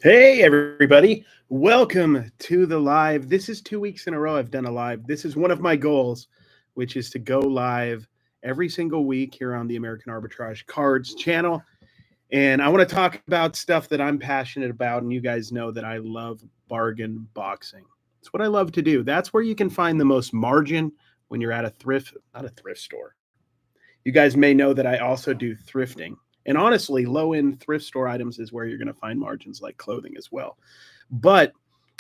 Hey, everybody. Welcome to the live. This is 2 weeks in a row I've done a live. This is one of my goals, which is to go live every single week here on the American Arbitrage Cards channel. And I want to talk about stuff that I'm passionate about. And you guys know that I love bargain boxing. It's what I love to do. That's where you can find the most margin when you're at not a thrift store. You guys may know that I also do thrifting. And honestly, low-end thrift store items is where you're going to find margins like clothing as well. But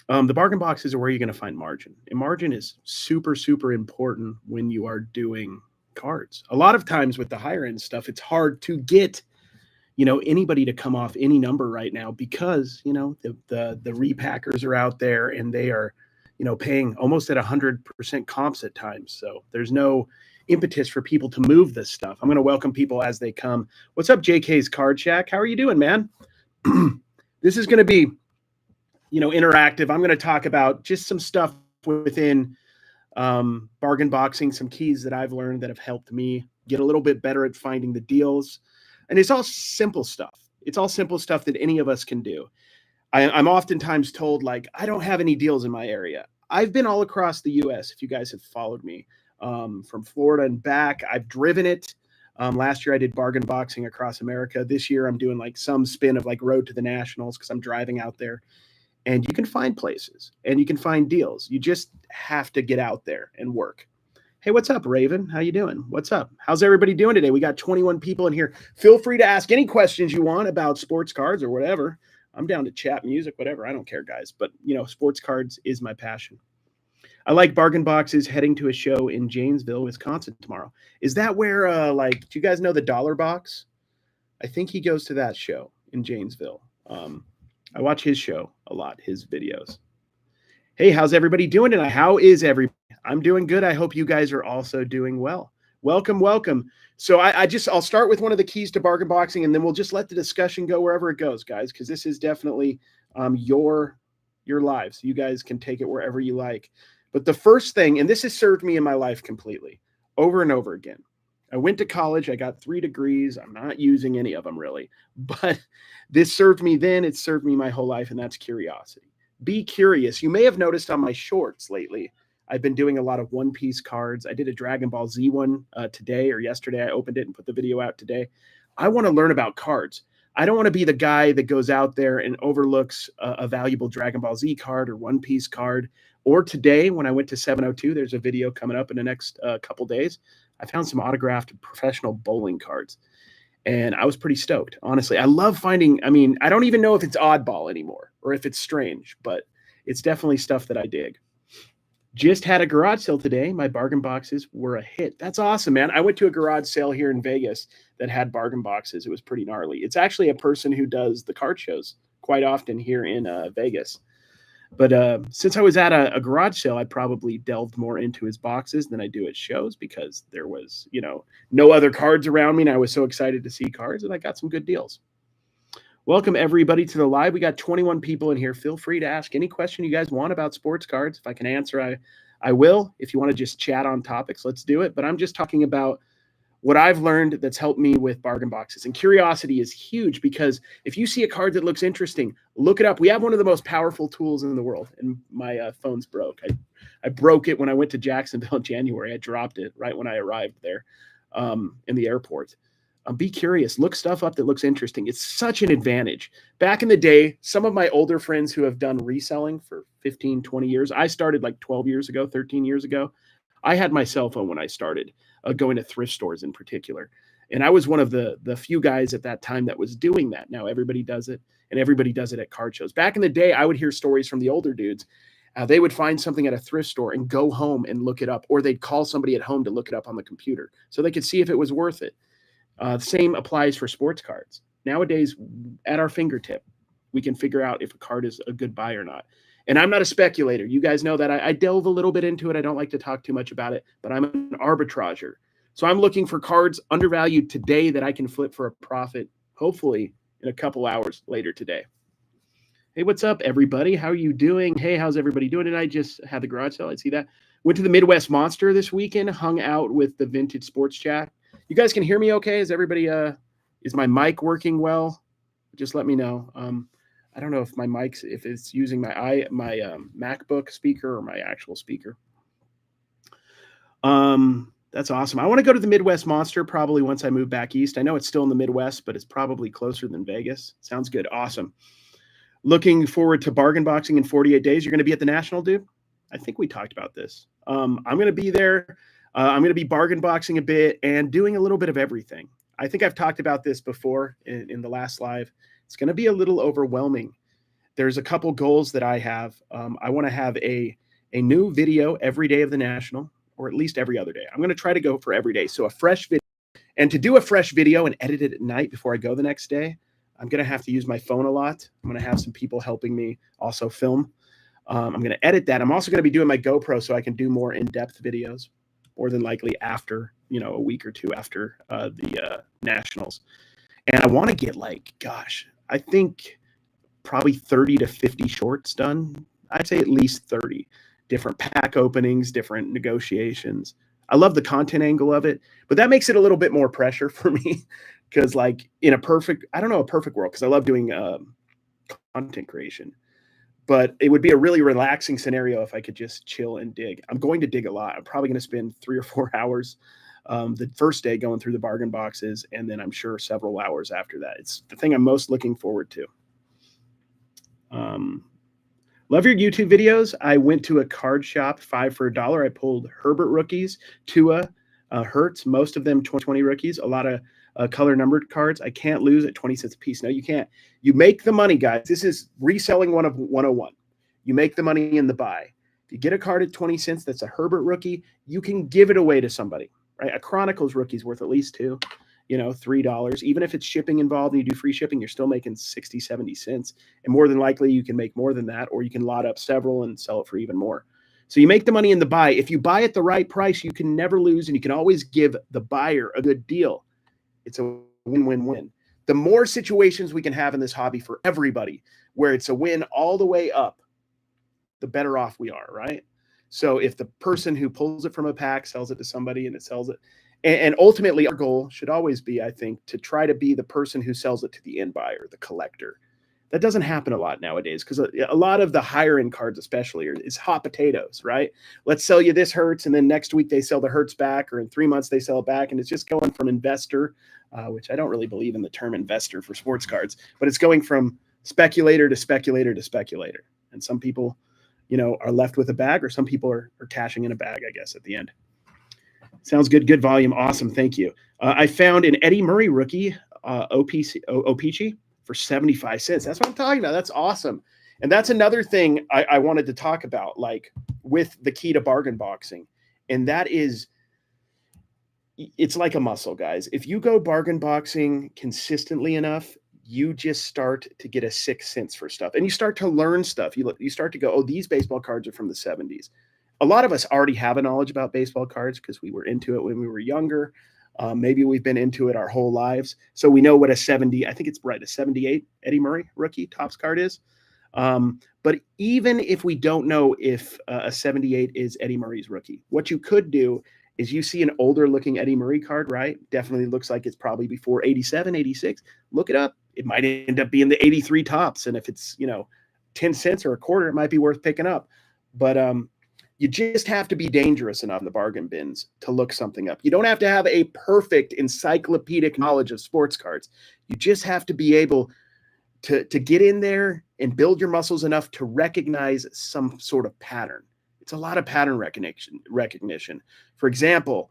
the bargain boxes are where you're going to find margin. And margin is super, super important when you are doing cards. A lot of times with the higher end stuff, it's hard to get, anybody to come off any number right now because, the repackers are out there and they are, paying almost at 100% comps at times. So there's no impetus for people to move this stuff. I'm going to welcome people as they come. What's up, JK's Card Shack? How are you doing, man? This is going to be, interactive. I'm going to talk about just some stuff within bargain boxing, some keys that I've learned that have helped me get a little bit better at finding the deals. And it's all simple stuff. It's all simple stuff that any of us can do. I'm oftentimes told, like, I don't have any deals in my area. I've been all across the U.S. if you guys have followed me. From Florida and back. I've driven it. Last year I did bargain boxing across America. This year I'm doing like some spin of like Road to the Nationals because I'm driving out there. And you can find places and you can find deals. You just have to get out there and work. Hey, what's up, Raven? How you doing? What's up? How's everybody doing today? We got 21 people in here. Feel free to ask any questions you want about sports cards or whatever. I'm down to chat, music, whatever. I don't care, guys. But, sports cards is my passion. I like bargain boxes. Heading to a show in Janesville, Wisconsin tomorrow. Is that where, do you guys know the Dollar Box? I think he goes to that show in Janesville. I watch his show a lot, his videos. Hey, how's everybody doing tonight? How is everybody? I'm doing good. I hope you guys are also doing well. Welcome, welcome. So I'll start with one of the keys to bargain boxing, and then we'll just let the discussion go wherever it goes, guys, because this is definitely your lives. You guys can take it wherever you like. But the first thing, and this has served me in my life completely, over and over again. I went to college. I got 3 degrees. I'm not using any of them really. But this served me then. It served me my whole life, and that's curiosity. Be curious. You may have noticed on my shorts lately, I've been doing a lot of one-piece cards. I did a Dragon Ball Z one today or yesterday. I opened it and put the video out today. I want to learn about cards. I don't want to be the guy that goes out there and overlooks a valuable Dragon Ball Z card or one-piece card. Or today, when I went to 702, there's a video coming up in the next couple days. I found some autographed professional bowling cards, and I was pretty stoked, honestly. I love finding, I don't even know if it's oddball anymore or if it's strange, but it's definitely stuff that I dig. Just had a garage sale today. My bargain boxes were a hit. That's awesome, man. I went to a garage sale here in Vegas that had bargain boxes. It was pretty gnarly. It's actually a person who does the card shows quite often here in Vegas. But since I was at a garage sale, I probably delved more into his boxes than I do at shows because there was, no other cards around me. And I was so excited to see cards, and I got some good deals. Welcome, everybody, to the live. We got 21 people in here. Feel free to ask any question you guys want about sports cards. If I can answer, I will. If you want to just chat on topics, let's do it. But I'm just talking about what I've learned that's helped me with bargain boxes. And curiosity is huge because if you see a card that looks interesting, look it up. We have one of the most powerful tools in the world, and my phone's broke. I broke it when I went to Jacksonville in January. I dropped it right when I arrived there in the airport. Be curious. Look stuff up that looks interesting. It's such an advantage. Back in the day, some of my older friends who have done reselling for 15, 20 years, I started like 12 years ago, 13 years ago. I had my cell phone when I started going to thrift stores in particular. And I was one of the few guys at that time that was doing that. Now everybody does it, and everybody does it at card shows. Back in the day, I would hear stories from the older dudes. They would find something at a thrift store and go home and look it up, or they'd call somebody at home to look it up on the computer so they could see if it was worth it. The same applies for sports cards. Nowadays, at our fingertip, we can figure out if a card is a good buy or not. And I'm not a speculator. You guys know that I delve a little bit into it. I don't like to talk too much about it, but I'm an arbitrager. So I'm looking for cards undervalued today that I can flip for a profit, hopefully in a couple hours later today. Hey, what's up, everybody? How are you doing? Hey, how's everybody doing tonight? Just had the garage sale. I see that. Went to the Midwest Monster this weekend, hung out with the Vintage Sports Chat. You guys can hear me okay? Is everybody, is my mic working well? Just let me know. I don't know if my mic's if it's using my MacBook speaker or my actual speaker. That's awesome. I want to go to the Midwest Monster probably once I move back east. I know it's still in the Midwest, but it's probably closer than Vegas. Sounds good. Awesome. Looking forward to bargain boxing in 48 days. You're going to be at the National, dude? I think we talked about this. I'm going to be there. I'm going to be bargain boxing a bit and doing a little bit of everything. I think I've talked about this before in the last live. It's going to be a little overwhelming. There's a couple goals that I have. I want to have a new video every day of the National, or at least every other day. I'm going to try to go for every day. So a fresh video. And to do a fresh video and edit it at night before I go the next day, I'm going to have to use my phone a lot. I'm going to have some people helping me also film. I'm going to edit that. I'm also going to be doing my GoPro so I can do more in-depth videos, more than likely after, a week or two after the Nationals. And I want to get I think probably 30 to 50 shorts done. I'd say at least 30 different pack openings, different negotiations. I love the content angle of it, but that makes it a little bit more pressure for me because in a perfect world, because I love doing content creation, but it would be a really relaxing scenario if I could just chill and dig. I'm going to dig a lot. I'm probably going to spend 3 or 4 hours the first day going through the bargain boxes, and then I'm sure several hours after that. It's the thing I'm most looking forward to. Love your YouTube videos. I went to a card shop, 5 for $1. I pulled Herbert rookies, Tua, Hertz, most of them 2020 rookies, a lot of color numbered cards. I can't lose at 20 cents a piece. No, you can't. You make the money, guys. This is reselling 101. You make the money in the buy. If you get a card at 20 cents that's a Herbert rookie, you can give it away to somebody, right? A Chronicles rookie is worth at least $3. Even if it's shipping involved and you do free shipping, you're still making 60, 70 cents. And more than likely, you can make more than that, or you can lot up several and sell it for even more. So you make the money in the buy. If you buy at the right price, you can never lose, and you can always give the buyer a good deal. It's a win-win-win. The more situations we can have in this hobby for everybody, where it's a win all the way up, the better off we are, right? So if the person who pulls it from a pack sells it to somebody and it sells it, and ultimately our goal should always be, I think, to try to be the person who sells it to the end buyer, the collector. That doesn't happen a lot nowadays because a lot of the higher end cards especially is hot potatoes, right? Let's sell you this Hertz, and then next week they sell the Hertz back, or in 3 months they sell it back, and it's just going from investor, which I don't really believe in the term investor for sports cards, but it's going from speculator to speculator to speculator. And some people, are left with a bag, or some people are cashing in a bag, I guess, at the end. Sounds good. Good volume. Awesome. Thank you. I found an Eddie Murray rookie, OPC for 75 cents. That's what I'm talking about. That's awesome. And that's another thing I wanted to talk about, with the key to bargain boxing. And that is, it's like a muscle, guys. If you go bargain boxing consistently enough, you just start to get a sixth sense for stuff. And you start to learn stuff. You start to go, oh, these baseball cards are from the 70s. A lot of us already have a knowledge about baseball cards because we were into it when we were younger. Maybe we've been into it our whole lives. So we know what a 78 Eddie Murray rookie Topps card is. But even if we don't know if a 78 is Eddie Murray's rookie, what you could do is you see an older looking Eddie Murray card, right? Definitely looks like it's probably before 87, 86. Look it up. It might end up being the 83 Topps. And if it's, 10 cents or a quarter, it might be worth picking up. But you just have to be dangerous enough in the bargain bins to look something up. You don't have to have a perfect encyclopedic knowledge of sports cards. You just have to be able to get in there and build your muscles enough to recognize some sort of pattern. It's a lot of pattern recognition. For example,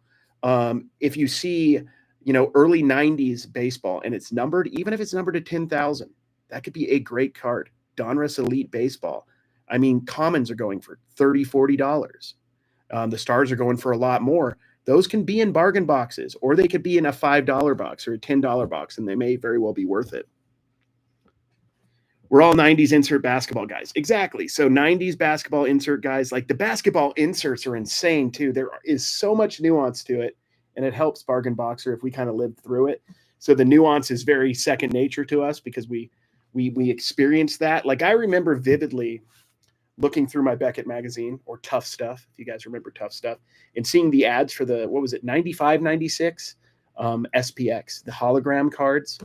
if you see, early 90s baseball and it's numbered, even if it's numbered to 10,000, that could be a great card. Donruss Elite Baseball. I mean, commons are going for $30, $40. The stars are going for a lot more. Those can be in bargain boxes, or they could be in a $5 box or a $10 box, and they may very well be worth it. We're all 90s insert basketball guys. Exactly. So 90s basketball insert guys, the basketball inserts are insane too. There is so much nuance to it, and it helps bargain boxer if we kind of lived through it. So the nuance is very second nature to us because we experienced that. I remember vividly looking through my Beckett magazine, or Tough Stuff, if you guys remember Tough Stuff, and seeing the ads for the, 95, 96 SPX, the hologram cards.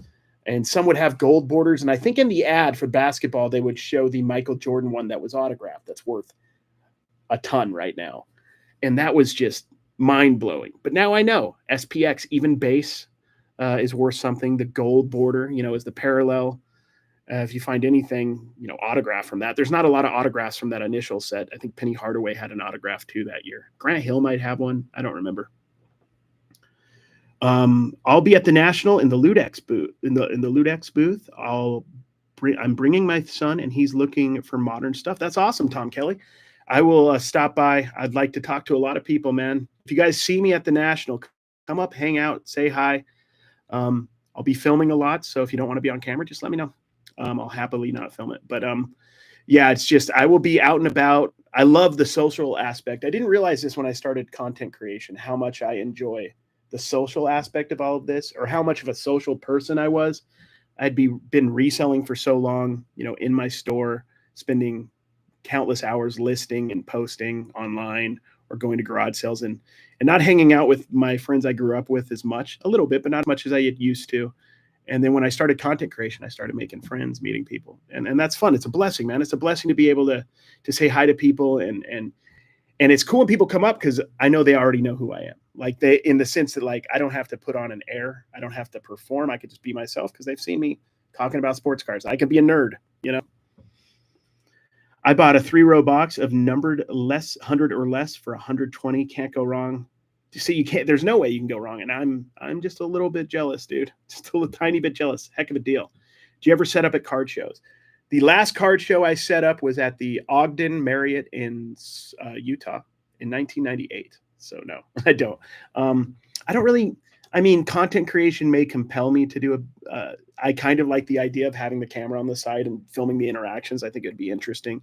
and some would have gold borders. And I think in the ad for basketball, they would show the Michael Jordan one that was autographed. That's worth a ton right now. And that was just mind blowing. But now I know SPX, even base, is worth something. The gold border, is the parallel. If you find anything, autograph from that, there's not a lot of autographs from that initial set. I think Penny Hardaway had an autograph too that year. Grant Hill might have one. I don't remember. I'll be at the National in the Ludex booth. In the Ludex booth, I'm bringing my son, and he's looking for modern stuff. That's awesome, Tom Kelly. I will stop by. I'd like to talk to a lot of people, man. If you guys see me at the National, come up, hang out, say hi. I'll be filming a lot, so if you don't want to be on camera, just let me know. I'll happily not film it. But yeah, it's just I will be out and about. I love the social aspect. I didn't realize this when I started content creation, how much I enjoy the social aspect of all of this, or how much of a social person I was. I'd been reselling for so long, in my store, spending countless hours listing and posting online or going to garage sales and not hanging out with my friends I grew up with as much, a little bit, but not as much as I had used to. And then when I started content creation, I started making friends, meeting people. And that's fun. It's a blessing, man. It's a blessing to be able to say hi to people. And it's cool when people come up because I know they already know who I am. Like in the sense that like, I don't have to put on an air. I don't have to perform. I could just be myself because they've seen me talking about sports cars. I could be a nerd, I bought a 3-row box of numbered 100 or less for 120. Can't go wrong. You see, there's no way you can go wrong. And I'm just a little bit jealous, dude. Just a tiny bit jealous. Heck of a deal. Do you ever set up at card shows? The last card show I set up was at the Ogden Marriott in Utah in 1998. So no, I don't. I don't really. I mean, content creation may compel me to do I kind of like the idea of having the camera on the side and filming the interactions. I think it'd be interesting.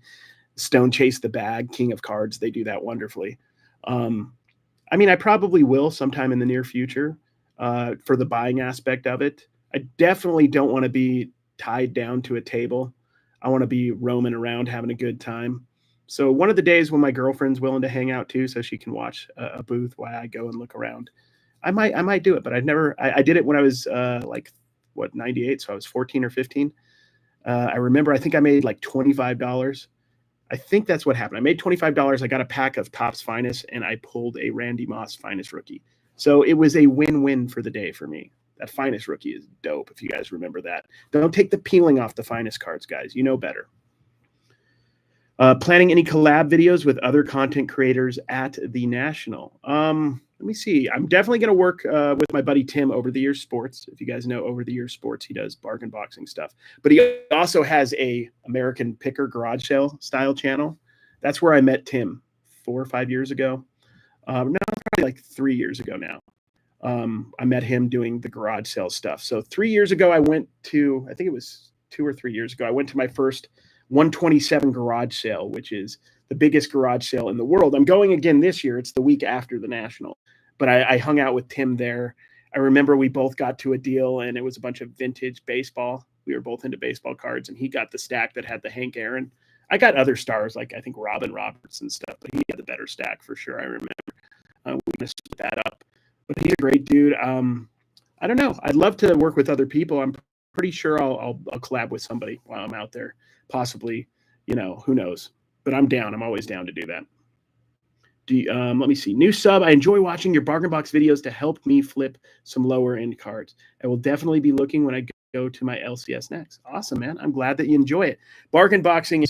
Stone Chase the Bag, King of Cards. They do that wonderfully. I mean, I probably will sometime in the near future for the buying aspect of it. I definitely don't want to be tied down to a table. I want to be roaming around, having a good time. So one of the days when my girlfriend's willing to hang out too, so she can watch a booth while I go and look around, I might do it. But I did it when I was 98. So I was 14 or 15. I remember, I think I made like $25. I think that's what happened. I made $25. I got a pack of Topps Finest, and I pulled a Randy Moss Finest rookie. So it was a win-win for the day for me. That Finest rookie is dope, if you guys remember that. Don't take the peeling off the Finest cards, guys. You know better. Planning any collab videos with other content creators at the National? Let me see. I'm definitely going to work with my buddy Tim, Over the Years Sports. If you guys know Over the Years Sports, he does bargain boxing stuff. But he also has a American Picker garage sale style channel. That's where I met Tim 4 or 5 years ago. No, probably like 3 years ago now. I met him doing the garage sale stuff. So 3 years ago, I think it was 2 or 3 years ago, I went to my first 127 garage sale, which is the biggest garage sale in the world. I'm going again this year. It's the week after the National. But I hung out with Tim there. I remember we both got to a deal, and it was a bunch of vintage baseball. We were both into baseball cards, and he got the stack that had the Hank Aaron. I got other stars, like I think Robin Roberts and stuff, but he had the better stack for sure, I remember. We messed that up. But he's a great dude. I don't know. I'd love to work with other people. I'm pretty sure I'll collab with somebody while I'm out there. Possibly, who knows? But I'm down. I'm always down to do that. Let me see. New sub. I enjoy watching your bargain box videos to help me flip some lower end cards. I will definitely be looking when I go to my LCS next. Awesome, man. I'm glad that you enjoy it. Bargain boxing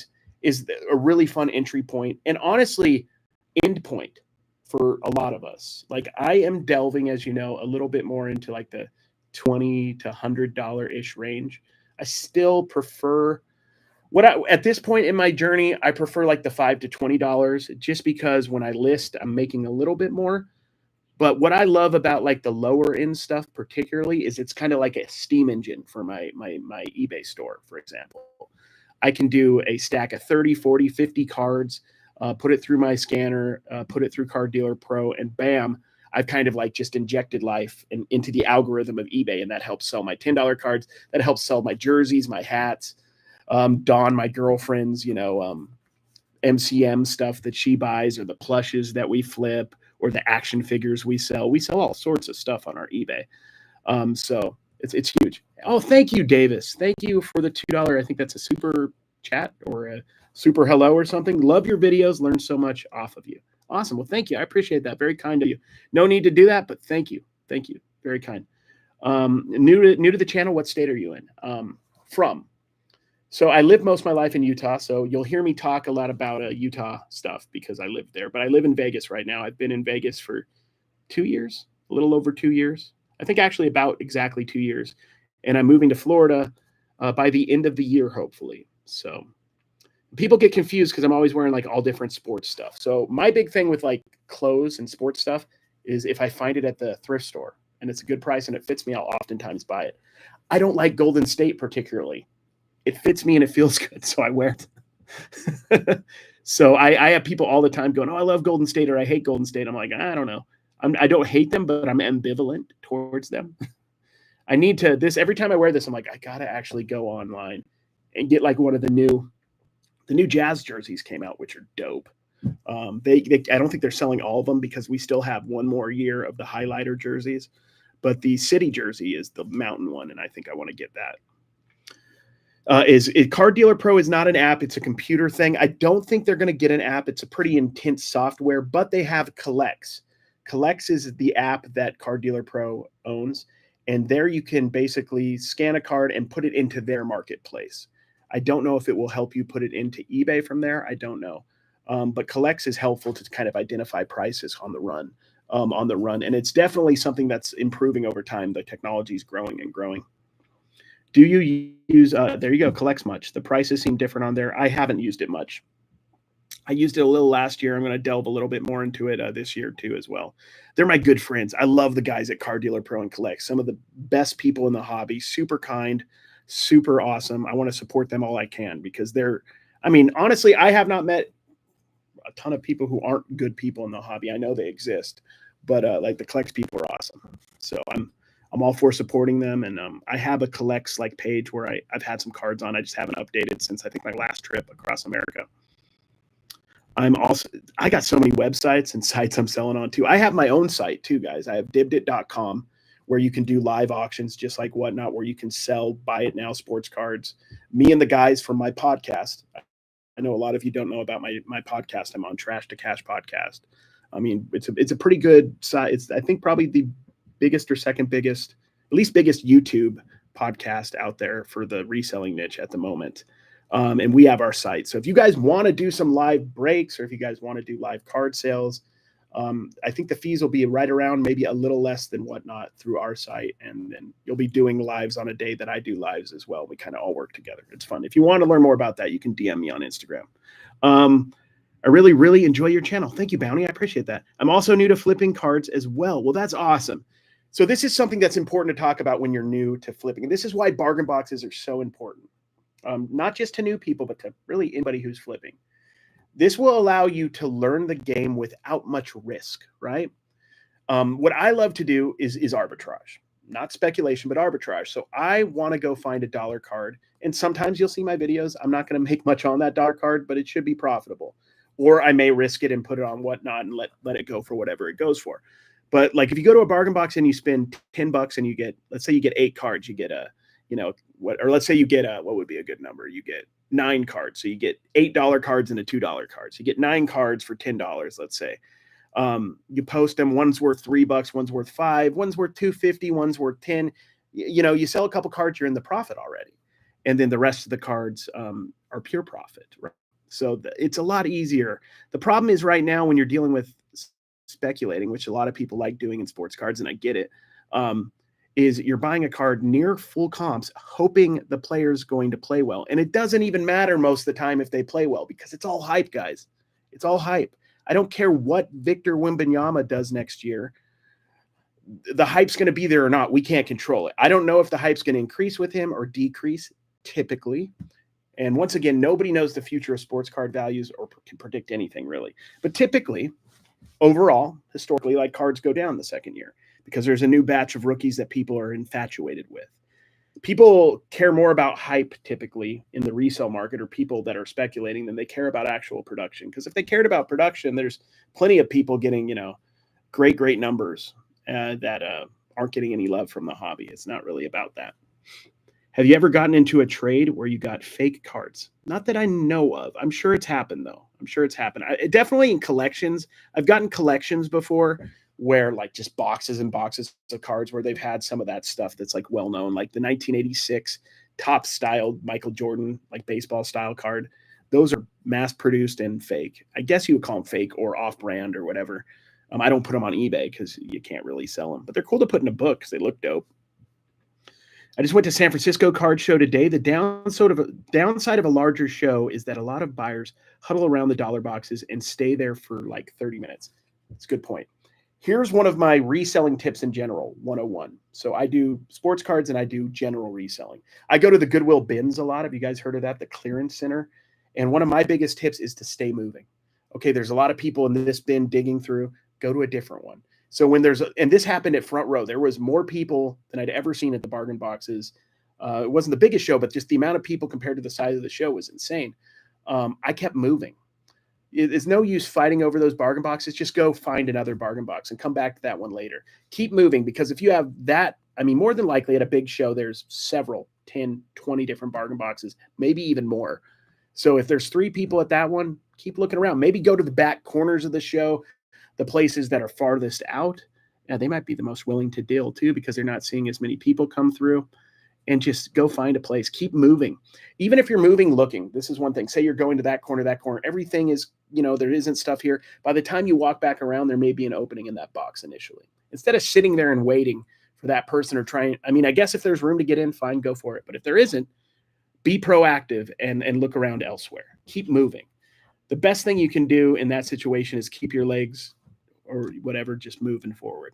is a really fun entry point, and honestly, end point for a lot of us. Like I am delving, as you know, a little bit more into like the $20 to $100-ish range. I still prefer at this point in my journey, I prefer like the $5 to $20 just because when I list, I'm making a little bit more. But what I love about like the lower end stuff particularly is it's kind of like a steam engine for my eBay store, for example. I can do a stack of 30, 40, 50 cards, put it through my scanner, put it through Card Dealer Pro, and bam, I've kind of like just injected life into the algorithm of eBay, and that helps sell my $10 cards. That helps sell my jerseys, my hats, Dawn, my girlfriend's, MCM stuff that she buys, or the plushes that we flip, or the action figures we sell. We sell all sorts of stuff on our eBay. So It's huge. Oh, thank you, Davis. Thank you for the $2. I think that's a super chat or a super hello or something. Love your videos. Learn so much off of you. Awesome. Well, thank you. I appreciate that. Very kind of you. No need to do that, but thank you. Thank you. Very kind. New to the channel. What state are you in? From. So I lived most of my life in Utah. So you'll hear me talk a lot about Utah stuff because I lived there. But I live in Vegas right now. I've been in Vegas for 2 years, a little over 2 years. I think actually about exactly 2 years. And I'm moving to Florida by the end of the year, hopefully. So people get confused because I'm always wearing like all different sports stuff. So my big thing with like clothes and sports stuff is if I find it at the thrift store and it's a good price and it fits me, I'll oftentimes buy it. I don't like Golden State particularly. It fits me and it feels good, so I wear it. So I have people all the time going, oh, I love Golden State or I hate Golden State. I'm like, I don't know. I don't hate them, but I'm ambivalent towards them. I need to, every time I wear this, I'm like, I got to actually go online and get like one of the new Jazz jerseys came out, which are dope. I don't think they're selling all of them because we still have one more year of the highlighter jerseys, but the city jersey is the mountain one. And I think I want to get that. Card Dealer Pro is not an app. It's a computer thing. I don't think they're going to get an app. It's a pretty intense software, but they have Collects. Collects is the app that Card Dealer Pro owns. And there you can basically scan a card and put it into their marketplace. I don't know if it will help you put it into eBay from there. I don't know. But Collects is helpful to kind of identify prices on the run. And it's definitely something that's improving over time. The technology is growing and growing. Do you use, there you go, Collects much? The prices seem different on there. I haven't used it much. I used it a little last year. I'm going to delve a little bit more into it this year too as well. They're my good friends. I love the guys at Card Dealer Pro and Collects. Some of the best people in the hobby, super kind, super awesome. I want to support them all I can because honestly, I have not met a ton of people who aren't good people in the hobby. I know they exist, but like the Collects people are awesome. So I'm all for supporting them. And I have a Collects like page where I've had some cards on. I just haven't updated since I think my last trip across America. I got so many websites and sites I'm selling on too. I have my own site too, guys. I have dibdit.com where you can do live auctions just like Whatnot, where you can sell buy it now sports cards. Me and the guys from my podcast. I know a lot of you don't know about my podcast. I'm on Trash to Cash podcast. I mean, it's a pretty good site. It's, I think, probably the biggest or second biggest, at least biggest YouTube podcast out there for the reselling niche at the moment. And we have our site. So if you guys want to do some live breaks or if you guys want to do live card sales, I think the fees will be right around maybe a little less than Whatnot through our site. And then you'll be doing lives on a day that I do lives as well. We kind of all work together. It's fun. If you want to learn more about that, you can DM me on Instagram. I really, really enjoy your channel. Thank you, Bounty. I appreciate that. I'm also new to flipping cards as well. Well, that's awesome. So this is something that's important to talk about when you're new to flipping. And this is why bargain boxes are so important. Not just to new people, but to really anybody who's flipping. This will allow you to learn the game without much risk, right? What I love to do is arbitrage, not speculation, but arbitrage. So I want to go find a dollar card. And sometimes you'll see my videos. I'm not going to make much on that dollar card, but it should be profitable. Or I may risk it and put it on Whatnot and let it go for whatever it goes for. But like if you go to a bargain box and you spend $10 and you get, let's say you get 8 cards, you get or let's say you get what would be a good number? You get 9 cards. So you get $8 cards and a $2 card. So you get 9 cards for $10, let's say. You post them. One's worth $3, one's worth $5, one's worth $2.50, one's worth $10. You sell a couple cards, you're in the profit already. And then the rest of the cards are pure profit, right? So it's a lot easier. The problem is right now when you're dealing with speculating, which a lot of people like doing in sports cards, and I get it, is you're buying a card near full comps, hoping the player's going to play well. And it doesn't even matter most of the time if they play well because it's all hype, guys. It's all hype. I don't care what Victor Wembanyama does next year. The hype's going to be there or not. We can't control it. I don't know if the hype's going to increase with him or decrease typically. And once again, nobody knows the future of sports card values or can predict anything really. But typically, overall, historically, like cards go down the second year because there's a new batch of rookies that people are infatuated with. People care more about hype typically in the resale market or people that are speculating than they care about actual production. Because if they cared about production, there's plenty of people getting, great numbers that aren't getting any love from the hobby. It's not really about that. Have you ever gotten into a trade where you got fake cards? Not that I know of. I'm sure it's happened though. I'm sure it's happened. Definitely in collections. I've gotten collections before where like just boxes and boxes of cards where they've had some of that stuff that's like well known, like the 1986 top styled Michael Jordan, like baseball style card. Those are mass produced and fake. I guess you would call them fake or off brand or whatever. I don't put them on eBay because you can't really sell them, but they're cool to put in a book because they look dope. I just went to San Francisco card show today. The downside of a larger show is that a lot of buyers huddle around the dollar boxes and stay there for like 30 minutes. That's a good point. Here's one of my reselling tips in general, 101. So I do sports cards and I do general reselling. I go to the Goodwill bins a lot. Have you guys heard of that? The clearance center. And one of my biggest tips is to stay moving. Okay, there's a lot of people in this bin digging through. Go to a different one. So when and this happened at Front Row, there was more people than I'd ever seen at the bargain boxes. It wasn't the biggest show, but just the amount of people compared to the size of the show was insane. I kept moving. It's no use fighting over those bargain boxes. Just go find another bargain box and come back to that one later. Keep moving, because if you have that, I mean, more than likely at a big show, there's several, 10, 20 different bargain boxes, maybe even more. So if there's 3 people at that one, keep looking around. Maybe go to the back corners of the show, the places that are farthest out. Yeah, they might be the most willing to deal too, because they're not seeing as many people come through. And just go find a place. Keep moving. Even if you're moving, looking. This is one thing. Say you're going to that corner. Everything is, there isn't stuff here. By the time you walk back around, there may be an opening in that box initially. Instead of sitting there and waiting for that person or trying, I guess if there's room to get in, fine, go for it. But if there isn't, be proactive and look around elsewhere. Keep moving. The best thing you can do in that situation is keep your legs or whatever just moving forward.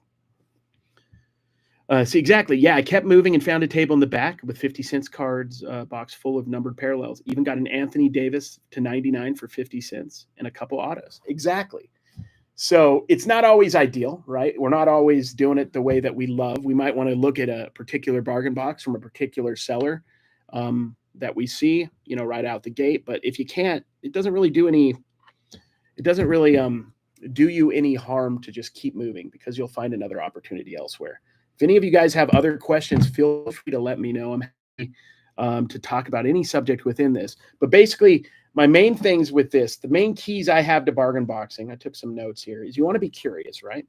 See, exactly. Yeah, I kept moving and found a table in the back with 50 cents cards, box full of numbered parallels. Even got an Anthony Davis to 99 for 50 cents and a couple autos. Exactly. So it's not always ideal, right? We're not always doing it the way that we love. We might want to look at a particular bargain box from a particular seller that we see, right out the gate. But if you can't, it doesn't really do you any harm to just keep moving, because you'll find another opportunity elsewhere. If any of you guys have other questions, feel free to let me know. I'm happy to talk about any subject within this. But basically, my main things with this, the main keys I have to bargain boxing, I took some notes here, is you want to be curious, right?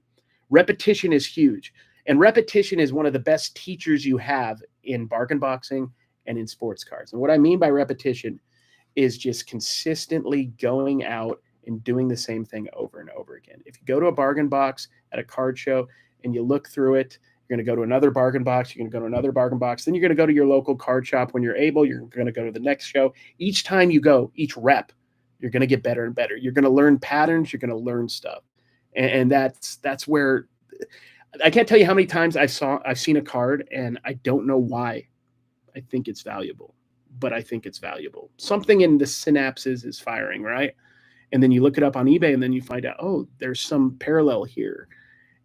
Repetition is huge. And repetition is one of the best teachers you have in bargain boxing and in sports cards. And what I mean by repetition is just consistently going out and doing the same thing over and over again. If you go to a bargain box at a card show and you look through it, you're going to go to another bargain box. You're going to go to another bargain box. Then you're going to go to your local card shop when you're able. You're going to go to the next show. Each time you go, each rep, you're going to get better and better. You're going to learn patterns. You're going to learn stuff. And that's where I can't tell you how many times I've seen a card and I don't know why I think it's valuable, but I think it's valuable. Something in the synapses is firing, right? And then you look it up on eBay and then you find out, oh, there's some parallel here.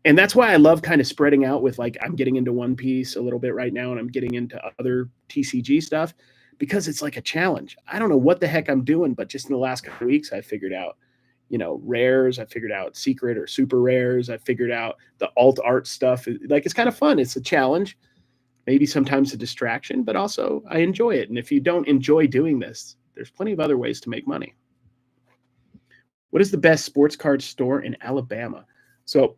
And that's why I love kind of spreading out with, like, I'm getting into One Piece a little bit right now and I'm getting into other TCG stuff, because it's like a challenge. I don't know what the heck I'm doing, but just in the last couple of weeks, I figured out, rares. I figured out secret or super rares. I figured out the alt art stuff. Like, it's kind of fun. It's a challenge, maybe sometimes a distraction, but also I enjoy it. And if you don't enjoy doing this, there's plenty of other ways to make money. What is the best sports card store in Alabama? So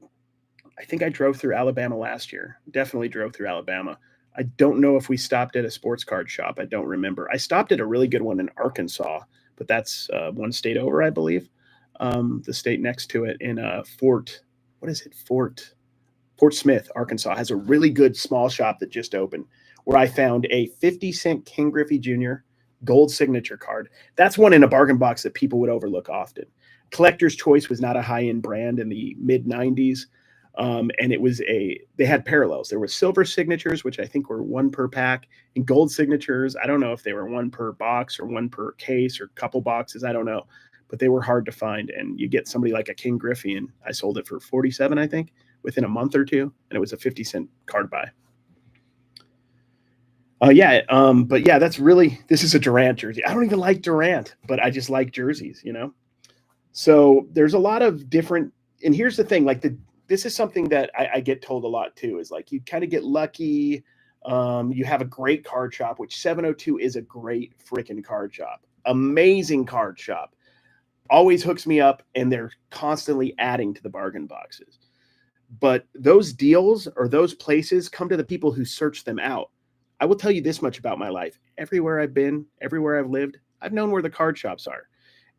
I think I drove through Alabama last year. Definitely drove through Alabama. I don't know if we stopped at a sports card shop. I don't remember. I stopped at a really good one in Arkansas, but that's one state over, I believe. The state next to it in Fort Smith, Arkansas, has a really good small shop that just opened, where I found a 50-cent King Griffey Jr. gold signature card. That's one in a bargain box that people would overlook often. Collector's Choice was not a high-end brand in the mid-90s. And they had parallels. There were silver signatures, which I think were 1 per pack, and gold signatures. I don't know if they were 1 per box or 1 per case or couple boxes. I don't know, but they were hard to find. And you get somebody like a King Griffey, and I sold it for 47, I think, within a month or two. And it was a 50-cent card buy. But yeah, this is a Durant jersey. I don't even like Durant, but I just like jerseys, So there's a lot of different, and here's the thing, like this is something that I get told a lot too, is like you kind of get lucky. You have a great card shop, which 702 is a great freaking card shop. Amazing card shop. Always hooks me up, and they're constantly adding to the bargain boxes. But those deals or those places come to the people who search them out. I will tell you this much about my life. Everywhere I've been, everywhere I've lived, I've known where the card shops are.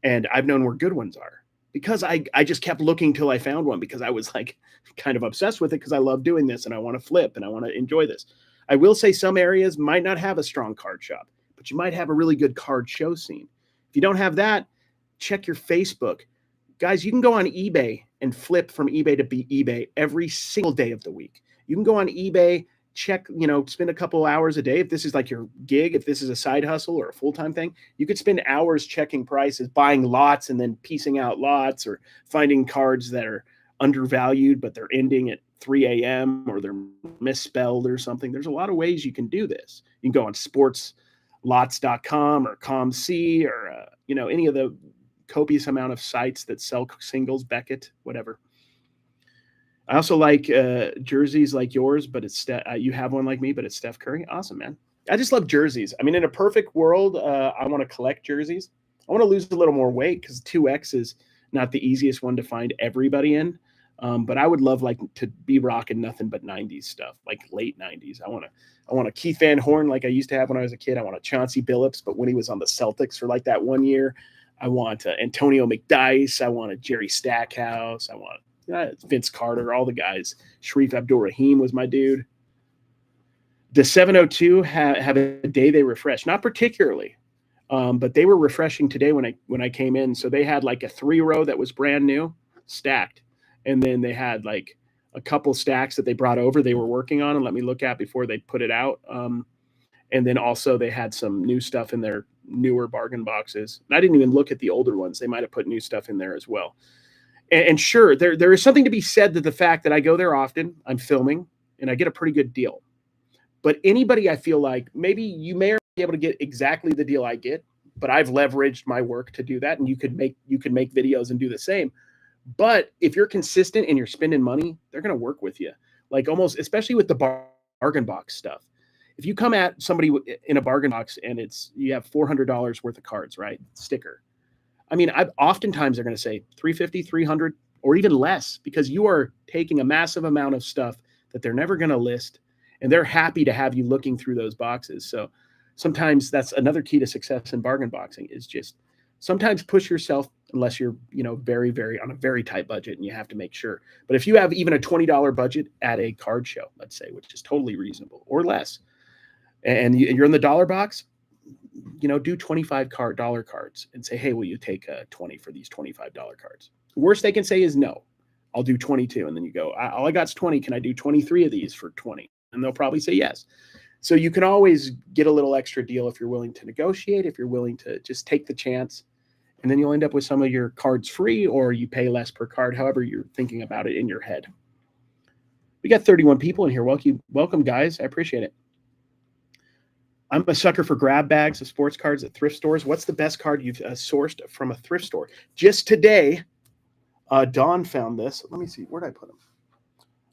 And I've known where good ones are because I just kept looking till I found one, because I was like kind of obsessed with it, because I love doing this and I want to flip and I want to enjoy this. I will say some areas might not have a strong card shop, but you might have a really good card show scene. If you don't have that, check your Facebook. Guys, you can go on eBay and flip from eBay to eBay every single day of the week. You can go on eBay, check, spend a couple hours a day. If this is like your gig, if this is a side hustle or a full-time thing, you could spend hours checking prices, buying lots and then piecing out lots, or finding cards that are undervalued, but they're ending at 3 a.m. or they're misspelled or something. There's a lot of ways you can do this. You can go on sportslots.com or ComC or, any of the copious amount of sites that sell singles, Beckett, whatever. I also like jerseys like yours, but it's you have one like me, but it's Steph Curry. Awesome, man. I just love jerseys. I mean, in a perfect world, I want to collect jerseys. I want to lose a little more weight, because 2X is not the easiest one to find everybody in. But I would love to be rocking nothing but 90s stuff, like late 90s. I want a Keith Van Horn like I used to have when I was a kid. I want a Chauncey Billups, but when he was on the Celtics for like that 1 year. I want Antonio McDyess. I want a Jerry Stackhouse. I want Vince Carter, all the guys. Sharif Abdul-Rahim was my dude. Does 702 have a day they refresh? Not particularly, but they were refreshing today when I came in. So they had like a 3-row that was brand new, stacked. And then they had like a couple stacks that they brought over, they were working on and let me look at before they put it out. And then also they had some new stuff in their newer bargain boxes. And I didn't even look at the older ones. They might have put new stuff in there as well. And sure, there is something to be said to the fact that I go there often, I'm filming, and I get a pretty good deal. But anybody, I feel like, maybe you may be able to get exactly the deal I get, but I've leveraged my work to do that, and you could make videos and do the same. But if you're consistent and you're spending money, they're going to work with you. Like almost, especially with the bargain box stuff. If you come at somebody in a bargain box and you have $400 worth of cards, right? Sticker. I mean, oftentimes they're going to say $350, $300, or even less, because you are taking a massive amount of stuff that they're never going to list, and they're happy to have you looking through those boxes. So sometimes that's another key to success in bargain boxing, is just sometimes push yourself, unless you're, very, very on a very tight budget and you have to make sure. But if you have even a $20 budget at a card show, let's say, which is totally reasonable, or less, and you're in the dollar box, do $25 cards and say, hey, will you take 20 for these $25 cards? The worst they can say is no, I'll do 22. And then you go, all I got is 20. Can I do 23 of these for 20? And they'll probably say yes. So you can always get a little extra deal if you're willing to negotiate, if you're willing to just take the chance. And then you'll end up with some of your cards free, or you pay less per card, however you're thinking about it in your head. We got 31 people in here. Welcome, guys. I appreciate it. I'm a sucker for grab bags of sports cards at thrift stores. What's the best card you've sourced from a thrift store? Just today, Dawn found this. Let me see. Where did I put them?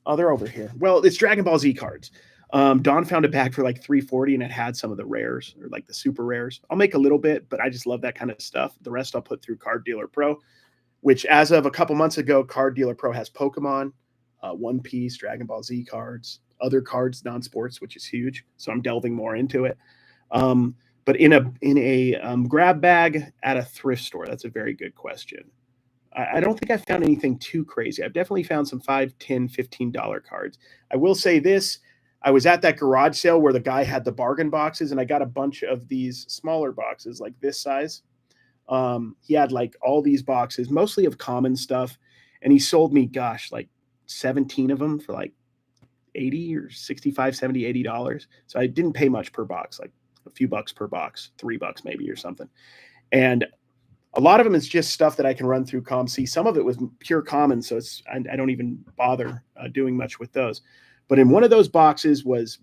Oh, they're over here. Well, it's Dragon Ball Z cards. Dawn found a bag for like $340, and it had some of the rares, or like the super rares. I'll make a little bit, but I just love that kind of stuff. The rest I'll put through Card Dealer Pro, which as of a couple months ago, Card Dealer Pro has Pokemon, One Piece, Dragon Ball Z cards, other cards, non-sports, which is huge. So I'm delving more into it. But in a grab bag at a thrift store, that's a very good question. I don't think I found anything too crazy. I've definitely found some $5, $10, $15 cards. I will say this. I was at that garage sale where the guy had the bargain boxes, and I got a bunch of these smaller boxes like this size. He had like all these boxes, mostly of common stuff. And he sold me, like 17 of them for like 80 or 65, 70, $80. So I didn't pay much per box, like a few bucks per box, $3 maybe or something. And a lot of them is just stuff that I can run through ComC. Some of it was pure common, so I don't even bother doing much with those. But in one of those boxes was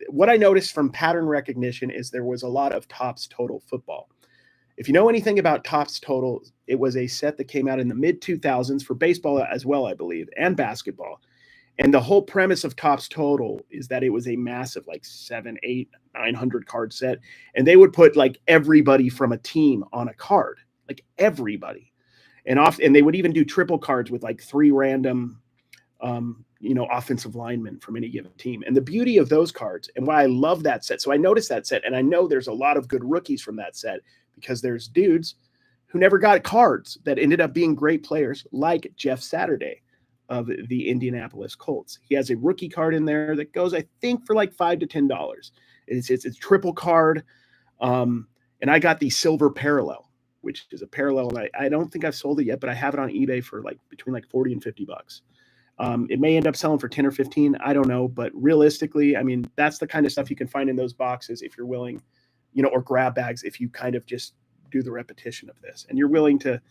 what I noticed from pattern recognition is there was a lot of Topps Total football. If you know anything about Topps Total, it was a set that came out in the mid-2000s for baseball as well, I believe, and basketball. And the whole premise of Topps Total is that it was a massive, like 7, 8, 900 card set. And they would put like everybody from a team on a card, like everybody. And they would even do triple cards with like 3 random, offensive linemen from any given team. And the beauty of those cards and why I love that set. So I noticed that set, and I know there's a lot of good rookies from that set because there's dudes who never got cards that ended up being great players, like Jeff Saturday of the Indianapolis Colts. He has a rookie card in there that goes, I think, for like $5 to $10. It's a triple card. And I got the silver parallel, which is a parallel. And I don't think I've sold it yet, but I have it on eBay for like between like 40 and $50. It may end up selling for 10 or 15. I don't know. But realistically, I mean, that's the kind of stuff you can find in those boxes if you're willing, or grab bags if you kind of just do the repetition of this. And you're willing to.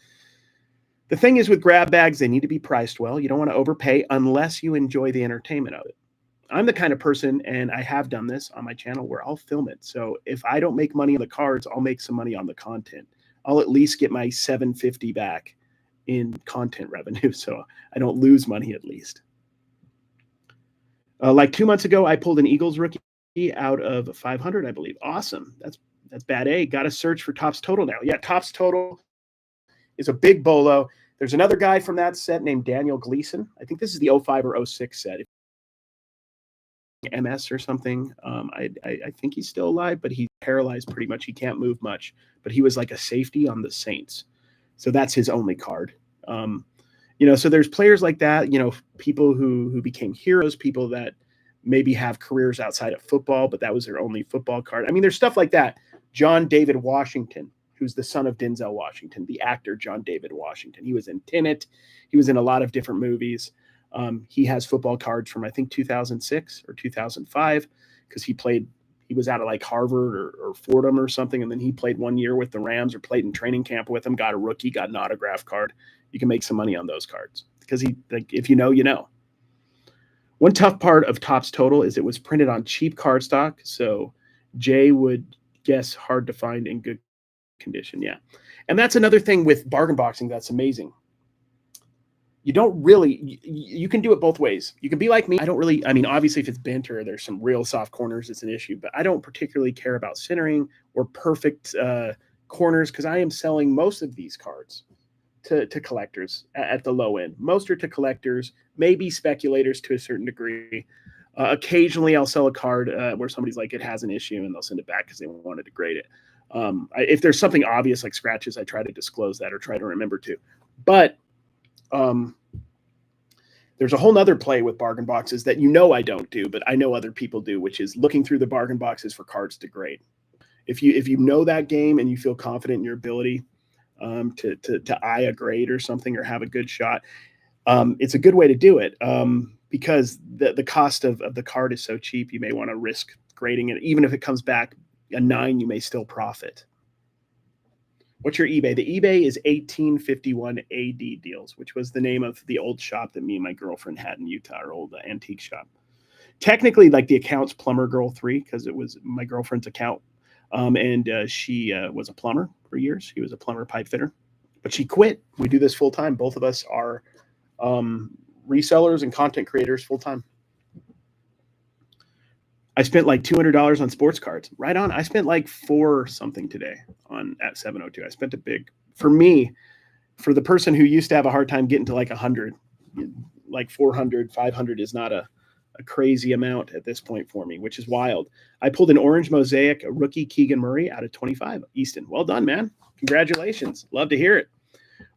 The thing is with grab bags, they need to be priced well. You don't want to overpay unless you enjoy the entertainment of it. I'm the kind of person, and I have done this on my channel, where I'll film it. So if I don't make money on the cards, I'll make some money on the content. I'll at least get my $750 back in content revenue, so I don't lose money at least. Like 2 months ago, I pulled an Eagles rookie out of 500, I believe. Awesome. That's bad A. Got to search for Topps Total now. Yeah, Topps Total is a big bolo. There's another guy from that set named Daniel Gleason. I think this is the 05 or 06 set. MS or something. I think he's still alive, but he's paralyzed pretty much. He can't move much, but he was like a safety on the Saints. So that's his only card. So there's players like that, people who became heroes, people that maybe have careers outside of football, but that was their only football card. I mean, there's stuff like that. John David Washington, who's the son of Denzel Washington, the actor John David Washington. He was in Tenet. He was in a lot of different movies. He has football cards from, I think, 2006 or 2005, because he was out of like Harvard or Fordham or something. And then he played 1 year with the Rams, or played in training camp with them, got a rookie, got an autograph card. You can make some money on those cards because if you know, you know. One tough part of Topps Total is it was printed on cheap cardstock. So Jay would guess hard to find in good condition. Yeah. And that's another thing with bargain boxing that's amazing. You can do it both ways. You can be like me. Obviously if it's bent or there's some real soft corners, it's an issue, but I don't particularly care about centering or perfect corners, because I am selling most of these cards to collectors at the low end. Most are to collectors, maybe speculators to a certain degree. Occasionally I'll sell a card where somebody's like, it has an issue, and they'll send it back because they want to degrade it. If there's something obvious like scratches, I try to disclose that or try to remember to. But there's a whole nother play with bargain boxes that I don't do, but I know other people do, which is looking through the bargain boxes for cards to grade. If you know that game and you feel confident in your ability to eye a grade or something, or have a good shot, it's a good way to do it, because the cost of the card is so cheap. You may want to risk grading it. Even if it comes back a 9, you may still profit. What's your eBay? The eBay is 1851 AD Deals, which was the name of the old shop that me and my girlfriend had in Utah, our old antique shop. Technically, like, the account's Plumber Girl 3, because it was my girlfriend's account. She was a plumber for years. She was a plumber pipe fitter, but she quit. We do this full time. Both of us are resellers and content creators full time. I spent like $200 on sports cards. Right on. I spent like $4 something today at 702. I spent for the person who used to have a hard time getting to like 100, like 400, 500 is not a crazy amount at this point for me, which is wild. I pulled an orange mosaic, a rookie Keegan Murray out of 25. Easton. Well done, man. Congratulations. Love to hear it.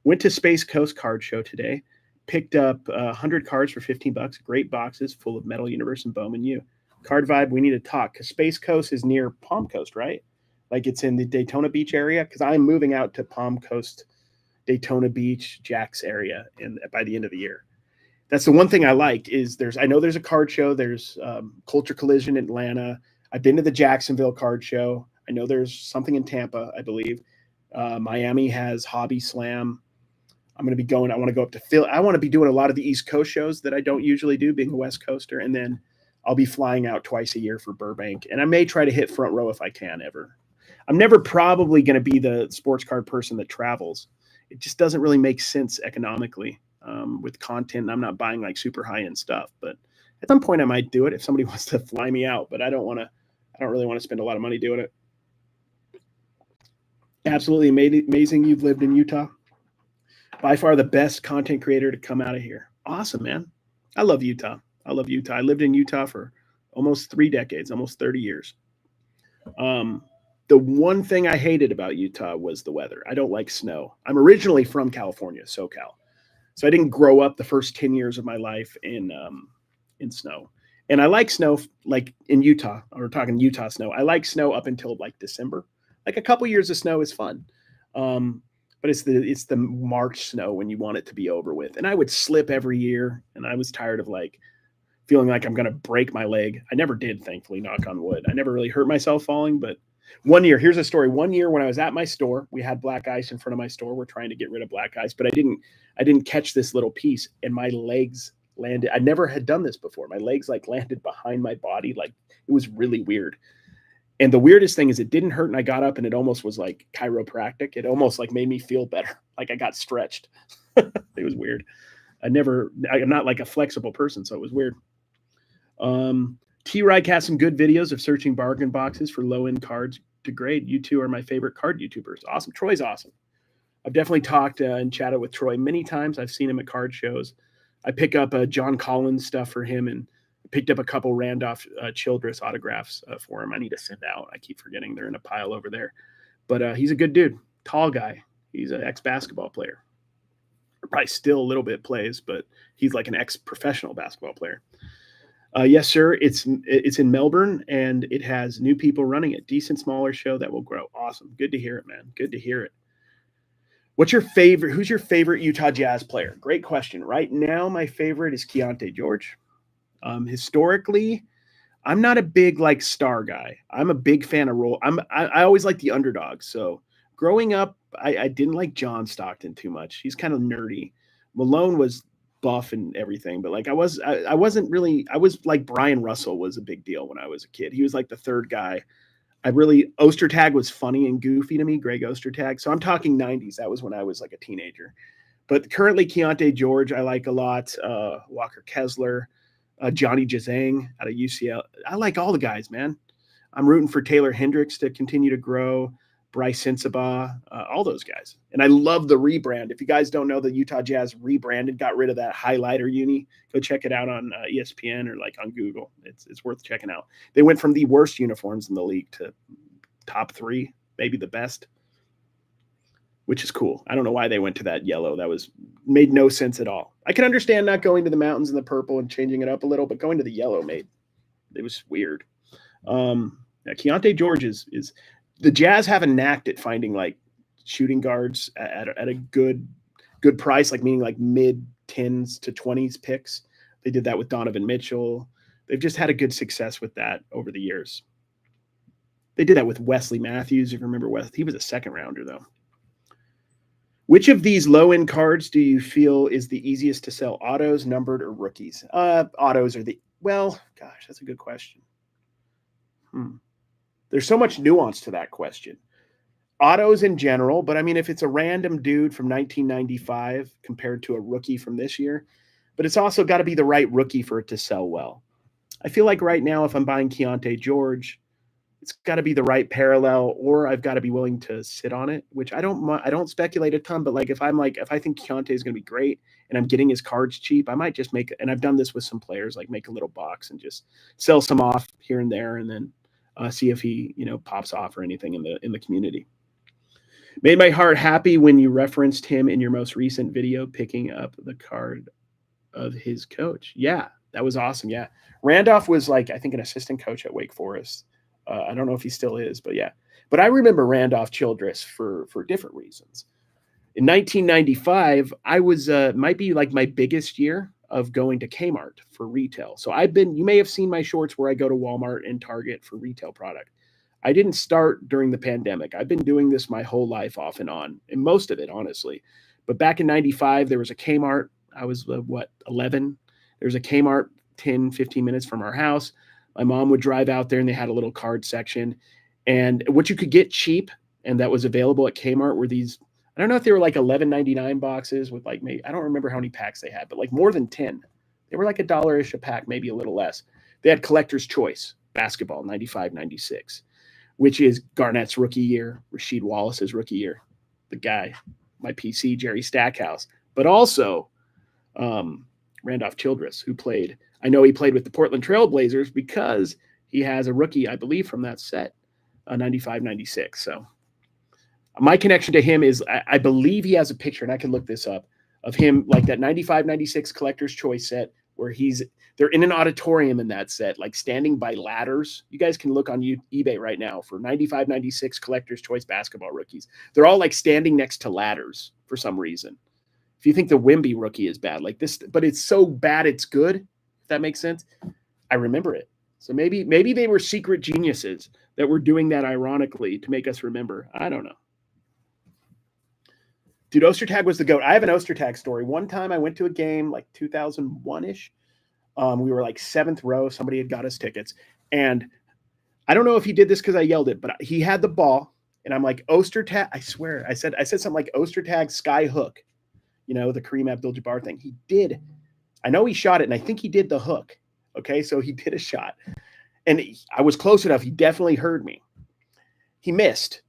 Went to Space Coast card show today. Picked up 100 cards for $15. Great boxes full of Metal Universe and Bowman U. Card Vibe, we need to talk, because Space Coast is near Palm Coast, right? Like, it's in the Daytona Beach area, because I'm moving out to Palm Coast, Daytona Beach, Jax area by the end of the year. That's the one thing I liked is I know there's a card show. There's Culture Collision in Atlanta. I've been to the Jacksonville card show. I know there's something in Tampa, I believe. Miami has Hobby Slam. I'm going to be going. I want to go up to Philly. I want to be doing a lot of the East Coast shows that I don't usually do, being a West Coaster. And then I'll be flying out twice a year for Burbank. And I may try to hit front row if I can ever. I'm never probably going to be the sports card person that travels. It just doesn't really make sense economically. with content. And I'm not buying like super high end stuff, but at some point I might do it if somebody wants to fly me out. But I don't really want to spend a lot of money doing it. Absolutely amazing. You've lived in Utah. By far the best content creator to come out of here. Awesome, man. I love Utah. I lived in Utah for almost 3 decades, almost 30 years. The one thing I hated about Utah was the weather. I don't like snow. I'm originally from California, SoCal. So I didn't grow up the first 10 years of my life in snow. And I like snow, like in Utah. We're talking Utah snow. I like snow up until like December. Like a couple years of snow is fun. But it's the March snow when you want it to be over with. And I would slip every year, and I was tired of like feeling like I'm going to break my leg. I never did, thankfully, knock on wood. I never really hurt myself falling, but one year, here's a story. One year when I was at my store, we had black ice in front of my store. We're trying to get rid of black ice, but I didn't catch this little piece, and my legs landed. I never had done this before. My legs like landed behind my body. Like it was really weird. And the weirdest thing is it didn't hurt, and I got up, and it almost was like chiropractic. It almost like made me feel better. Like I got stretched. It was weird. I'm not like a flexible person, so it was weird. T-Rike has some good videos of searching bargain boxes for low-end cards to grade. You two are my favorite card YouTubers. Awesome. Troy's awesome. I've definitely talked and chatted with Troy many times. I've seen him at card shows. I pick up John Collins stuff for him, and picked up a couple Randolph Childress autographs for him. I need to send out. I keep forgetting they're in a pile over there. But he's a good dude. Tall guy. He's an ex-basketball player. Probably still a little bit plays, but he's like an ex-professional basketball player. Yes, sir. It's in Melbourne, and it has new people running it. Decent, smaller show that will grow. Awesome. Good to hear it, man. Good to hear it. Who's your favorite Utah Jazz player? Great question. Right now, my favorite is Keontae George. Historically, I'm not a big like star guy. I'm a big fan of role. I always like the underdog. So growing up, I didn't like John Stockton too much. He's kind of nerdy. Malone was buff and everything, but like I was like Brian Russell was a big deal when I was a kid. He was like the third guy. Ostertag was funny and goofy to me, Greg Ostertag. So I'm talking 90s. That was when I was like a teenager. But currently Keontae George, I like a lot. Walker Kessler, Johnny Jazang out of UCL. I like all the guys, man. I'm rooting for Taylor Hendricks to continue to grow. Bryce Sensabaugh, all those guys. And I love the rebrand. If you guys don't know, the Utah Jazz rebranded, got rid of that highlighter uni. Go check it out on ESPN or like on Google. It's worth checking out. They went from the worst uniforms in the league to top 3, maybe the best, which is cool. I don't know why they went to that yellow. That made no sense at all. I can understand not going to the mountains in the purple and changing it up a little, but going to the yellow it was weird. Keontae George is the Jazz have a knack at finding like shooting guards at a good price, like meaning like mid 10s to 20s picks. They did that with Donovan Mitchell. They've just had a good success with that over the years. They did that with Wesley Matthews. If you remember Wes, he was a second rounder though. Which of these low-end cards do you feel is the easiest to sell? Autos, numbered, or rookies? Autos are that's a good question. There's so much nuance to that question. Autos in general, but I mean, if it's a random dude from 1995 compared to a rookie from this year, but it's also got to be the right rookie for it to sell well. I feel like right now, if I'm buying Keontae George, it's got to be the right parallel, or I've got to be willing to sit on it, which I don't speculate a ton, but like if I think Keontae is going to be great and I'm getting his cards cheap, I might just and I've done this with some players, like make a little box and just sell some off here and there, and then see if he, pops off or anything in the community. Made my heart happy when you referenced him in your most recent video, picking up the card of his coach. Yeah, that was awesome. Yeah. Randolph was like, I think an assistant coach at Wake Forest. I don't know if he still is, but yeah. But I remember Randolph Childress for different reasons. In 1995, I was might be like my biggest year of going to Kmart for retail. So you may have seen my shorts where I go to Walmart and Target for retail product. I didn't start during the pandemic. I've been doing this my whole life off and on, and most of it, honestly. But back in 95, there was a Kmart. I was 11. There was a Kmart 10, 15 minutes from our house. My mom would drive out there and they had a little card section. And what you could get cheap and that was available at Kmart were these, I don't know if they were like $11.99 boxes with like maybe, I don't remember how many packs they had, but like more than 10. They were like $1-ish a pack, maybe a little less. They had Collector's Choice basketball, 95-96, which is Garnett's rookie year, Rasheed Wallace's rookie year, the guy, my PC, Jerry Stackhouse, but also Randolph Childress, who played. I know he played with the Portland Trailblazers because he has a rookie, I believe, from that set, 95-96. So my connection to him is I believe he has a picture, and I can look this up, of him like that 95-96 Collector's Choice set where they're in an auditorium in that set, like standing by ladders. You guys can look on eBay right now for 95-96 Collector's Choice basketball rookies. They're all like standing next to ladders for some reason. If you think the Wemby rookie is bad, like this, but it's so bad it's good, if that makes sense. I remember it. So maybe they were secret geniuses that were doing that ironically to make us remember. I don't know. Dude, Ostertag was the GOAT. I have an Ostertag story. One time I went to a game like 2001-ish. We were like 7th row. Somebody had got us tickets. And I don't know if he did this because I yelled it, but he had the ball. And I'm like, Ostertag, I swear, I said something like Ostertag sky hook. You know, the Kareem Abdul-Jabbar thing. He did. I know he shot it, and I think he did the hook. Okay, so he did a shot. And I was close enough. He definitely heard me. He missed.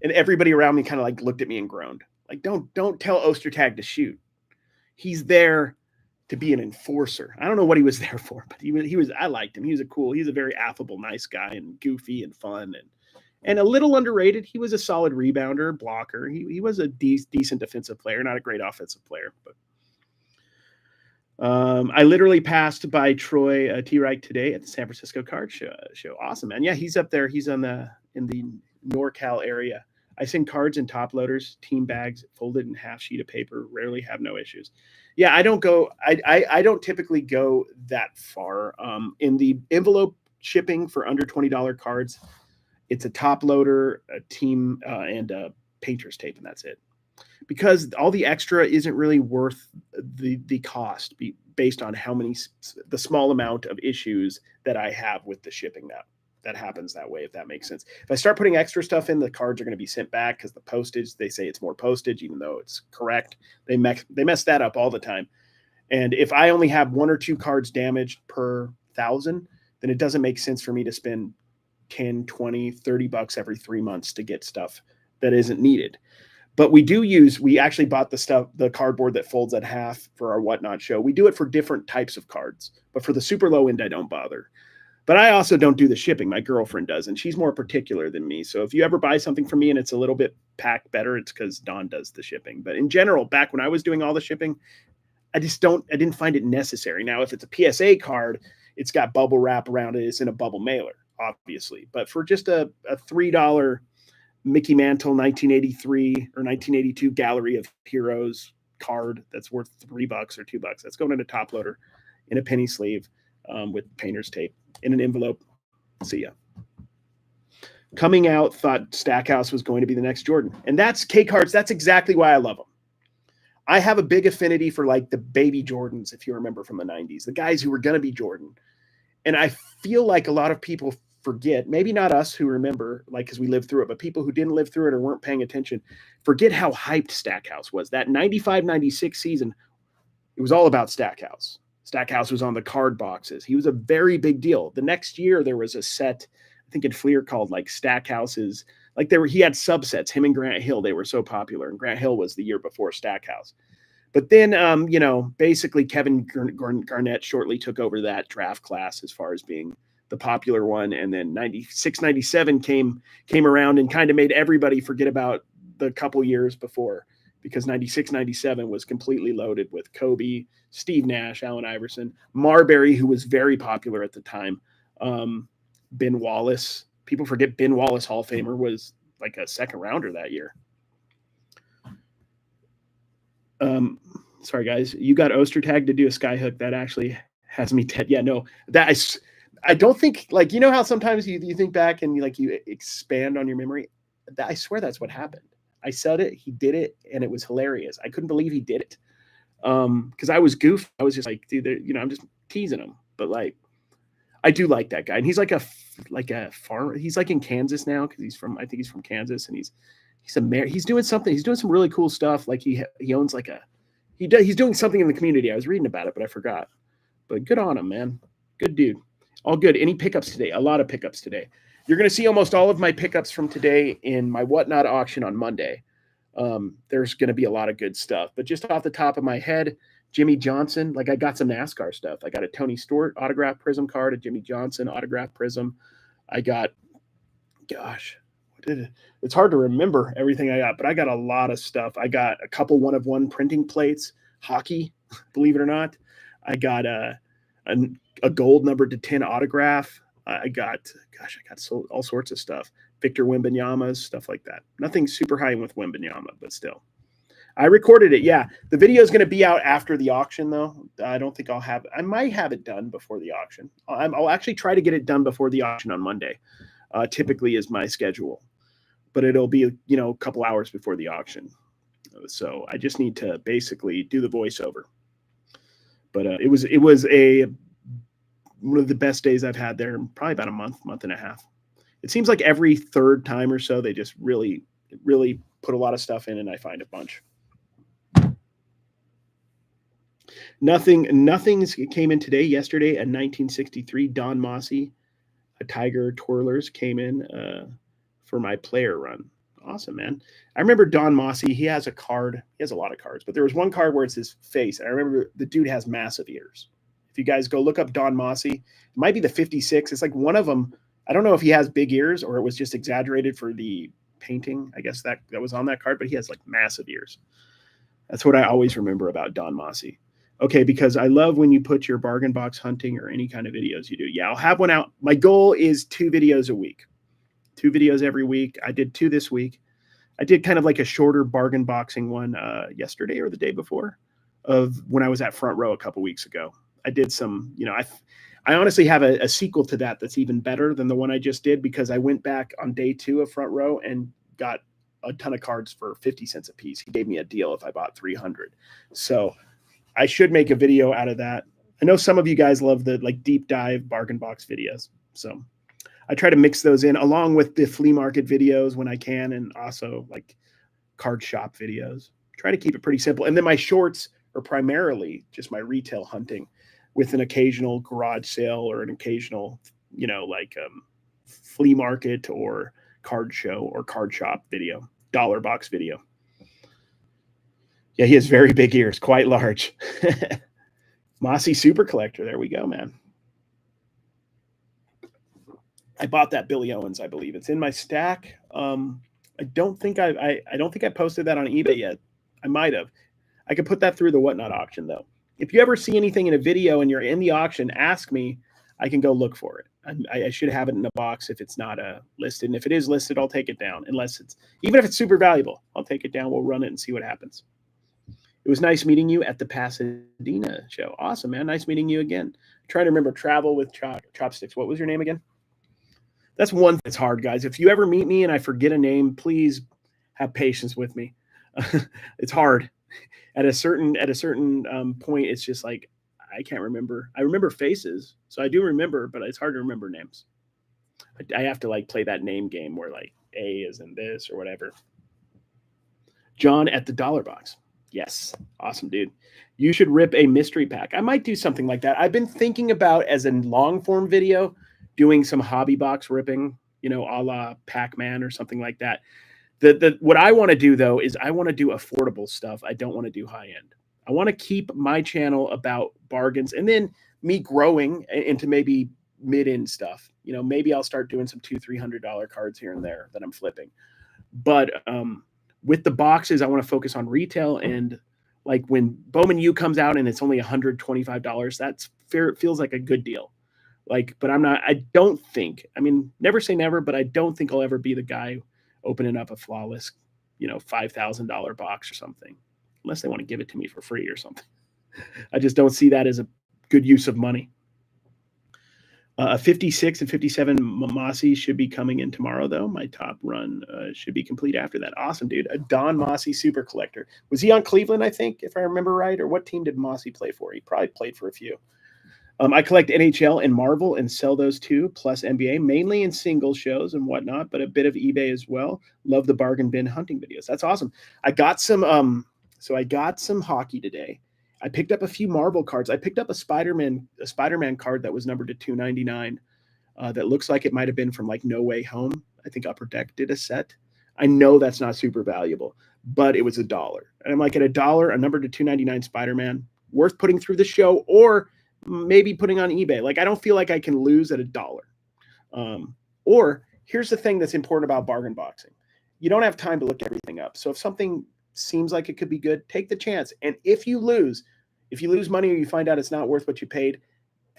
And everybody around me kind of like looked at me and groaned. Like, don't tell Ostertag to shoot. He's there to be an enforcer. I don't know what he was there for, but he was. I liked him. He's a very affable, nice guy, and goofy and fun, and a little underrated. He was a solid rebounder, blocker. He was a decent defensive player, not a great offensive player. But I literally passed by Troy T. Wright today at the San Francisco Card Show. Awesome, man. Yeah, he's up there. He's in the NorCal area. I send cards in top loaders, team bags, folded in half sheet of paper. Rarely have no issues. Yeah, I don't go. I don't typically go that far. In the envelope shipping for under $20 cards, it's a top loader, a team, and a painter's tape, and that's it. Because all the extra isn't really worth the cost, based on the small amount of issues that I have with the shipping now. That happens that way, if that makes sense. If I start putting extra stuff in, the cards are going to be sent back because the postage, they say it's more postage, even though it's correct. They mess that up all the time. And if I only have 1 or 2 cards damaged per 1,000, then it doesn't make sense for me to spend 10, 20, 30 bucks every 3 months to get stuff that isn't needed. But we actually bought the cardboard that folds at half for our Whatnot show. We do it for different types of cards, but for the super low end, I don't bother. But I also don't do the shipping. My girlfriend does, and she's more particular than me. So if you ever buy something from me and it's a little bit packed better, it's because Dawn does the shipping. But in general, back when I was doing all the shipping, I didn't find it necessary. Now, if it's a PSA card, it's got bubble wrap around it. It's in a bubble mailer, obviously. But for just a $3 Mickey Mantle 1983 or 1982 Gallery of Heroes card that's worth $3 or $2, that's going in a top loader in a penny sleeve with painter's tape in an envelope. See ya. Coming out, thought Stackhouse was going to be the next Jordan. And that's K-Cards. That's exactly why I love them. I have a big affinity for like the baby Jordans, if you remember from the 90s, the guys who were going to be Jordan. And I feel like a lot of people forget, maybe not us who remember, like, because we lived through it, but people who didn't live through it or weren't paying attention, forget how hyped Stackhouse was. That 95-96 season, it was all about Stackhouse. Stackhouse was on the card boxes. He was a very big deal. The next year, there was a set, I think in Fleer, called like Stackhouse's. Like he had subsets. Him and Grant Hill, they were so popular. And Grant Hill was the year before Stackhouse. But then, basically Kevin Garnett shortly took over that draft class as far as being the popular one. And then 96, 97 came around and kind of made everybody forget about the couple years before, because 96, 97 was completely loaded with Kobe, Steve Nash, Allen Iverson, Marbury, who was very popular at the time, Ben Wallace. People forget Ben Wallace, Hall of Famer, was like a second rounder that year. Sorry, guys. You got Ostertag to do a skyhook. That actually has me dead. Yeah, no. I don't think, like, you know how sometimes you think back and you expand on your memory? I swear that's what happened. I said it, he did it, and it was hilarious. I couldn't believe he did it. Because I was goofy. I was just like, dude, I'm just teasing him. But like, I do like that guy, and he's like a farmer. He's like in Kansas now because I think he's from Kansas, and he's he's doing something. He's doing some really cool stuff. Like he owns like he's doing something in the community. I was reading about it, but I forgot. But good on him, man. Good dude. All good. Any pickups today? A lot of pickups today. You're going to see almost all of my pickups from today in my Whatnot auction on Monday. There's going to be a lot of good stuff. But just off the top of my head, Jimmy Johnson, like I got some NASCAR stuff. I got a Tony Stewart autograph prism card, a Jimmy Johnson autograph prism. I got, gosh, it's hard to remember everything I got, but I got a lot of stuff. I got a couple 1-of-1 printing plates, hockey, believe it or not. I got a gold number to 10 autograph. I got all sorts of stuff. Victor Wembanyama's, stuff like that. Nothing super high with Wembanyama, but still. I recorded it. Yeah. The video is going to be out after the auction, though. I don't think I might have it done before the auction. I'll actually try to get it done before the auction on Monday. Typically is my schedule. But it'll be, a couple hours before the auction. So I just need to basically do the voiceover. But it was one of the best days I've had there, probably about a month and a half. It seems like every third time or so, they just really, really put a lot of stuff in, and I find a bunch. Nothing came in today. Yesterday, a 1963 Don Mossy, a Tiger Twirlers came in for my player run. Awesome, man. I remember Don Mossy. He has a card. He has a lot of cards, but there was one card where it's his face. And I remember the dude has massive ears. If you guys go look up Don Mossy, it might be the 56. It's like one of them. I don't know if he has big ears or it was just exaggerated for the painting. I guess that was on that card, but he has like massive ears. That's what I always remember about Don Mossy. Okay, because I love when you put your bargain box hunting or any kind of videos you do. Yeah, I'll have one out. My goal is 2 videos a week. 2 videos every week. I did 2 this week. I did kind of like a shorter bargain boxing one yesterday or the day before of when I was at Front Row a couple weeks ago. I did some, I honestly have a sequel to that that's even better than the one I just did because I went back on day 2 of Front Row and got a ton of cards for 50 cents a piece. He gave me a deal if I bought 300. So I should make a video out of that. I know some of you guys love the like deep dive bargain box videos. So I try to mix those in along with the flea market videos when I can, and also like card shop videos. Try to keep it pretty simple. And then my shorts are primarily just my retail hunting with an occasional garage sale or an occasional, flea market or card show or card shop video, dollar box video. Yeah, he has very big ears, quite large. Mossy Super Collector. There we go, man. I bought that Billy Owens, I believe. It's in my stack. I don't think I posted that on eBay yet. I might have. I could put that through the Whatnot auction, though. If you ever see anything in a video and you're in the auction, ask me. I can go look for it. I should have it in a box if it's not listed. And if it is listed, I'll take it down. Even if it's super valuable, I'll take it down. We'll run it and see what happens. It was nice meeting you at the Pasadena show. Awesome, man. Nice meeting you again. Trying to remember Travel with Chopsticks. What was your name again? That's one that's hard, guys. If you ever meet me and I forget a name, please have patience with me. It's hard. At a certain point, it's just like I can't remember. I remember faces, so I do remember, but it's hard to remember names. I have to like play that name game where like A is in this or whatever. John at the Dollar Box. Yes. Awesome, dude. You should rip a mystery pack. I might do something like that. I've been thinking about as a long form video doing some hobby box ripping, a la Pac-Man or something like that. What I want to do, though, is I want to do affordable stuff. I don't want to do high end. I want to keep my channel about bargains and then me growing into maybe mid-end stuff. Maybe I'll start doing some $200-$300 cards here and there that I'm flipping. But with the boxes, I want to focus on retail. And like when Bowman U comes out and it's only $125, that's fair. It feels like a good deal. But never say never, but I don't think I'll ever be the guy opening up a flawless, $5,000 box or something, unless they want to give it to me for free or something. I just don't see that as a good use of money. A 56 and 57 Mossy should be coming in tomorrow, though. My top run should be complete after that. Awesome, dude. A Don Mossy Super Collector. Was he on Cleveland, I think, if I remember right? Or what team did Mossy play for? He probably played for a few. I collect NHL and Marvel and sell those too, plus NBA, mainly in single shows and whatnot, but a bit of eBay as well. Love the bargain bin hunting videos. That's awesome. I got some so I got some hockey today. I picked up a few Marvel cards. I picked up a Spider-Man card that was numbered to 299. That looks like it might have been from like No Way Home. I think Upper Deck did a set. I know that's not super valuable, but it was $1. And I'm like, at $1, a number to 299 Spider-Man, worth putting through the show or maybe putting on eBay. Like, I don't feel like I can lose at $1. Or here's the thing that's important about bargain boxing. You don't have time to look everything up. So if something seems like it could be good, take the chance. And if you lose money or you find out it's not worth what you paid,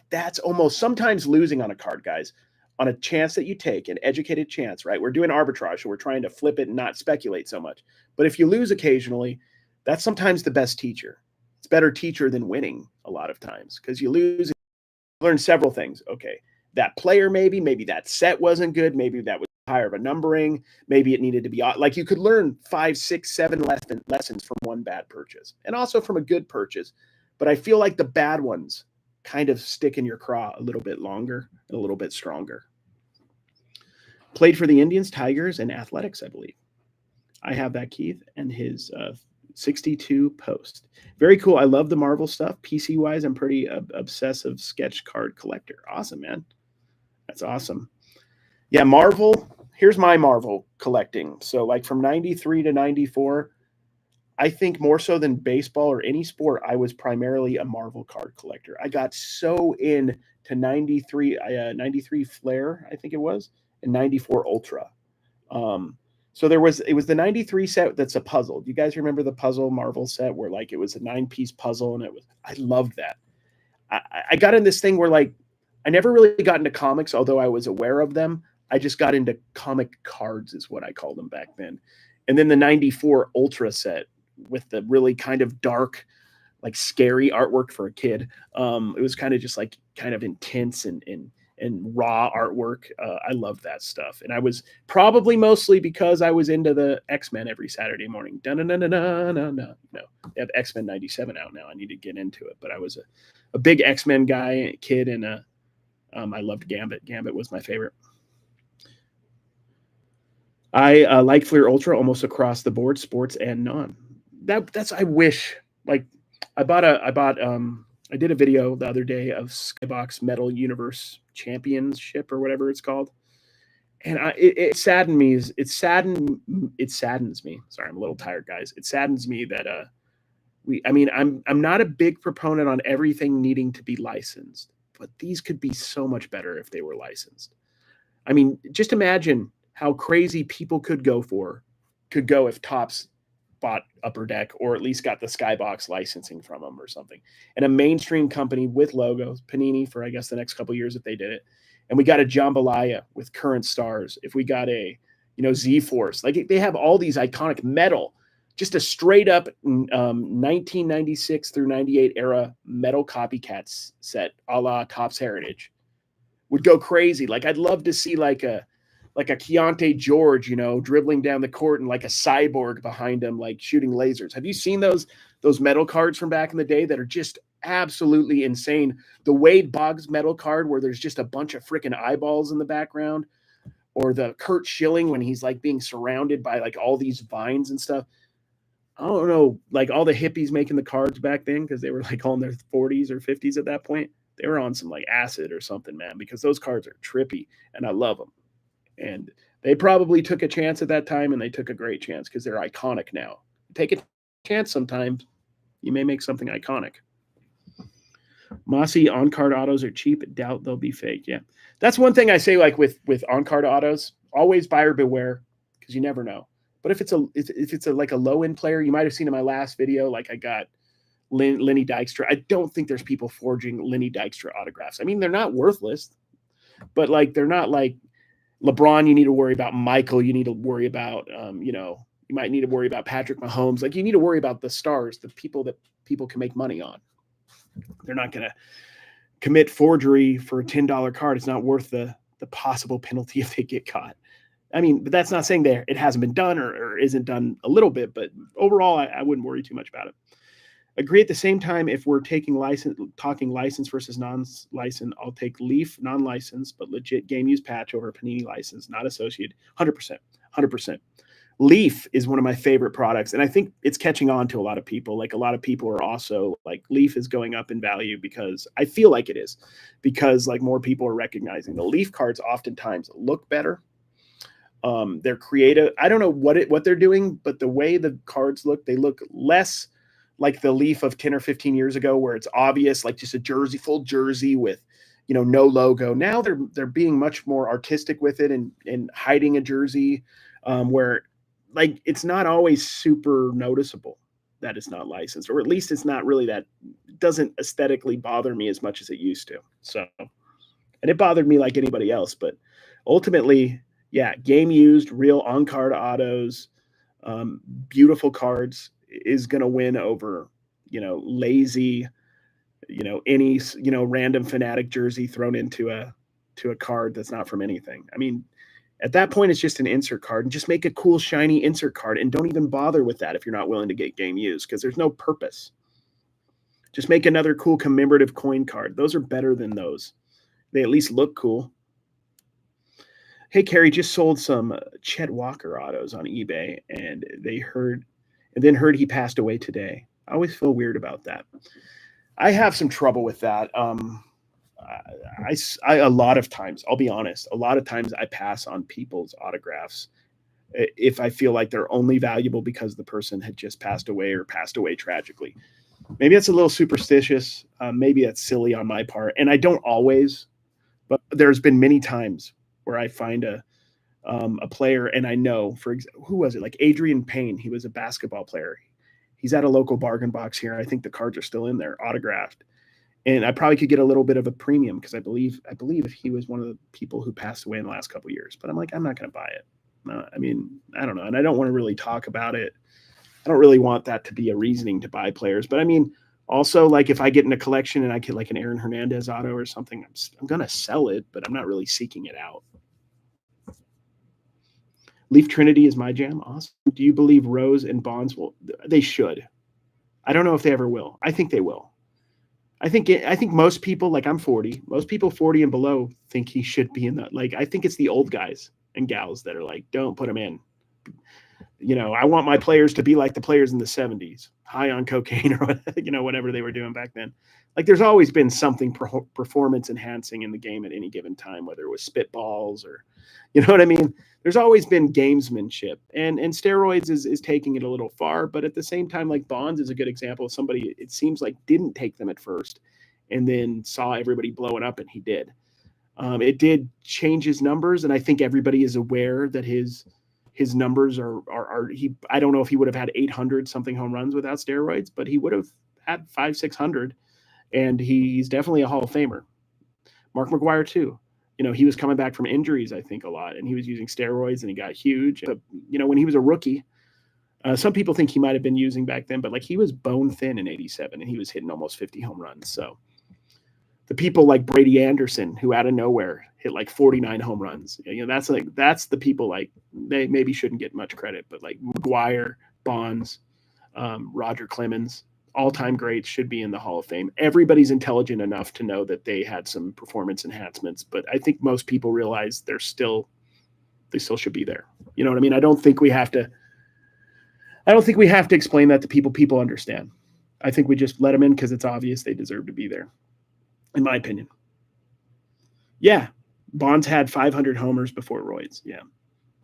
that's almost sometimes losing on a card, guys, on a chance that you take, an educated chance, right? We're doing arbitrage, so we're trying to flip it and not speculate so much. But if you lose occasionally, that's sometimes the best teacher. It's better teacher than winning a lot of times, because you lose, you learn several things. Okay, that player maybe that set wasn't good, maybe that was higher of a numbering, maybe it needed to be like, you could learn 5, 6, 7 lessons from one bad purchase and also from a good purchase. But I feel like the bad ones kind of stick in your craw a little bit longer and a little bit stronger. Played for the Indians, Tigers, and Athletics, I believe. I have that, Keith, and his 62 post. Very cool. I love the Marvel stuff. PC-wise, I'm pretty obsessive sketch card collector. Awesome, man. That's awesome. Yeah, Marvel. Here's my Marvel collecting. So like from 93 to 94, I think more so than baseball or any sport, I was primarily a Marvel card collector. I got so into 93 Flare, I think it was, and 94 Ultra. So it was the 93 set that's a puzzle. Do you guys remember the puzzle Marvel set where like it was a 9-piece puzzle, and I loved that. I got in this thing where like I never really got into comics, although I was aware of them. I just got into comic cards is what I called them back then. And then the 94 Ultra set with the really kind of dark, like scary artwork for a kid. It was kind of just like kind of intense and raw artwork. I love that stuff. And I was probably mostly because I was into the X-Men every Saturday morning. No, they have X-Men 97 out now. I need to get into it. But I was a big X-Men guy, kid, and I loved Gambit. Gambit was my favorite. I like Fleer Ultra almost across the board, sports and non. That's I wish, like I did a video the other day of Skybox Metal Universe Championship or whatever it's called, and it saddens me. It saddens me. Sorry, I'm a little tired, guys. It saddens me that I'm not a big proponent on everything needing to be licensed, but these could be so much better if they were licensed. I mean, just imagine how crazy people could go if Topps bought Upper Deck or at least got the Skybox licensing from them or something. And a mainstream company with logos, Panini for, I guess, the next couple of years if they did it. And we got a Jambalaya with current stars. If we got a, Z-Force, like they have all these iconic metal, just a straight up 1996 through 98 era metal copycats set a la Topps Heritage would go crazy. Like I'd love to see like a Keontae George, dribbling down the court and like a cyborg behind him, like shooting lasers. Have you seen those metal cards from back in the day that are just absolutely insane? The Wade Boggs metal card where there's just a bunch of freaking eyeballs in the background, or the Kurt Schilling when he's like being surrounded by like all these vines and stuff. I don't know, like all the hippies making the cards back then, because they were like all in their 40s or 50s at that point. They were on some like acid or something, man, because those cards are trippy and I love them. And they probably took a chance at that time, and they took a great chance because they're iconic now. Take a chance sometimes. You may make something iconic. Mossy on-card autos are cheap. Doubt they'll be fake. Yeah. That's one thing I say, like with on-card autos, always buyer beware, because you never know. But if it's like a low-end player, you might have seen in my last video, like I got Lenny Dykstra. I don't think there's people forging Lenny Dykstra autographs. I mean, they're not worthless, but like they're not like LeBron. You need to worry about Michael. You need to worry about, you might need to worry about Patrick Mahomes. Like you need to worry about the stars, the people that people can make money on. They're not going to commit forgery for a $10 card. It's not worth the possible penalty if they get caught. I mean, but that's not saying it hasn't been done or isn't done a little bit, but overall, I wouldn't worry too much about it. Agree at the same time, if we're talking license versus non-license, I'll take Leaf non-license, but legit game use patch over Panini license, not associated. 100%. 100%. Leaf is one of my favorite products, and I think it's catching on to a lot of people. Like, a lot of people are also like, Leaf is going up in value, because I feel like it is, because like more people are recognizing the Leaf cards oftentimes look better. They're creative. I don't know what they're doing, but the way the cards look, they look less like the Leaf of 10 or 15 years ago, where it's obvious, like just a jersey, full jersey with, no logo. Now they're being much more artistic with it, and hiding a jersey, where like it's not always super noticeable that it's not licensed, or at least it's not really that, it doesn't aesthetically bother me as much as it used to. So, and it bothered me like anybody else, but ultimately, yeah, game used, real on card autos, beautiful cards is going to win over, lazy, any, random Fanatic jersey thrown into a card that's not from anything. I mean, at that point, it's just an insert card, and just make a cool, shiny insert card, and don't even bother with that if you're not willing to get game used, because there's no purpose. Just make another cool commemorative coin card. Those are better than those. They at least look cool. Hey, Carrie, just sold some Chet Walker autos on eBay, and then heard he passed away today. I always feel weird about that. I have some trouble with that. I a lot of times, I'll be honest, a lot of times I pass on people's autographs if I feel like they're only valuable because the person had just passed away, or passed away tragically. Maybe that's a little superstitious. Maybe that's silly on my part. And I don't always, but there's been many times where I find a player, and I know, for example, who was it? Like Adrian Payne. He was a basketball player. He's at a local bargain box here. I think the cards are still in there, autographed. And I probably could get a little bit of a premium, because I believe if he was one of the people who passed away in the last couple of years. But I'm like, I'm not going to buy it. I mean, I don't know. And I don't want to really talk about it. I don't really want that to be a reasoning to buy players. But I mean, also, like, if I get in a collection and I get like an Aaron Hernandez auto or something, I'm going to sell it, but I'm not really seeking it out. Leaf Trinity is my jam. Awesome. Do you believe Rose and Bonds will? They should. I don't know if they ever will. I think they will. I think most people, like, I'm 40. Most people 40 and below think he should be in that. Like, I think it's the old guys and gals that are like, don't put him in. I want my players to be like the players in the 70s, high on cocaine, or whatever they were doing back then. Like, there's always been something performance enhancing in the game at any given time, whether it was spitballs or, you know what I mean? There's always been gamesmanship, and steroids is taking it a little far, but at the same time, like, Bonds is a good example of somebody, it seems like, didn't take them at first and then saw everybody blowing up, and he did. It did change his numbers, and I think everybody is aware that his numbers are I don't know if he would have had 800 something home runs without steroids, but he would have had 500-600, and he's definitely a Hall of Famer. Mark McGwire too. He was coming back from injuries, I think, a lot, and he was using steroids, and he got huge. But, when he was a rookie, some people think he might have been using back then, but like, he was bone thin in '87, and he was hitting almost 50 home runs. So the people like Brady Anderson, who out of nowhere hit like 49 home runs, that's the people, like, they maybe shouldn't get much credit, but like McGwire, Bonds, Roger Clemens, all-time greats, should be in the Hall of Fame. Everybody's intelligent enough to know that they had some performance enhancements, but I think most people realize they still should be there. You know what I mean? I don't think we have to explain that to people. People understand. I think we just let them in because it's obvious they deserve to be there, in my opinion. Yeah, Bonds had 500 homers before roids. Yeah,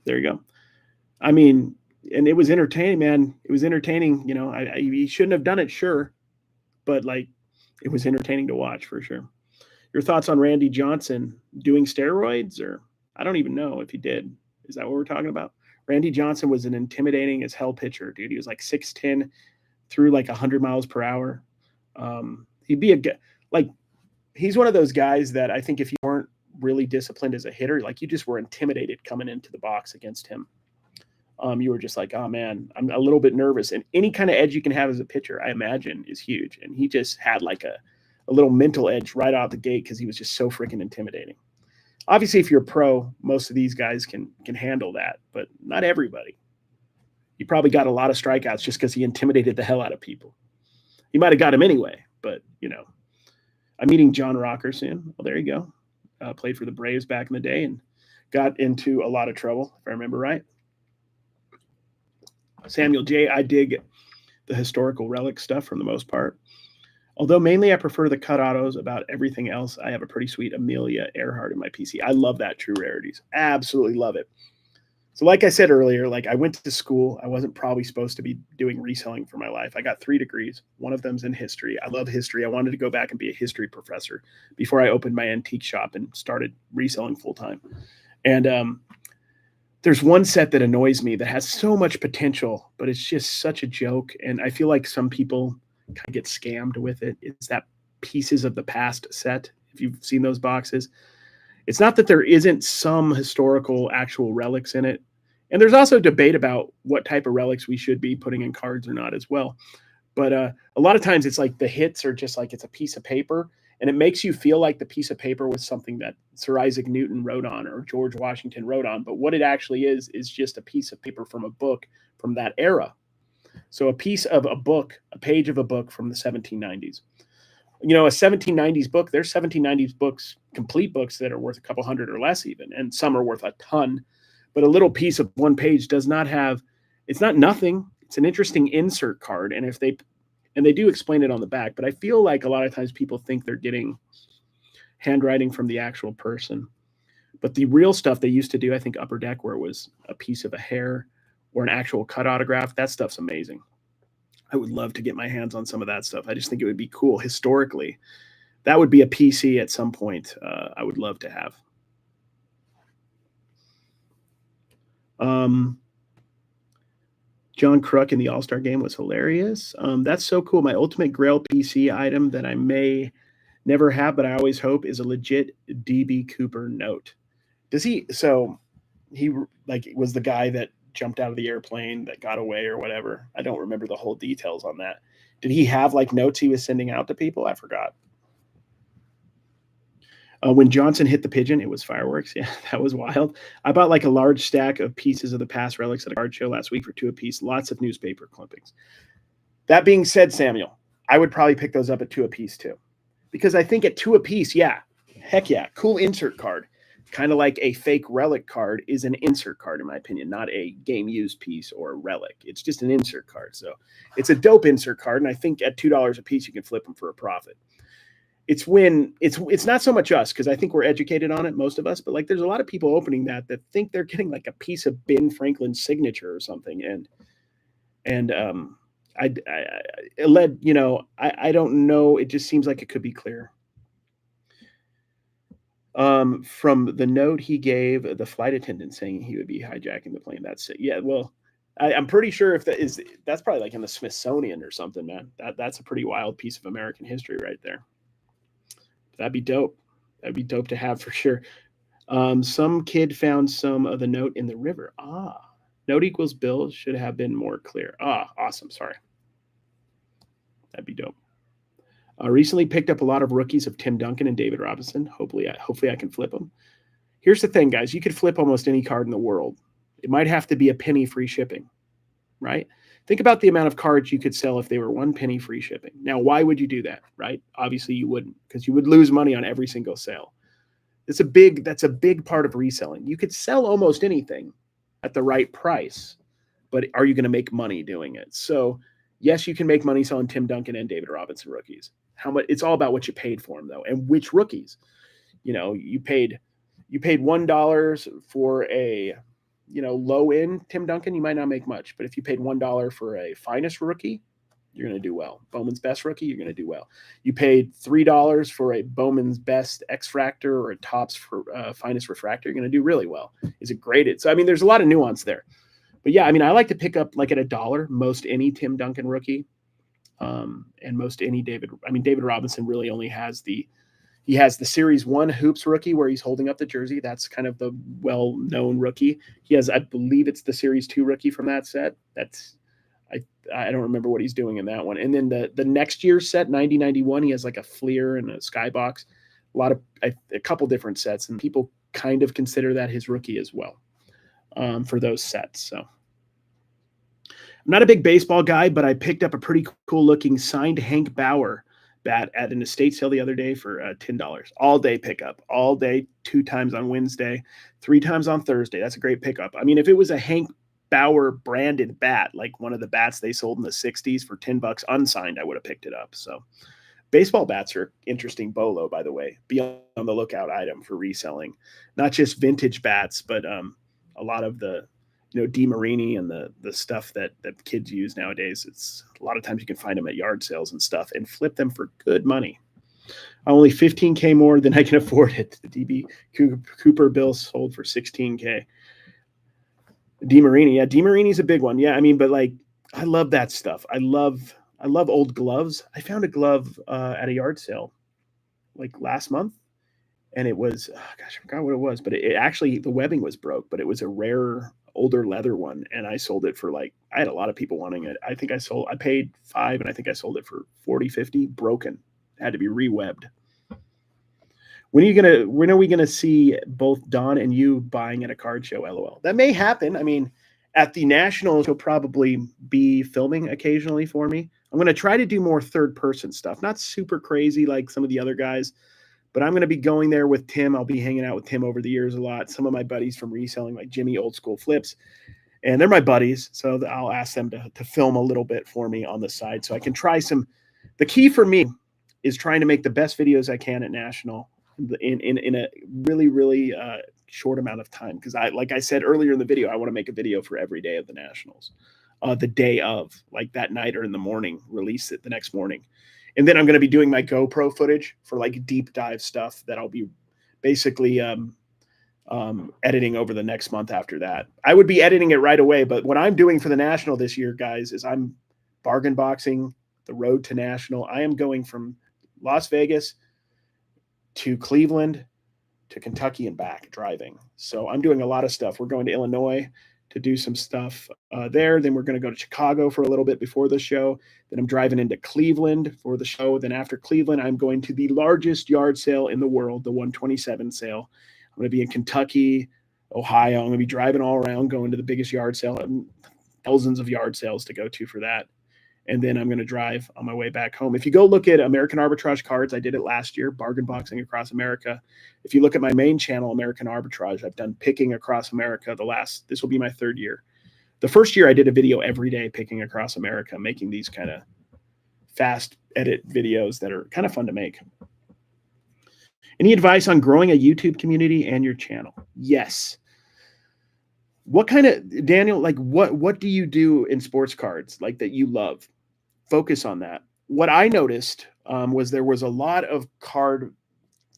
there you go. I mean, and it was entertaining, man. It was entertaining. He shouldn't have done it, sure, but like, it was entertaining to watch for sure. Your thoughts on Randy Johnson doing steroids? Or I don't even know if he did. Is that what we're talking about? Randy Johnson was an intimidating as hell pitcher, dude. He was like 6'10", threw like 100 miles per hour. He'd be he's one of those guys that I think if you weren't really disciplined as a hitter, like, you just were intimidated coming into the box against him. You were just like, oh man, I'm a little bit nervous. And any kind of edge you can have as a pitcher, I imagine, is huge. And he just had like a little mental edge right out the gate, because he was just so freaking intimidating. Obviously, if you're a pro, most of these guys can handle that, but not everybody. He probably got a lot of strikeouts just because he intimidated the hell out of people. he might have got him anyway. But, I'm meeting John Rocker soon. Well, there you go. Played for the Braves back in the day and got into a lot of trouble, if I remember right. Samuel J., I dig the historical relic stuff for the most part. Although mainly I prefer the cut autos about everything else. I have a pretty sweet Amelia Earhart in my PC. I love that True Rarities. Absolutely love it. So like I said earlier, like I went to school. I wasn't probably supposed to be doing reselling for my life. I got 3 degrees. One of them's in history. I love history. I wanted to go back and be a history professor before I opened my antique shop and started reselling full time. And there's one set that annoys me that has so much potential, but it's just such a joke. And I feel like some people kind of get scammed with it. It's that Pieces of the Past set. If you've seen those boxes, it's not that there isn't some historical actual relics in it. And there's also debate about what type of relics we should be putting in cards or not as well. But a lot of times it's like the hits are just like it's a piece of paper, and it makes you feel like the piece of paper was something that Sir Isaac Newton wrote on or George Washington wrote on. But what it actually is just a piece of paper from a book from that era. So a piece of a book, a page of a book from the 1790s. A 1790s book, there's 1790s books, complete books that are worth a couple hundred or less even, and some are worth a ton. But a little piece of one page does not have, it's not nothing. It's an interesting insert card. And they do explain it on the back, but I feel like a lot of times people think they're getting handwriting from the actual person. But the real stuff they used to do, I think Upper Deck, where it was a piece of a hair or an actual cut autograph, that stuff's amazing. I would love to get my hands on some of that stuff. I just think it would be cool historically. That would be a PC at some point I would love to have. John Kruk in the All-Star game was hilarious. That's so cool. My ultimate Grail PC item that I may never have, but I always hope, is a legit DB Cooper note. So he like was the guy that jumped out of the airplane that got away or whatever. I don't remember the whole details on that. Did he have like notes he was sending out to people? I forgot. When Johnson hit the pigeon, it was fireworks. Yeah, that was wild. I bought like a large stack of Pieces of the Past relics at a card show last week for 2 apiece. Lots of newspaper clippings. That being said, Samuel, I would probably pick those up at 2 apiece too. Because I think at 2 apiece, yeah, heck yeah, cool insert card. Kind of like a fake relic card is an insert card, in my opinion, not a game used piece or relic. It's just an insert card. So it's a dope insert card. And I think at $2 a piece, you can flip them for a profit. It's when it's not so much us, because I think we're educated on it, most of us, but like there's a lot of people opening that think they're getting like a piece of Ben Franklin's signature or something. And I don't know. It just seems like it could be clear. From the note he gave the flight attendant saying he would be hijacking the plane. That's it. Yeah. Well, I'm pretty sure that's probably like in the Smithsonian or something, man. That's a pretty wild piece of American history right there. That'd be dope. That'd be dope to have for sure. Some kid found some of the note in the river. Note equals bill should have been more clear. Awesome. Sorry. That'd be dope. Recently picked up a lot of rookies of Tim Duncan and David Robinson. Hopefully I can flip them. Here's the thing, guys. You could flip almost any card in the world. It might have to be a penny free shipping, right? Think about the amount of cards you could sell if they were 1 penny free shipping. Now, why would you do that, right? Obviously, you wouldn't, because you would lose money on every single sale. That's a big part of reselling. You could sell almost anything at the right price, but are you going to make money doing it? So, yes, you can make money selling Tim Duncan and David Robinson rookies. How much? It's all about what you paid for them, though, and which rookies. You paid $1 for a low end Tim Duncan, you might not make much. But if you paid $1 for a finest rookie, you're going to do well. Bowman's best rookie, you're going to do well. You paid $3 for a Bowman's best X-Fractor or a Topps for finest refractor, you're going to do really well. Is it graded? So, there's a lot of nuance there. But yeah, I like to pick up like at $1 most any Tim Duncan rookie, and most any David Robinson really only has he has the Series 1 Hoops rookie where he's holding up the jersey. That's kind of the well-known rookie. He has, I believe it's the Series 2 rookie from that set. I don't remember what he's doing in that one. And then the next year's set, 90-91, he has like a Fleer and a Skybox. A couple different sets, and people kind of consider that his rookie as well, for those sets. So I'm not a big baseball guy, but I picked up a pretty cool looking signed Hank Bauer bat at an estate sale the other day for $10. All day pickup, all day, 2 times on Wednesday, 3 times on Thursday. That's a great pickup. I mean, if it was a Hank Bauer branded bat, like one of the bats they sold in the 60s for $10 unsigned, I would have picked it up. So baseball bats are interesting bolo, by the way. Be on the lookout item for reselling, not just vintage bats, but a lot of the DeMarini and the stuff that kids use nowadays. It's a lot of times you can find them at yard sales and stuff and flip them for good money. Only $15K more than I can afford it. The DB Cooper bill sold for $16K. DeMarini, yeah, DeMarini's a big one. Yeah, I mean, but like, I love that stuff. I love old gloves. I found a glove at a yard sale like last month, and it was, gosh, I forgot what it was, but it actually, the webbing was broke, but it was a rare older leather one, and I sold it for like, I had a lot of people wanting it. I paid $5, and I think I sold it for 40, 50, broken. It had to be re-webbed. When are we gonna see both Don and you buying at a card show? LOL. That may happen. I mean, at the Nationals, he'll probably be filming occasionally for me. I'm going to try to do more third-person stuff, not super crazy like some of the other guys, but I'm going to be going there with Tim. I'll be hanging out with Tim over the years a lot. Some of my buddies from reselling, like Jimmy Old School Flips, and they're my buddies, so I'll ask them to film a little bit for me on the side so I can try some. The key for me is trying to make the best videos I can at National in a really, really short amount of time, because like I said earlier in the video, I want to make a video for every day of the Nationals, the day of, like that night or in the morning, release it the next morning. And then I'm going to be doing my GoPro footage for like deep dive stuff that I'll be basically editing over the next month after that. I would be editing it right away, but what I'm doing for the National this year, guys, is I'm bargain boxing the road to National. I am going from Las Vegas to Cleveland to Kentucky and back driving. So I'm doing a lot of stuff. We're going to Illinois to do some stuff there. Then we're going to go to Chicago for a little bit before the show. Then I'm driving into Cleveland for the show. Then after Cleveland, I'm going to the largest yard sale in the world, the 127 sale. I'm going to be in Kentucky, Ohio. I'm going to be driving all around, going to the biggest yard sale, thousands of yard sales to go to for that. And then I'm going to drive on my way back home. If you go look at American Arbitrage Cards, I did it last year, bargain boxing across America. If you look at my main channel, American Arbitrage, I've done picking across America this will be my 3rd year. The first year I did a video every day picking across America, making these kind of fast edit videos that are kind of fun to make. Any advice on growing a YouTube community and your channel? Yes. What kind of, Daniel, like what do you do in sports cards like that you love? Focus on that. What I noticed was there was a lot of card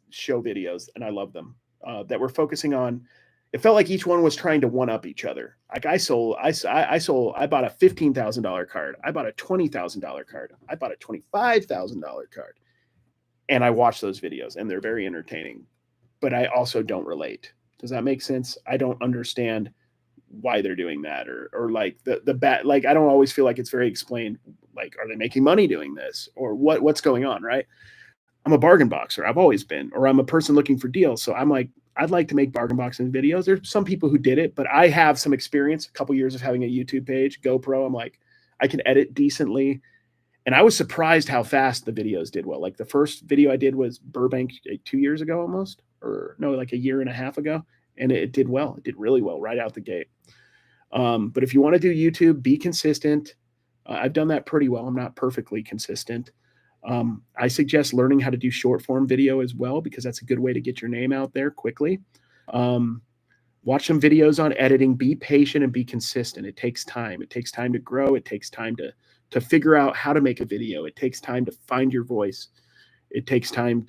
show videos, and I love them, that were focusing on, it felt like each one was trying to one up each other. Like I bought a $15,000 card. I bought a $20,000 card. I bought a $25,000 card. And I watch those videos, and they're very entertaining, but I also don't relate. Does that make sense? I don't understand why they're doing that, or like the bat, like I don't always feel like it's very explained. Like, are they making money doing this, or what's going on, right? I'm a bargain boxer. I've always been, or I'm a person looking for deals. So I'm like, I'd like to make bargain boxing videos. There's some people who did it, but I have some experience, a couple years of having a YouTube page, GoPro. I'm like, I can edit decently. And I was surprised how fast the videos did well. Like the first video I did was Burbank 2 years ago almost, or no, like a year and a half ago. And it did well. It did really well right out the gate. But if you want to do YouTube, be consistent. I've done that pretty well. I'm not perfectly consistent. I suggest learning how to do short form video as well, because that's a good way to get your name out there quickly. Watch some videos on editing. Be patient and be consistent. It takes time. It takes time to grow. It takes time to figure out how to make a video. It takes time to find your voice. It takes time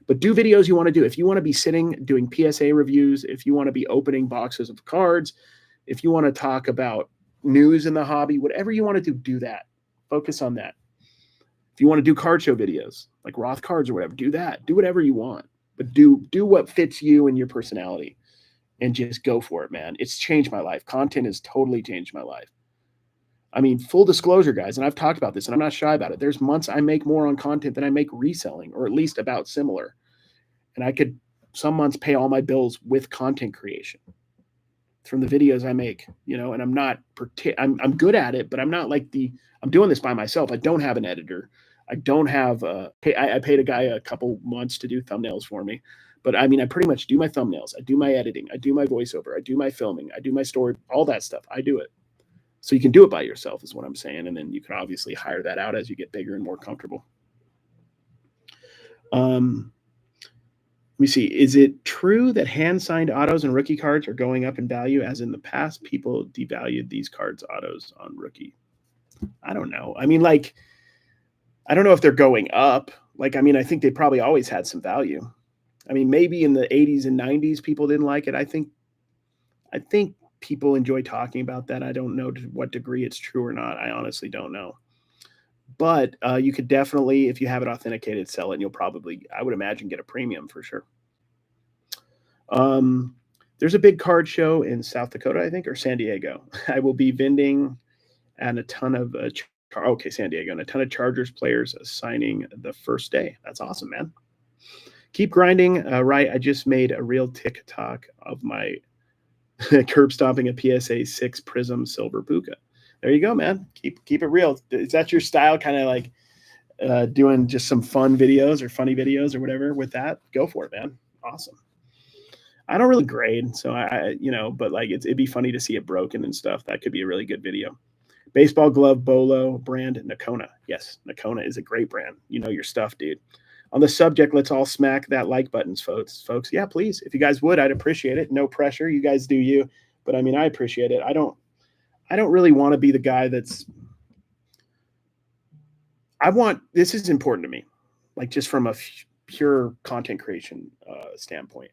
but do videos you want to do. If you want to be sitting doing PSA reviews, if you want to be opening boxes of cards, if you want to talk about news in the hobby, whatever you want to do that. Focus on that. If you want to do card show videos like Roth cards or whatever, do that. Do whatever you want, but do what fits you and your personality, and just go for it, man. It's changed my life. Content has totally changed my life. I mean, full disclosure, guys, and I've talked about this, and I'm not shy about it. There's months I make more on content than I make reselling, or at least about similar. And I could some months pay all my bills with content creation. from the videos I make, and I'm not, I'm good at it, but I'm not like I'm doing this by myself. I don't have an editor. I don't have, I paid a guy a couple months to do thumbnails for me. But I mean, I pretty much do my thumbnails. I do my editing. I do my voiceover. I do my filming. I do my story, all that stuff. I do it. So you can do it by yourself is what I'm saying. And then you can obviously hire that out as you get bigger and more comfortable. Let me see. Is it true that hand-signed autos and rookie cards are going up in value as in the past people devalued these cards autos on rookie? I don't know. I mean, like, I don't know if they're going up. Like, I mean, I think they probably always had some value. I mean, maybe in the 80s and 90s, people didn't like it. I think people enjoy talking about that. I don't know to what degree it's true or not. I honestly don't know. But you could definitely, if you have it authenticated, sell it, and you'll probably, I would imagine, get a premium for sure. There's a big card show in South Dakota, I think, or San Diego. I will be vending and a ton of San Diego, and a ton of Chargers players signing the first day. That's awesome, man. Keep grinding. Right, I just made a real TikTok of my curb stomping a PSA 6 Prism Silver Puka. There you go, man. Keep it real. Is that your style? Kind of like doing just some fun videos or funny videos or whatever with that? Go for it, man. Awesome. I don't really grade, so but like it'd be funny to see it broken and stuff. That could be a really good video. Baseball glove Bolo brand Nakona. Yes, Nakona is a great brand. You know your stuff, dude. On the subject, let's all smack that like buttons, folks. Yeah, please. If you guys would, I'd appreciate it. No pressure. You guys do you. But I mean, I appreciate it. I don't really want to be the guy that's this is important to me, like just from a pure content creation standpoint.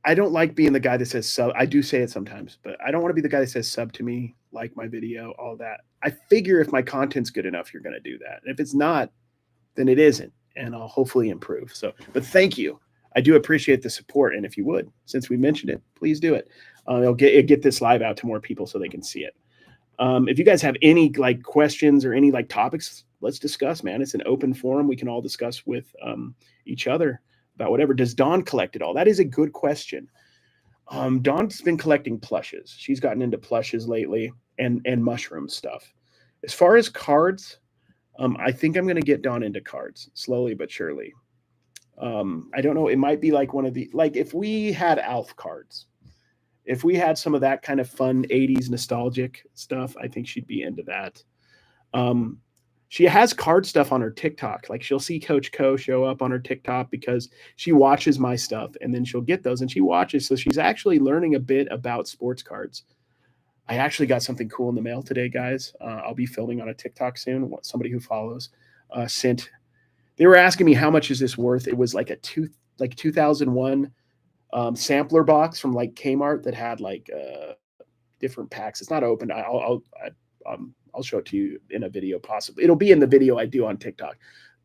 I don't like being the guy that says sub. I do say it sometimes, but I don't want to be the guy that says sub to me, like my video, all that. I figure if my content's good enough, you're going to do that. And if it's not, then it isn't. And I'll hopefully improve. So, but thank you. I do appreciate the support. And if you would, since we mentioned it, please do it. It'll get this live out to more people so they can see it. If you guys have any like questions or any like topics, let's discuss, man. It's an open forum. We can all discuss with each other about whatever. Does Dawn collect it all? That is a good question. Dawn's been collecting plushes. She's gotten into plushes lately and mushroom stuff. As far as cards, I think I'm going to get Dawn into cards slowly but surely. I don't know. It might be like one of the, like if we had Alf cards, if we had some of that kind of fun 80s nostalgic stuff, I think she'd be into that. She has card stuff on her TikTok. Like she'll see Coach Co show up on her TikTok because she watches my stuff and then she'll get those and she watches. So she's actually learning a bit about sports cards. I actually got something cool in the mail today, guys. I'll be filming on a TikTok soon. Somebody who follows sent. They were asking me how much is this worth. It was like a 2001 sampler box from like Kmart that had like different packs. It's not open. I'll show it to you in a video possibly. It'll be in the video I do on TikTok,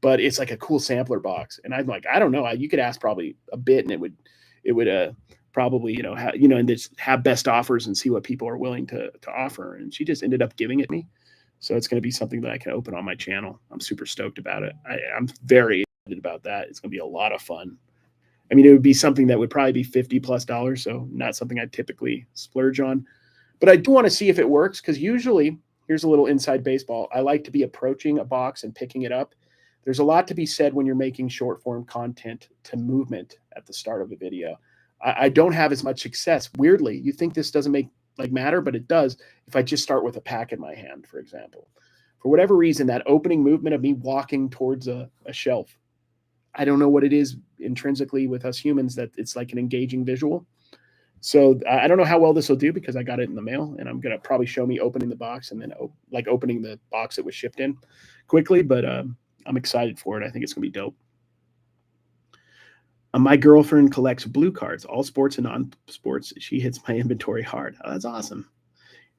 but it's like a cool sampler box. And I'm like, I don't know. You could ask probably a bit, and it would probably and just have best offers and see what people are willing to offer. And she just ended up giving it me. So it's going to be something that I can open on my channel. I'm super stoked about it. I'm very excited about that. It's going to be a lot of fun. I mean, it would be something that would probably be $50+, so not something I typically splurge on. But I do want to see if it works because usually, here's a little inside baseball, I like to be approaching a box and picking it up. There's a lot to be said when you're making short form content to movement at the start of a video. I don't have as much success. Weirdly, you think this doesn't matter, but it does if I just start with a pack in my hand, for example. For whatever reason, that opening movement of me walking towards a shelf, I don't know what it is intrinsically with us humans that it's like an engaging visual. So I don't know how well this will do because I got it in the mail and I'm going to probably show me opening the box and then opening the box it was shipped in quickly. But I'm excited for it. I think it's going to be dope. My girlfriend collects blue cards, all sports and non-sports. She hits my inventory hard. Oh, that's awesome.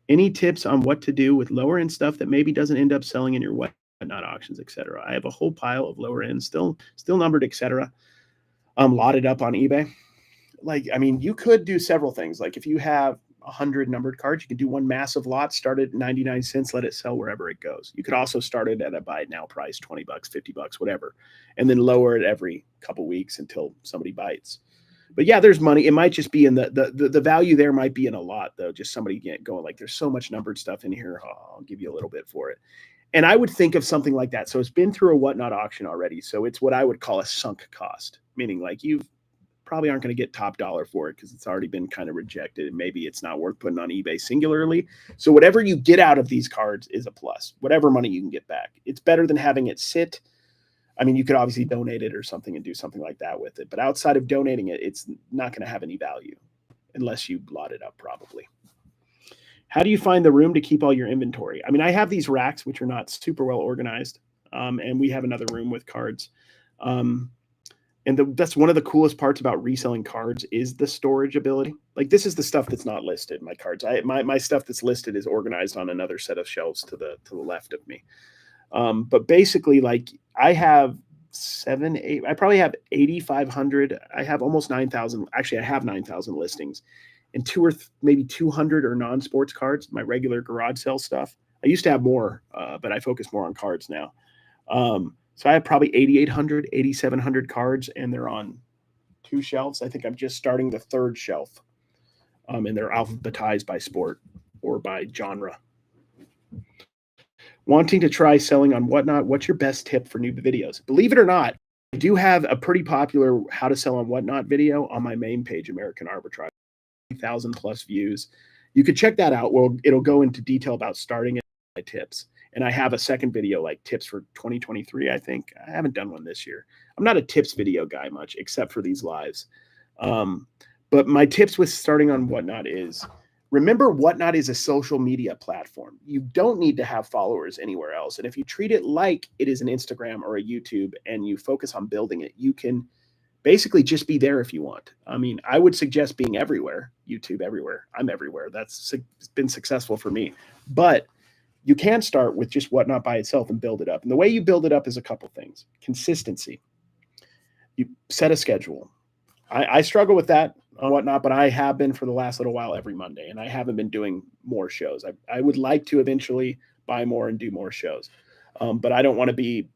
Any tips on what to do with lower end stuff that maybe doesn't end up selling in your whatnot auctions, etc.? I have a whole pile of lower end, still numbered, etc. Lotted up on eBay. Like, I mean, you could do several things. Like if you have 100 numbered cards, you can do one massive lot, start at 99 cents, let it sell wherever it goes. You could also start it at a buy it now price, $20, $50, whatever, and then lower it every couple weeks until somebody bites. But yeah, there's money. It might just be in the value there might be in a lot though. Just somebody going like, there's so much numbered stuff in here. Oh, I'll give you a little bit for it. And I would think of something like that. So it's been through a whatnot auction already. So it's what I would call a sunk cost, meaning like you probably aren't going to get top dollar for it because it's already been kind of rejected. And maybe it's not worth putting on eBay singularly. So whatever you get out of these cards is a plus, whatever money you can get back. It's better than having it sit. I mean, you could obviously donate it or something and do something like that with it. But outside of donating it, it's not going to have any value unless you lot it up probably. How do you find the room to keep all your inventory? I mean, I have these racks, which are not super well organized. And we have another room with cards. That's one of the coolest parts about reselling cards is the storage ability. Like this is the stuff that's not listed. My cards, my stuff that's listed is organized on another set of shelves to the left of me. But basically, like I have I probably have 8,500. I have almost 9,000. Actually, I have 9,000 listings, and maybe 200 are non-sports cards. My regular garage sale stuff. I used to have more, but I focus more on cards now. So I have probably 8,800, 8,700 cards, and they're on 2 shelves. I think I'm just starting the 3rd shelf, and they're alphabetized by sport or by genre. Wanting to try selling on Whatnot, what's your best tip for new videos? Believe it or not, I do have a pretty popular how to sell on Whatnot video on my main page, American Arbitrage, 1,000 plus views. You could check that out. Well, it'll go into detail about starting it, my tips. And I have a second video, like tips for 2023, I think. I haven't done one this year. I'm not a tips video guy much, except for these lives. But my tips with starting on Whatnot is, remember, Whatnot is a social media platform. You don't need to have followers anywhere else. And if you treat it like it is an Instagram or a YouTube and you focus on building it, you can basically just be there if you want. I mean, I would suggest being everywhere, YouTube everywhere. I'm everywhere. That's been successful for me. But you can start with just Whatnot by itself and build it up. And the way you build it up is a couple things. Consistency. You set a schedule. I struggle with that on Whatnot, but I have been for the last little while every Monday, and I haven't been doing more shows. I would like to eventually buy more and do more shows, but I don't want to be,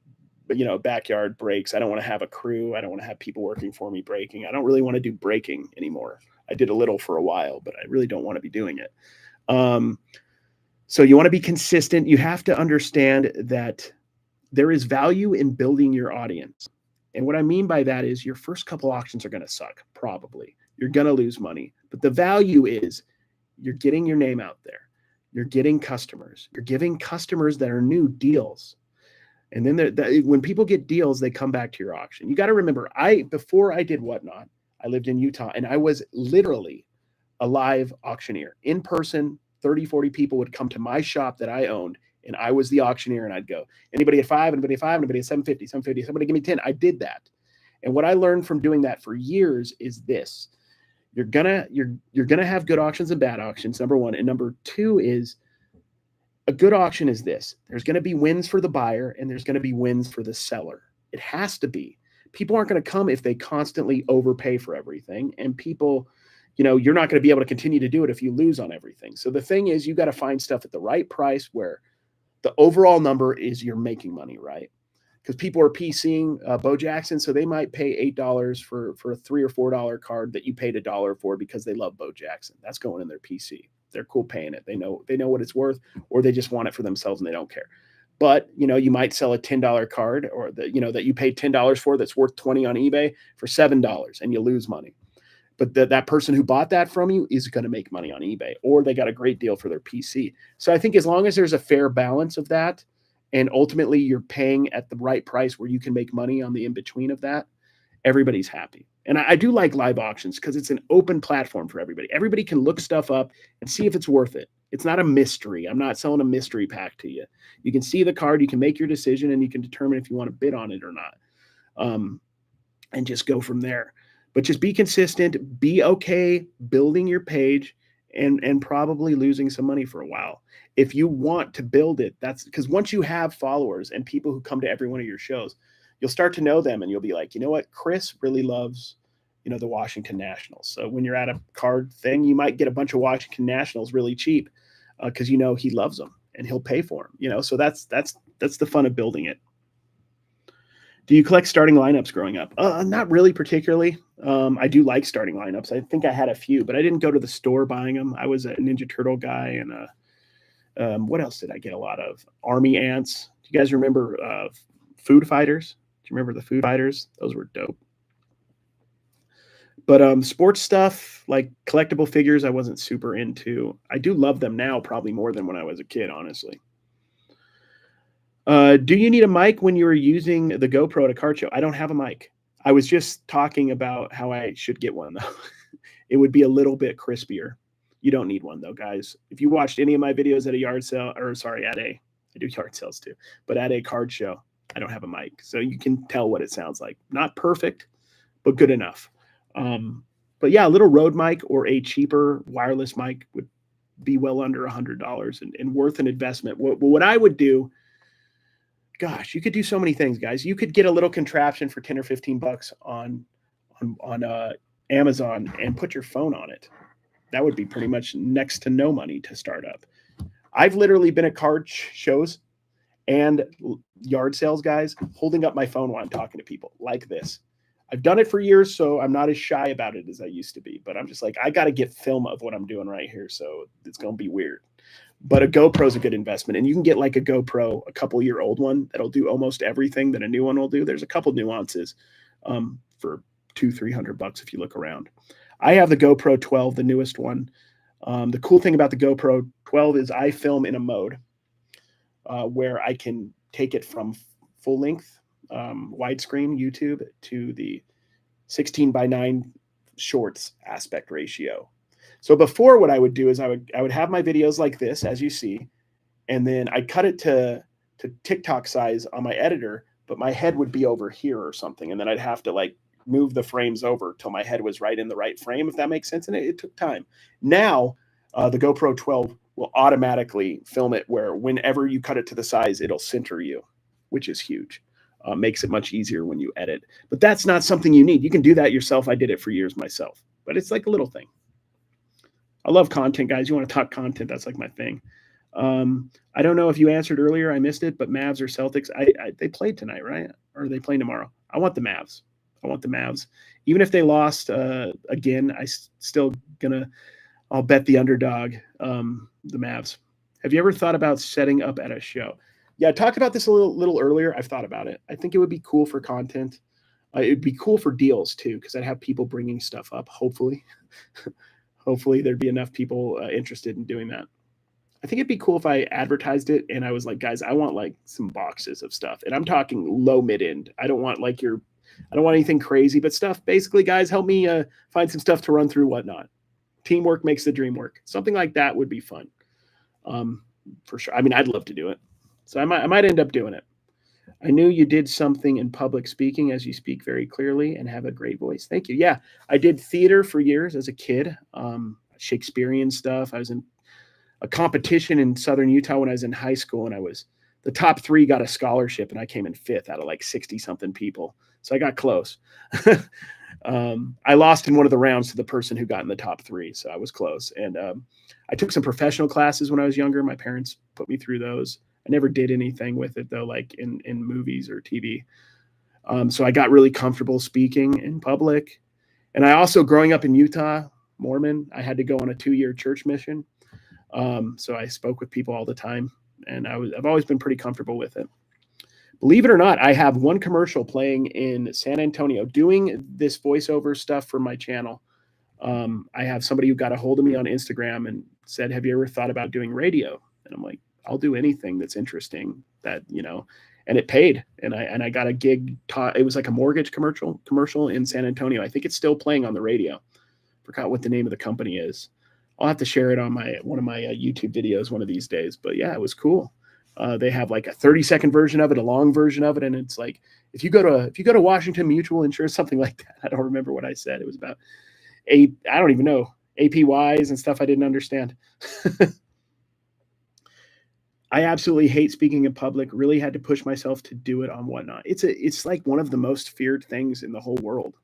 backyard breaks. I don't want to have a crew. I don't want to have people working for me breaking. I don't really want to do breaking anymore. I did a little for a while, but I really don't want to be doing it. So you want to be consistent. You have to understand that there is value in building your audience. And what I mean by that is your first couple auctions are going to suck, probably. You're going to lose money. But the value is you're getting your name out there. You're getting customers. You're giving customers that are new deals. And then when people get deals, they come back to your auction. You got to remember, before I did Whatnot, I lived in Utah, and I was literally a live auctioneer. In person, 30, 40 people would come to my shop that I owned, and I was the auctioneer, and I'd go, anybody at 5, anybody at 5, anybody at 750, 750, somebody give me 10. I did that. And what I learned from doing that for years is this. You're gonna have good auctions and bad auctions, number one. And number two is a good auction is this. There's going to be wins for the buyer and there's going to be wins for the seller. It has to be. People aren't going to come if they constantly overpay for everything. And people, you're not going to be able to continue to do it if you lose on everything. So the thing is, you got to find stuff at the right price where the overall number is you're making money, right? Because people are PCing Bo Jackson, so they might pay $8 for a $3 or $4 card that you paid $1 for because they love Bo Jackson. That's going in their PC. They're cool paying it. They know what it's worth, or they just want it for themselves and they don't care. But you might sell a $10 card, or that you paid $10 for that's worth $20 on eBay for $7, and you lose money. But that person who bought that from you is going to make money on eBay, or they got a great deal for their PC. So I think as long as there's a fair balance of that, and ultimately you're paying at the right price where you can make money on the in-between of that, everybody's happy. And I do like live auctions because it's an open platform for everybody. Everybody can look stuff up and see if it's worth it. It's not a mystery. I'm not selling a mystery pack to you. You can see the card, you can make your decision, and you can determine if you want to bid on it or not, and just go from there. But just be consistent, be okay building your page, and probably losing some money for a while. If you want to build it, that's because once you have followers and people who come to every one of your shows, you'll start to know them and you'll be like, you know what? Chris really loves, the Washington Nationals. So when you're at a card thing, you might get a bunch of Washington Nationals really cheap because he loves them and he'll pay for them. So that's the fun of building it. Do you collect starting lineups growing up? Not really particularly. I do like starting lineups. I think I had a few, but I didn't go to the store buying them. I was a Ninja Turtle guy, and what else did I get a lot of? Army ants. Do you guys remember Food Fighters? Do you remember the Food Fighters? Those were dope. But sports stuff, like collectible figures, I wasn't super into. I do love them now, probably more than when I was a kid, honestly. Do you need a mic when you were using the GoPro at a card show? I don't have a mic. I was just talking about how I should get one, though. It would be a little bit crispier. You don't need one, though, guys. If you watched any of my videos at a yard sale, or sorry, I do yard sales too, but at a card show, I don't have a mic. So you can tell what it sounds like. Not perfect, but good enough. But yeah, a little Rode mic or a cheaper wireless mic would be well under $100 and worth an investment. What I would do, gosh, you could do so many things, guys. You could get a little contraption for 10 or 15 bucks on Amazon and put your phone on it. That would be pretty much next to no money to start up. I've literally been at card shows and yard sales, guys, holding up my phone while I'm talking to people like this. I've done it for years, so I'm not as shy about it as I used to be. But I'm just like, I got to get film of what I'm doing right here, so it's going to be weird. But a GoPro is a good investment, and you can get like a GoPro, a couple-year-old one that'll do almost everything that a new one will do. There's a couple nuances for $200-300 if you look around. I have the GoPro 12, the newest one. The cool thing about the GoPro 12 is I film in a mode where I can take it from full length widescreen YouTube to the 16:9 shorts aspect ratio. So before, what I would do is I would have my videos like this, as you see, and then I'd cut it to TikTok size on my editor, but my head would be over here or something, and then I'd have to like move the frames over till my head was right in the right frame, if that makes sense. And it took time. Now the GoPro 12 will automatically film it where whenever you cut it to the size, it'll center you, which is huge. Makes it much easier when you edit. But that's not something you need. You can do that yourself. I did it for years myself, but it's like a little thing. I love content, guys. You want to talk content? That's like my thing. I don't know if you answered earlier. I missed it, but Mavs or Celtics? They played tonight, right? Or are they playing tomorrow? I want the Mavs. I want the Mavs. Even if they lost again, I'll bet the underdog, the Mavs. Have you ever thought about setting up at a show? Yeah, I talked about this a little earlier. I've thought about it. I think it would be cool for content. It'd be cool for deals too, because I'd have people bringing stuff up. Hopefully, hopefully there'd be enough people interested in doing that. I think it'd be cool if I advertised it and I was like, guys, I want like some boxes of stuff, and I'm talking low mid end. I don't want anything crazy, but stuff. Basically, guys, help me find some stuff to run through, whatnot. Teamwork makes the dream work. Something like that would be fun, for sure. I mean, I'd love to do it. So I might end up doing it. I knew you did something in public speaking, as you speak very clearly and have a great voice. Thank you. Yeah, I did theater for years as a kid, Shakespearean stuff. I was in a competition in Southern Utah when I was in high school, and the top 3 got a scholarship, and I came in 5th out of like 60-something people. So I got close. I lost in one of the rounds to the person who got in the top 3, so I was close. And I took some professional classes when I was younger. My parents put me through those. I never did anything with it, though, like in movies or TV. So I got really comfortable speaking in public. And I also, growing up in Utah, Mormon, I had to go on a 2-year church mission. So I spoke with people all the time, and I've always been pretty comfortable with it. Believe it or not, I have one commercial playing in San Antonio doing this voiceover stuff for my channel. I have somebody who got a hold of me on Instagram and said, have you ever thought about doing radio? And I'm like, I'll do anything that's interesting, and it paid. And I got a gig. It was like a mortgage commercial in San Antonio. I think it's still playing on the radio. Forgot what the name of the company is. I'll have to share it on one of my YouTube videos one of these days. But yeah, it was cool. They have like a 30-second version of it, a long version of it, and it's like if you go to Washington Mutual Insurance, something like that. I don't remember what I said. It was about I don't even know, APYs and stuff I didn't understand. I absolutely hate speaking in public. Really had to push myself to do it on Whatnot. It's like one of the most feared things in the whole world,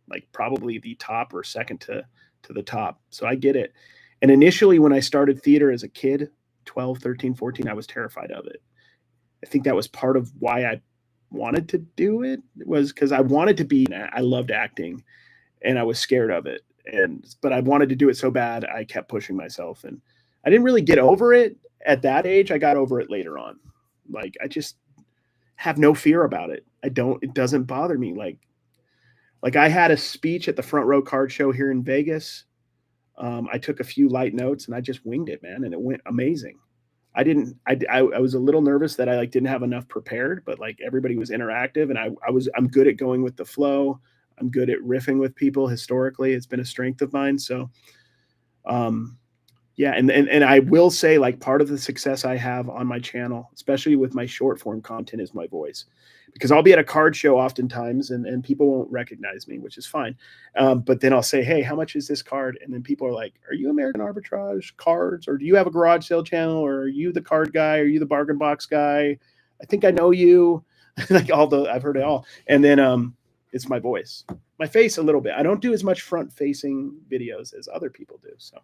like probably the top or second to the top. So I get it. And initially, when I started theater as a kid, 12, 13, 14, I was terrified of it. I think that was part of why I wanted to do it was because I wanted to be. I loved acting, and I was scared of it. But I wanted to do it so bad, I kept pushing myself, and I didn't really get over it at that age. I got over it later on. Like I just have no fear about it. I don't. It doesn't bother me. Like I had a speech at the Front Row Card Show here in Vegas. I took a few light notes and I just winged it, man, and it went amazing. I didn't. I was a little nervous that I like didn't have enough prepared, but like everybody was interactive, and I'm good at going with the flow. I'm good at riffing with people. Historically, it's been a strength of mine. So, um, yeah, and I will say, like, part of the success I have on my channel, especially with my short form content, is my voice, because I'll be at a card show oftentimes, and people won't recognize me, which is fine. But then I'll say, hey, how much is this card? And then people are like, are you American Arbitrage Cards, or do you have a garage sale channel, or are you the card guy? Are you the bargain box guy? I think I know you. Like I've heard it all. And then it's my voice, my face a little bit. I don't do as much front facing videos as other people do. So.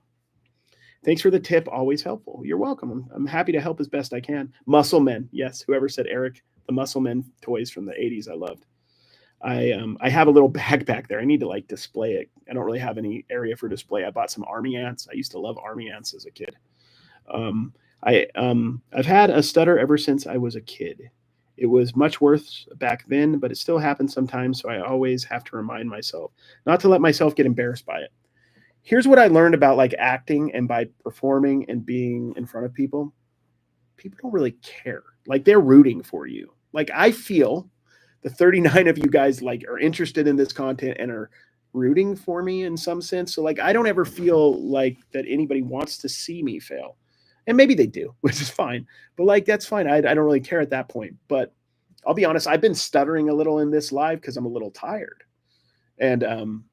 Thanks for the tip. Always helpful. You're welcome. I'm happy to help as best I can. Muscle Men. Yes. Whoever said Eric, the Muscle Men toys from the 80s. I loved. I have a little bag back there. I need to like display it. I don't really have any area for display. I bought some army ants. I used to love army ants as a kid. I've had a stutter ever since I was a kid. It was much worse back then, but it still happens sometimes. So I always have to remind myself not to let myself get embarrassed by it. Here's what I learned about like acting and by performing and being in front of people. People don't really care. Like they're rooting for you. Like I feel the 39 of you guys like are interested in this content and are rooting for me in some sense. So like I don't ever feel like that anybody wants to see me fail. And maybe they do, which is fine. But like that's fine. I don't really care at that point. But I'll be honest, I've been stuttering a little in this live because I'm a little tired. And I'm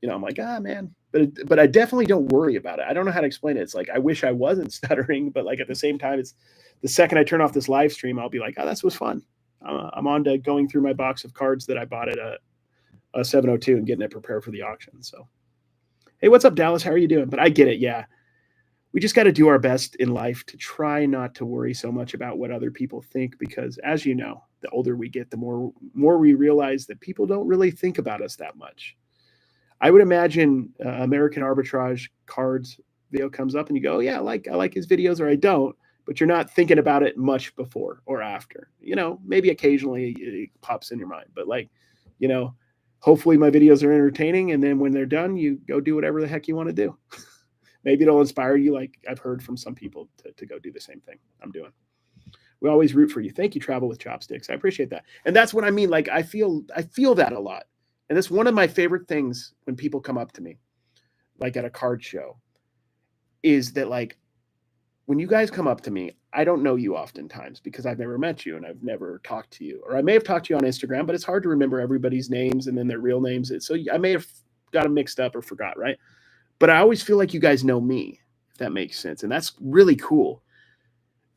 like, man. But I definitely don't worry about it. I don't know how to explain it. It's like I wish I wasn't stuttering, but like at the same time, it's the second I turn off this live stream, I'll be like, oh, this was fun. I'm on to going through my box of cards that I bought at a 702 and getting it prepared for the auction. So, hey, what's up, Dallas? How are you doing? But I get it. Yeah, we just got to do our best in life to try not to worry so much about what other people think, because as you know, the older we get, the more we realize that people don't really think about us that much. I would imagine American Arbitrage Cards video comes up and you go, oh, yeah, I like his videos, or I don't, but you're not thinking about it much before or after. Maybe occasionally it pops in your mind, but like, hopefully my videos are entertaining, and then when they're done, you go do whatever the heck you want to do. Maybe it'll inspire you, like I've heard from some people to go do the same thing I'm doing. We always root for you. Thank you, Travel with Chopsticks. I appreciate that. And that's what I mean. Like I feel that a lot. And that's one of my favorite things when people come up to me, like at a card show, is that like when you guys come up to me, I don't know you oftentimes because I've never met you and I've never talked to you. Or I may have talked to you on Instagram, but it's hard to remember everybody's names and then their real names. So I may have got them mixed up or forgot, right? But I always feel like you guys know me, if that makes sense. And that's really cool.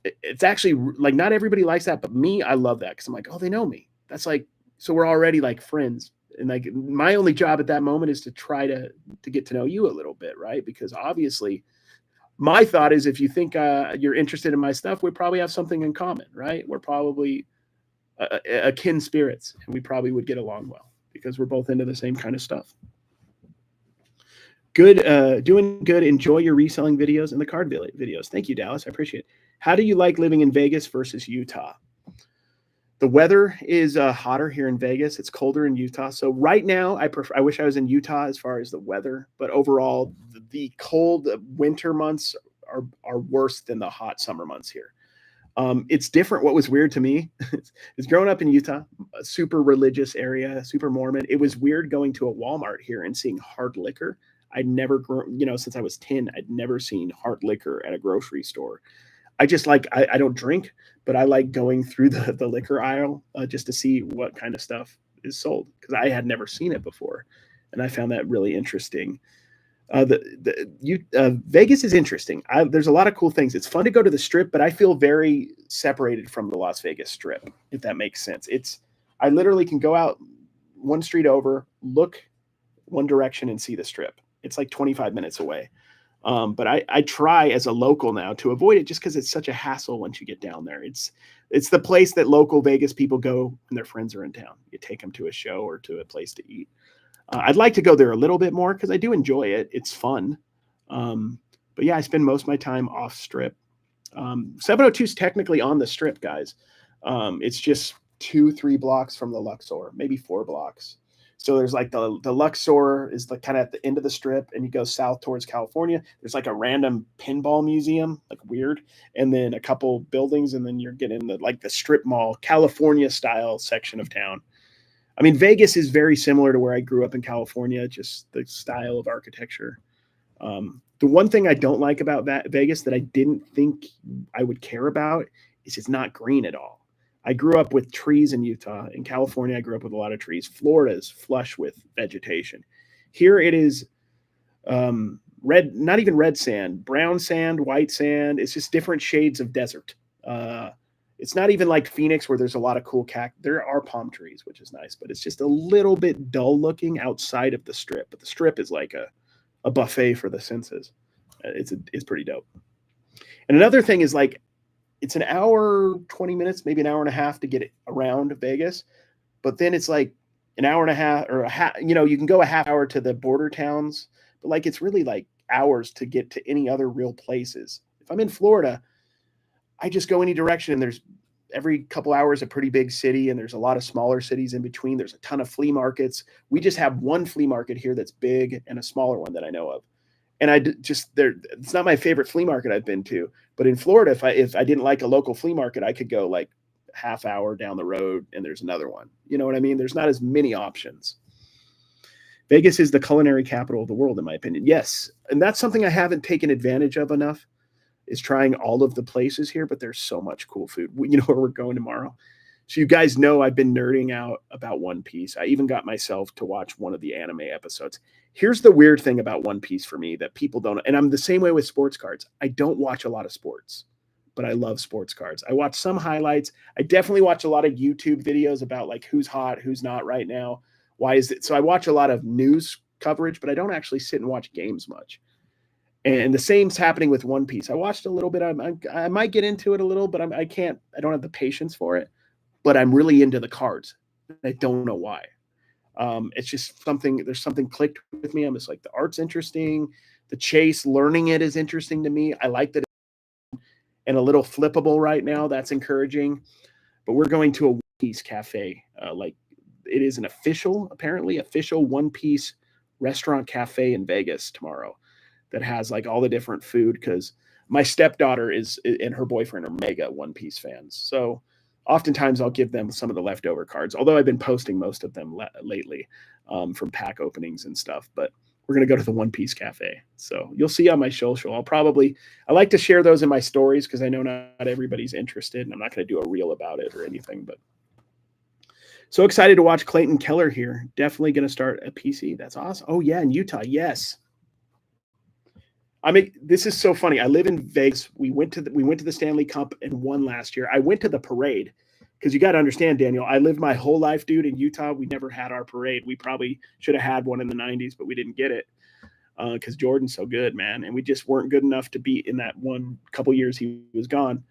It's actually like not everybody likes that, but me, I love that because I'm like, oh, they know me. That's like, so we're already like friends. And like my only job at that moment is to try to get to know you a little bit, right? Because obviously my thought is if you think you're interested in my stuff, we probably have something in common, right? We're probably akin spirits, and we probably would get along well because we're both into the same kind of stuff. Good, doing good. Enjoy your reselling videos and the card videos. Thank you, Dallas. I appreciate it. How do you like living in Vegas versus Utah? The weather is hotter here in Vegas. It's colder in Utah. So right now, I wish I was in Utah as far as the weather. But overall, the cold winter months are worse than the hot summer months here. It's different. What was weird to me is growing up in Utah, a super religious area, super Mormon. It was weird going to a Walmart here and seeing hard liquor. I'd never, since I was 10, I'd never seen hard liquor at a grocery store. I just like, I don't drink, but I like going through the liquor aisle just to see what kind of stuff is sold because I had never seen it before. And I found that really interesting. Vegas is interesting. There's a lot of cool things. It's fun to go to the Strip, but I feel very separated from the Las Vegas Strip, if that makes sense. I literally can go out one street over, look one direction and see the Strip. It's like 25 minutes away. But I try as a local now to avoid it just because it's such a hassle once you get down there. It's the place that local Vegas people go when their friends are in town. You take them to a show or to a place to eat. I'd like to go there a little bit more because I do enjoy it. It's fun. But yeah, I spend most of my time off strip. 702 is technically on the strip, guys. It's just 2-3 blocks from the Luxor, maybe 4 blocks. So there's like the Luxor is like kind of at the end of the strip, and you go south towards California. There's like a random pinball museum, like weird, and then a couple buildings, and then you're getting the strip mall, California style section of town. I mean, Vegas is very similar to where I grew up in California, just the style of architecture. The one thing I don't like about Vegas that I didn't think I would care about is it's not green at all. I grew up with trees in Utah. In California, I grew up with a lot of trees. Florida is flush with vegetation. Here it is red, not even red sand, brown sand, white sand. It's just different shades of desert. It's not even like Phoenix where there's a lot of cool There are palm trees, which is nice, but it's just a little bit dull looking outside of the strip. But the strip is like a buffet for the senses. It's pretty dope. And another thing is like, it's an hour, 20 minutes, maybe an hour and a half to get it around Vegas. But then it's like an hour and a half or you can go a half hour to the border towns, but like, it's really like hours to get to any other real places. If I'm in Florida, I just go any direction, and there's every couple hours a pretty big city, and there's a lot of smaller cities in between. There's a ton of flea markets. We just have one flea market here that's big and a smaller one that I know of. And it's not my favorite flea market I've been to, but in Florida, if I didn't like a local flea market, I could go like half hour down the road and there's another one. You know what I mean? There's not as many options. Vegas is the culinary capital of the world, in my opinion. Yes. And that's something I haven't taken advantage of enough, is trying all of the places here, but there's so much cool food. You know where we're going tomorrow? So you guys know I've been nerding out about One Piece. I even got myself to watch one of the anime episodes. Here's the weird thing about One Piece for me that people don't, and I'm the same way with sports cards. I don't watch a lot of sports, but I love sports cards. I watch some highlights. I definitely watch a lot of YouTube videos about like who's hot, who's not right now. Why is it? So I watch a lot of news coverage, but I don't actually sit and watch games much. And the same's happening with One Piece. I watched a little bit. I might get into it a little, but I can't. I don't have the patience for it. But I'm really into the cards. I don't know why. It's just something. There's something clicked with me. I'm just like, the art's interesting. The chase, learning it is interesting to me. I like that. And a little flippable right now. That's encouraging. But we're going to a One Piece cafe. Like it is an apparently official One Piece restaurant cafe in Vegas tomorrow, that has like all the different food, because my stepdaughter and her boyfriend are mega One Piece fans. So oftentimes I'll give them some of the leftover cards, although I've been posting most of them lately from pack openings and stuff. But we're going to go to the One Piece cafe. So you'll see on my social. I like to share those in my stories because I know not everybody's interested, and I'm not going to do a reel about it or anything. But so excited to watch Clayton Keller here. Definitely going to start a PC. That's awesome. Oh yeah, in Utah. Yes. I mean, this is so funny. I live in Vegas. We went to the Stanley Cup and won last year. I went to the parade because you got to understand, Daniel, I lived my whole life, dude, in Utah. We never had our parade. We probably should have had one in the 90s, but we didn't get it because Jordan's so good, man. And we just weren't good enough to be in that one couple years he was gone.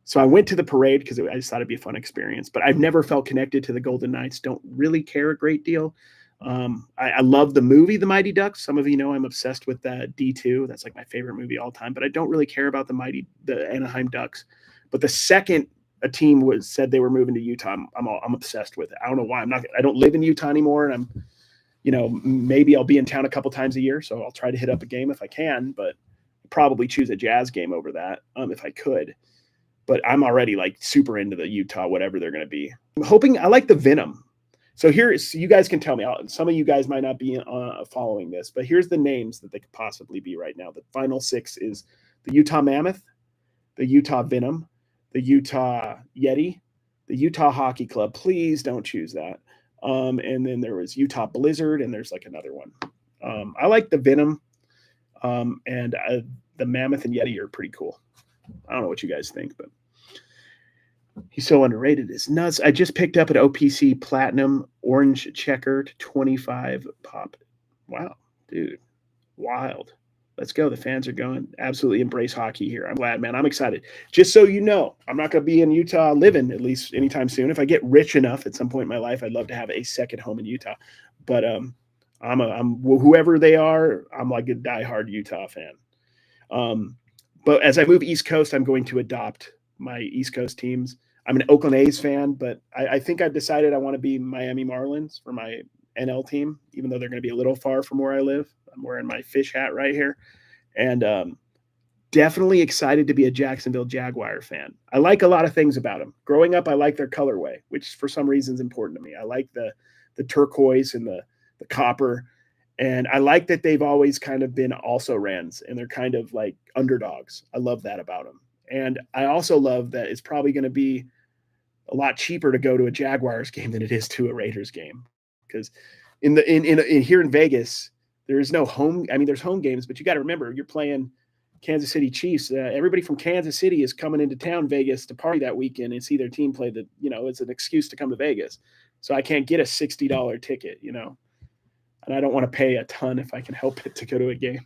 So I went to the parade because I just thought it'd be a fun experience. But I've never felt connected to the Golden Knights. Don't really care a great deal. I love the movie The Mighty Ducks. Some of you know I'm obsessed with that D2. That's like my favorite movie all time. But I don't really care about the Anaheim Ducks. But the second a team said they were moving to Utah, I'm obsessed with it. I don't know why. I don't live in Utah anymore, and maybe I'll be in town a couple times a year, so I'll try to hit up a game if I can. But I'd probably choose a Jazz game over that if I could. But I'm already like super into the Utah, whatever they're going to be. I'm hoping. I like the Venom. So you guys can tell me. Some of you guys might not be following this, but here's the names that they could possibly be right now. The final 6 is the Utah Mammoth, the Utah Venom, the Utah Yeti, the Utah Hockey Club. Please don't choose that. And then there was Utah Blizzard, and there's like another one. I like the Venom, and the Mammoth and Yeti are pretty cool. I don't know what you guys think, but he's so underrated. It's nuts. I just picked up an OPC Platinum Orange Checkered 25 pop. Wow, dude. Wild. Let's go. The fans are going. Absolutely embrace hockey here. I'm glad, man. I'm excited. Just so you know, I'm not going to be in Utah living at least anytime soon. If I get rich enough at some point in my life, I'd love to have a second home in Utah. But I'm whoever they are, I'm like a diehard Utah fan. But as I move East Coast, I'm going to adopt my East Coast teams. I'm an Oakland A's fan, but I think I've decided I want to be Miami Marlins for my NL team, even though they're going to be a little far from where I live. I'm wearing my fish hat right here. And definitely excited to be a Jacksonville Jaguar fan. I like a lot of things about them. Growing up, I like their colorway, which for some reason is important to me. I like the turquoise and the copper. And I like that they've always kind of been also rans, and they're kind of like underdogs. I love that about them. And I also love that it's probably going to be a lot cheaper to go to a Jaguars game than it is to a Raiders game. Because in here in Vegas, there is no home. I mean, there's home games, but you got to remember you're playing Kansas City Chiefs. Everybody from Kansas City is coming into town, Vegas, to party that weekend and see their team play. It's an excuse to come to Vegas. So I can't get a $60 ticket, and I don't want to pay a ton if I can help it to go to a game.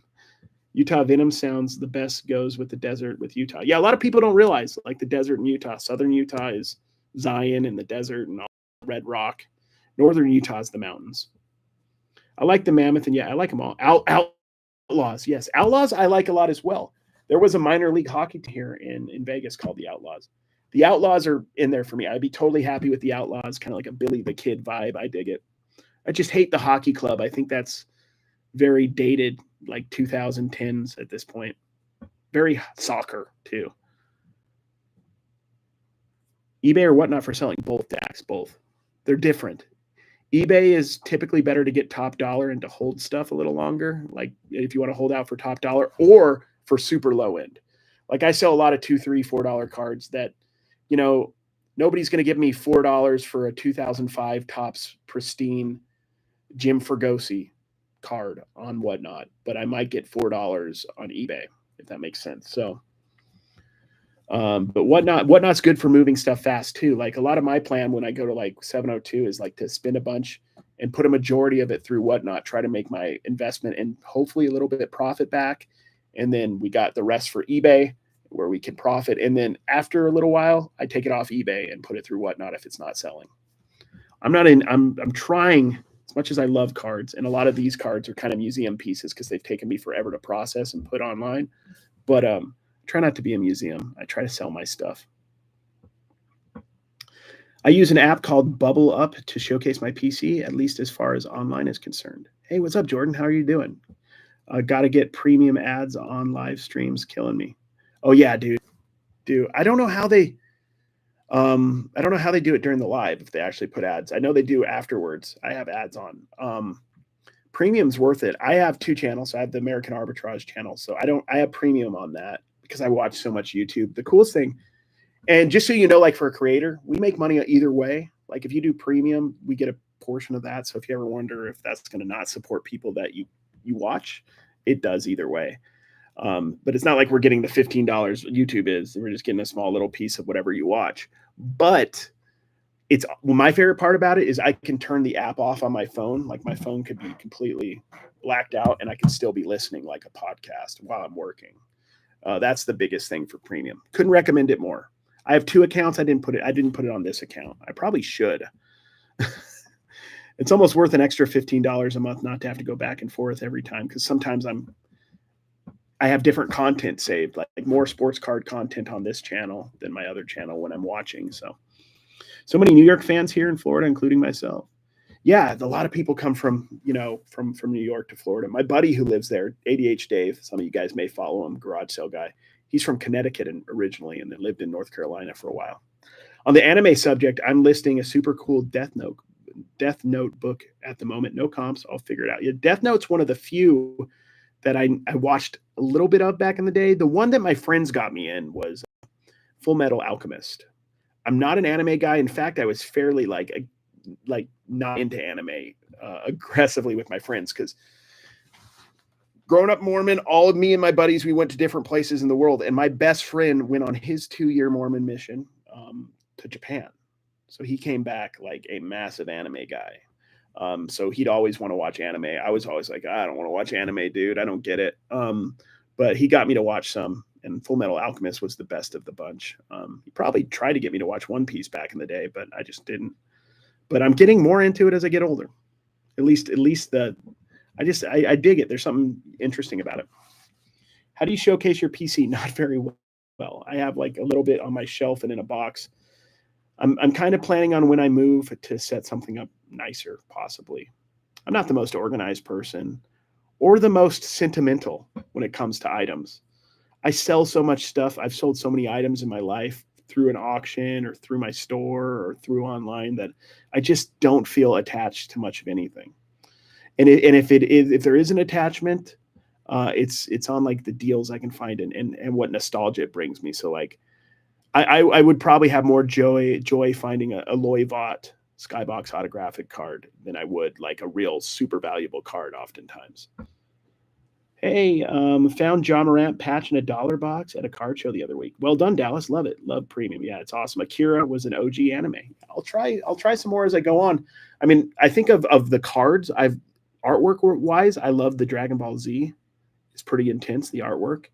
Utah Venom sounds the best goes with the desert with Utah. Yeah, a lot of people don't realize like the desert in Utah. Southern Utah is Zion and the desert and all Red Rock. Northern Utah is the mountains. I like the Mammoth, and yeah, I like them all. Outlaws, yes. Outlaws I like a lot as well. There was a minor league hockey team here in Vegas called the Outlaws. The Outlaws are in there for me. I'd be totally happy with the Outlaws, kind of like a Billy the Kid vibe. I dig it. I just hate the hockey club. I think that's very dated, like 2010s at this point. Very soccer, too. eBay or whatnot for selling? Both, Dax, both. They're different. eBay is typically better to get top dollar and to hold stuff a little longer, like if you want to hold out for top dollar or for super low end. Like I sell a lot of $2, $3, $4 cards that, nobody's going to give me $4 for a 2005 Topps pristine Jim Fregosi card on whatnot, but I might get $4 on eBay, if that makes sense. So, but whatnot's good for moving stuff fast too. Like a lot of my plan when I go to like 702 is like to spin a bunch and put a majority of it through whatnot, try to make my investment and hopefully a little bit of profit back. And then we got the rest for eBay where we can profit. And then after a little while, I take it off eBay and put it through whatnot if it's not selling. I'm trying as much as I love cards, and a lot of these cards are kind of museum pieces because they've taken me forever to process and put online. But try not to be a museum. I try to sell my stuff. I use an app called Bubble Up to showcase my PC, at least as far as online is concerned. Hey, what's up, Jordan? How are you doing? Got to get premium ads on live streams, killing me. Oh yeah, dude. I don't know how they do it during the live if they actually put ads. I know they do afterwards. I have ads on. Premium's worth it. I have two channels. I have the American Arbitrage channel, so I have premium on that because I watch so much YouTube. The coolest thing, and just so you know, like for a creator, we make money either way. Like if you do premium, we get a portion of that. So if you ever wonder if that's going to not support people that you watch, it does either way. But it's not like we're getting the $15 YouTube is. We're just getting a small little piece of whatever you watch. But my favorite part about it is I can turn the app off on my phone. Like my phone could be completely blacked out and I can still be listening like a podcast while I'm working. That's the biggest thing for premium. Couldn't recommend it more. I have two accounts. I didn't put it on this account. I probably should. It's almost worth an extra $15 a month not to have to go back and forth every time, because sometimes I have different content saved, like more sports card content on this channel than my other channel when I'm watching. So many New York fans here in Florida, including myself. Yeah, a lot of people come from New York to Florida. My buddy who lives there, ADH Dave, some of you guys may follow him, garage sale guy. He's from Connecticut originally and then lived in North Carolina for a while. On the anime subject, I'm listing a super cool Death Note book at the moment. No comps, I'll figure it out. Yeah, Death Note's one of the few that I watched a little bit of back in the day. The one that my friends got me in was Full Metal Alchemist. I'm not an anime guy. In fact, I was fairly like not into anime aggressively with my friends, because growing up Mormon, all of me and my buddies, we went to different places in the world, and my best friend went on his 2-year Mormon mission to Japan. So he came back like a massive anime guy. So he'd always want to watch anime. I was always like, I don't want to watch anime, dude. I don't get it. But he got me to watch some, and Full Metal Alchemist was the best of the bunch. He probably tried to get me to watch One Piece back in the day, but I just didn't. But I'm getting more into it as I get older. At least I dig it. There's something interesting about it. How do you showcase your PC? Not very well. I have like a little bit on my shelf and in a box. I'm kind of planning on when I move to set something up nicer, possibly. I'm not the most organized person or the most sentimental when it comes to items. I sell so much stuff. I've sold so many items in my life through an auction or through my store or through online that I just don't feel attached to much of anything. And if there is an attachment, it's on like the deals I can find and what nostalgia it brings me. So like I would probably have more joy finding a Loy Vaught Skybox autographic card than I would like a real super valuable card oftentimes. Hey, found John Morant patch in a dollar box at a card show the other week. Well done, Dallas. Love it. Love premium. Yeah, it's awesome. Akira was an OG anime. I'll try some more as I go on. I mean, I think of the cards artwork wise, I love the Dragon Ball Z. It's pretty intense, the artwork.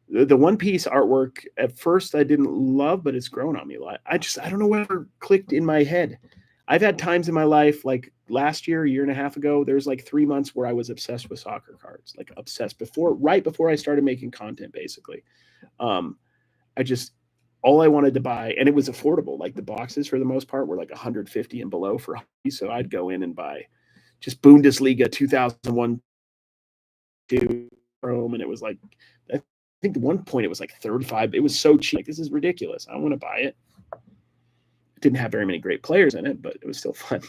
The One Piece artwork at first I didn't love, but it's grown on me a lot. I don't know where clicked in my head. I've had times in my life, like last year, a year and a half ago, there's like 3 months where I was obsessed with soccer cards, like obsessed right before I started making content, basically. I just, all I wanted to buy, and it was affordable. Like the boxes for the most part were like 150 and below for hockey. So I'd go in and buy just Bundesliga 2001, 2 Chrome. And it was like, I think at one point it was like 35. It was so cheap. Like, this is ridiculous. I want to buy it. It didn't have very many great players in it, but it was still fun.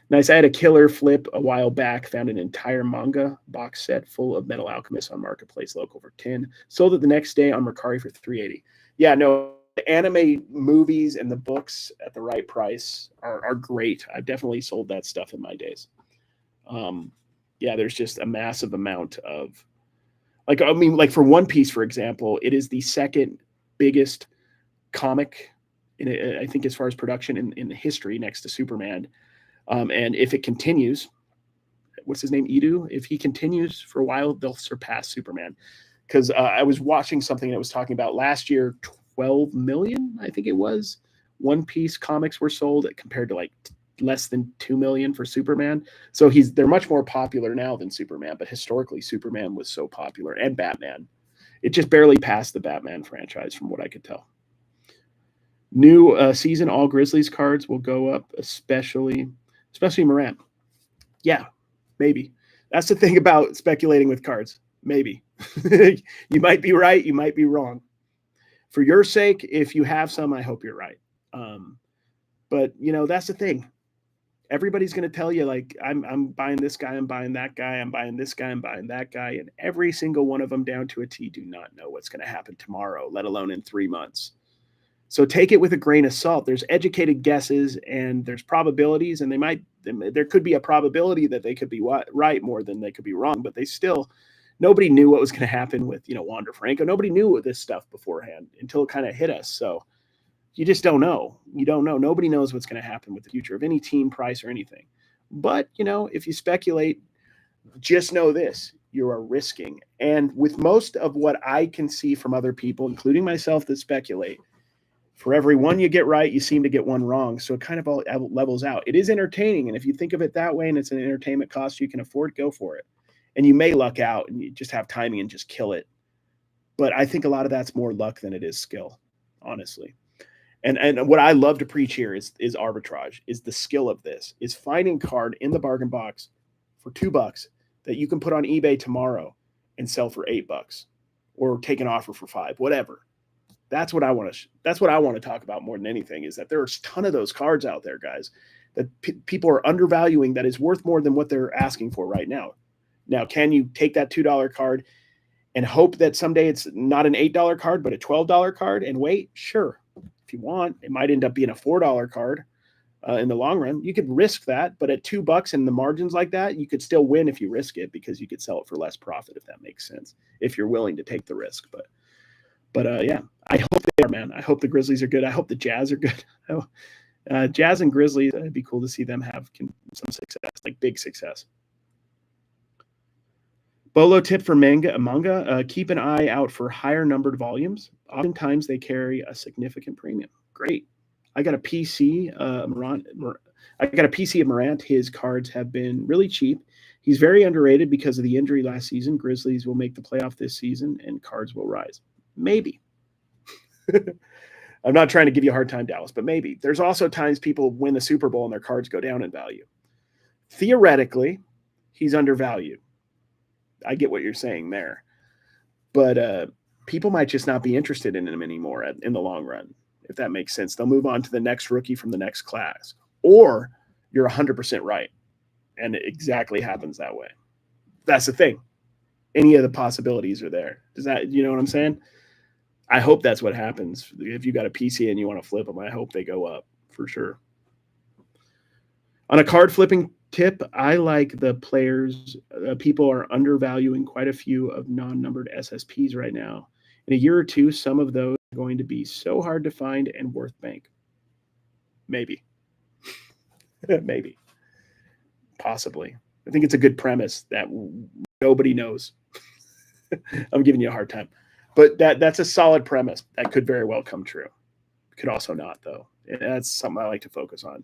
Nice. I had a killer flip a while back, found an entire manga box set full of Metal Alchemist on Marketplace local for 10. Sold it the next day on Mercari for 380. Yeah, no, the anime movies and the books at the right price are great. I've definitely sold that stuff in my days. Yeah, there's just a massive amount of, like, I mean, like for One Piece, for example, it is the second biggest comic I think as far as production in history, next to Superman. And if it continues, what's his name, Edu? If he continues for a while, they'll surpass Superman. Because I was watching something that was talking about last year, 12 million, I think it was, One Piece comics were sold compared to like less than 2 million for Superman. So they're much more popular now than Superman. But historically, Superman was so popular, and Batman. It just barely passed the Batman franchise from what I could tell. New season, all Grizzlies cards will go up, especially Morant. Yeah, maybe. That's the thing about speculating with cards. Maybe. You might be right. You might be wrong. For your sake, if you have some, I hope you're right. But, that's the thing. Everybody's going to tell you, like, I'm buying this guy, I'm buying that guy, I'm buying this guy, I'm buying that guy. And every single one of them down to a T do not know what's going to happen tomorrow, let alone in 3 months. So take it with a grain of salt. There's educated guesses and there's probabilities, and there could be a probability that they could be right more than they could be wrong, but nobody knew what was going to happen with, Wander Franco. Nobody knew this stuff beforehand until it kind of hit us. So you just don't know. You don't know. Nobody knows what's going to happen with the future of any team, price, or anything. But, if you speculate, just know this, you are risking. And with most of what I can see from other people, including myself that speculate, for every one you get right, you seem to get one wrong. So it kind of all levels out. It is entertaining. And if you think of it that way and it's an entertainment cost you can afford, go for it. And you may luck out and you just have timing and just kill it. But I think a lot of that's more luck than it is skill, honestly. And what I love to preach here is arbitrage, is the skill of this, is finding a card in the bargain box for $2 that you can put on eBay tomorrow and sell for $8 or take an offer for $5, whatever. That's what I want to talk about more than anything, is that there's a ton of those cards out there, guys, that people are undervaluing that is worth more than what they're asking for right now. Now, can you take that $2 card and hope that someday it's not an $8 card, but a $12 card and wait? Sure. If you want, it might end up being a $4 card in the long run. You could risk that, but at $2 and the margins like that, you could still win if you risk it, because you could sell it for less profit, if that makes sense, if you're willing to take the risk. But yeah, I hope they are, man. I hope the Grizzlies are good. I hope the Jazz are good. Jazz and Grizzlies, it'd be cool to see them have some success, like big success. Bolo tip for manga, keep an eye out for higher numbered volumes. Oftentimes they carry a significant premium. Great. I got a PC, I got a PC of Morant. His cards have been really cheap. He's very underrated because of the injury last season. Grizzlies will make the playoff this season and cards will rise. Maybe. I'm not trying to give you a hard time, Dallas, but maybe. There's also times people win the Super Bowl and their cards go down in value. Theoretically, he's undervalued. I get what you're saying there. But people might just not be interested in him anymore in the long run, if that makes sense. They'll move on to the next rookie from the next class. Or you're 100% right, and it exactly happens that way. That's the thing. Any of the possibilities are there. Does that, you know what I'm saying? I hope that's what happens. If you got a PC and you want to flip them, I hope they go up for sure. On a card flipping tip, I like the players. People are undervaluing quite a few of non-numbered SSPs right now. In a year or two, some of those are going to be so hard to find and worth bank. Maybe. Maybe. Possibly. I think it's a good premise that nobody knows. I'm giving you a hard time. But that's a solid premise. That could very well come true. Could also not, though. And that's something I like to focus on.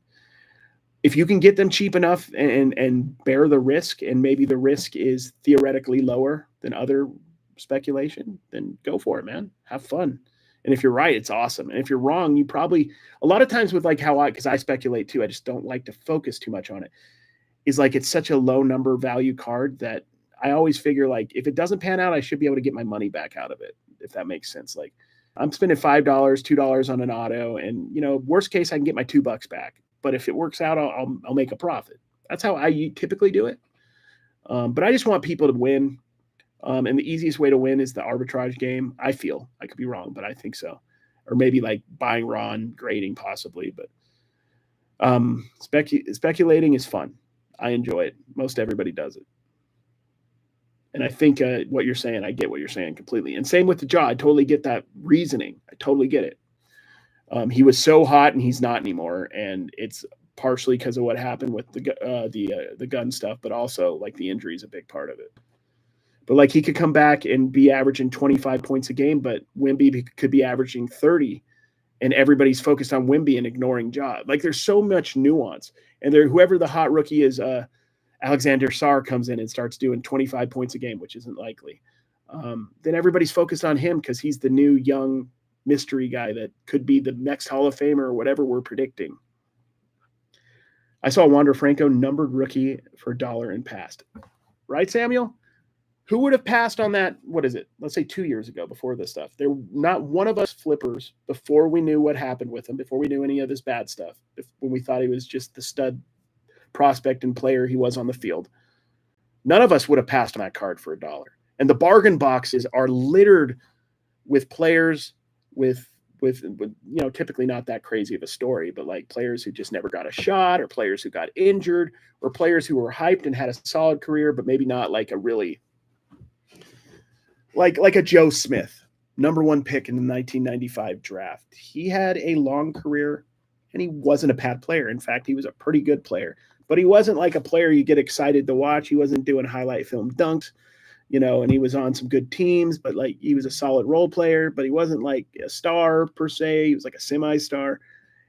If you can get them cheap enough and bear the risk, and maybe the risk is theoretically lower than other speculation, then go for it, man. Have fun. And if you're right, it's awesome. And if you're wrong, you probably, a lot of times with like because I speculate too, I just don't like to focus too much on it, is like it's such a low number value card that I always figure like if it doesn't pan out, I should be able to get my money back out of it, if that makes sense. Like I'm spending $5, $2 on an auto, and worst case I can get my $2 back. But if it works out, I'll make a profit. That's how I typically do it. But I just want people to win. And the easiest way to win is the arbitrage game. I feel, I could be wrong, but I think so. Or maybe like buying raw and grading possibly. But speculating is fun. I enjoy it. Most everybody does it. And I think what you're saying, I get what you're saying completely. And same with the jaw. I totally get that reasoning. I totally get it. He was so hot and he's not anymore. And it's partially because of what happened with the gun stuff, but also like the injury is a big part of it. But like he could come back and be averaging 25 points a game, but Wemby could be averaging 30, and everybody's focused on Wemby and ignoring Ja. Like there's so much nuance. And whoever the hot rookie is, Alexander Sarr comes in and starts doing 25 points a game, which isn't likely. Then everybody's focused on him because he's the new young mystery guy that could be the next Hall of Famer or whatever we're predicting. I saw Wander Franco numbered rookie for $1 and passed. Right, Samuel? Who would have passed on that? What is it? Let's say 2 years ago before this stuff. There, not one of us flippers before we knew what happened with him, before we knew any of this bad stuff, when we thought he was just the stud prospect and player he was on the field. None of us would have passed on that card for $1. And the bargain boxes are littered with players with typically not that crazy of a story, but like players who just never got a shot, or players who got injured, or players who were hyped and had a solid career, but maybe not like a really like a Joe Smith, number 1 pick in the 1995 draft. He had a long career and he wasn't a bad player. In fact, he was a pretty good player, but he wasn't like a player you get excited to watch. He wasn't doing highlight film dunks, and he was on some good teams, but like he was a solid role player, but he wasn't like a star per se. He was like a semi-star,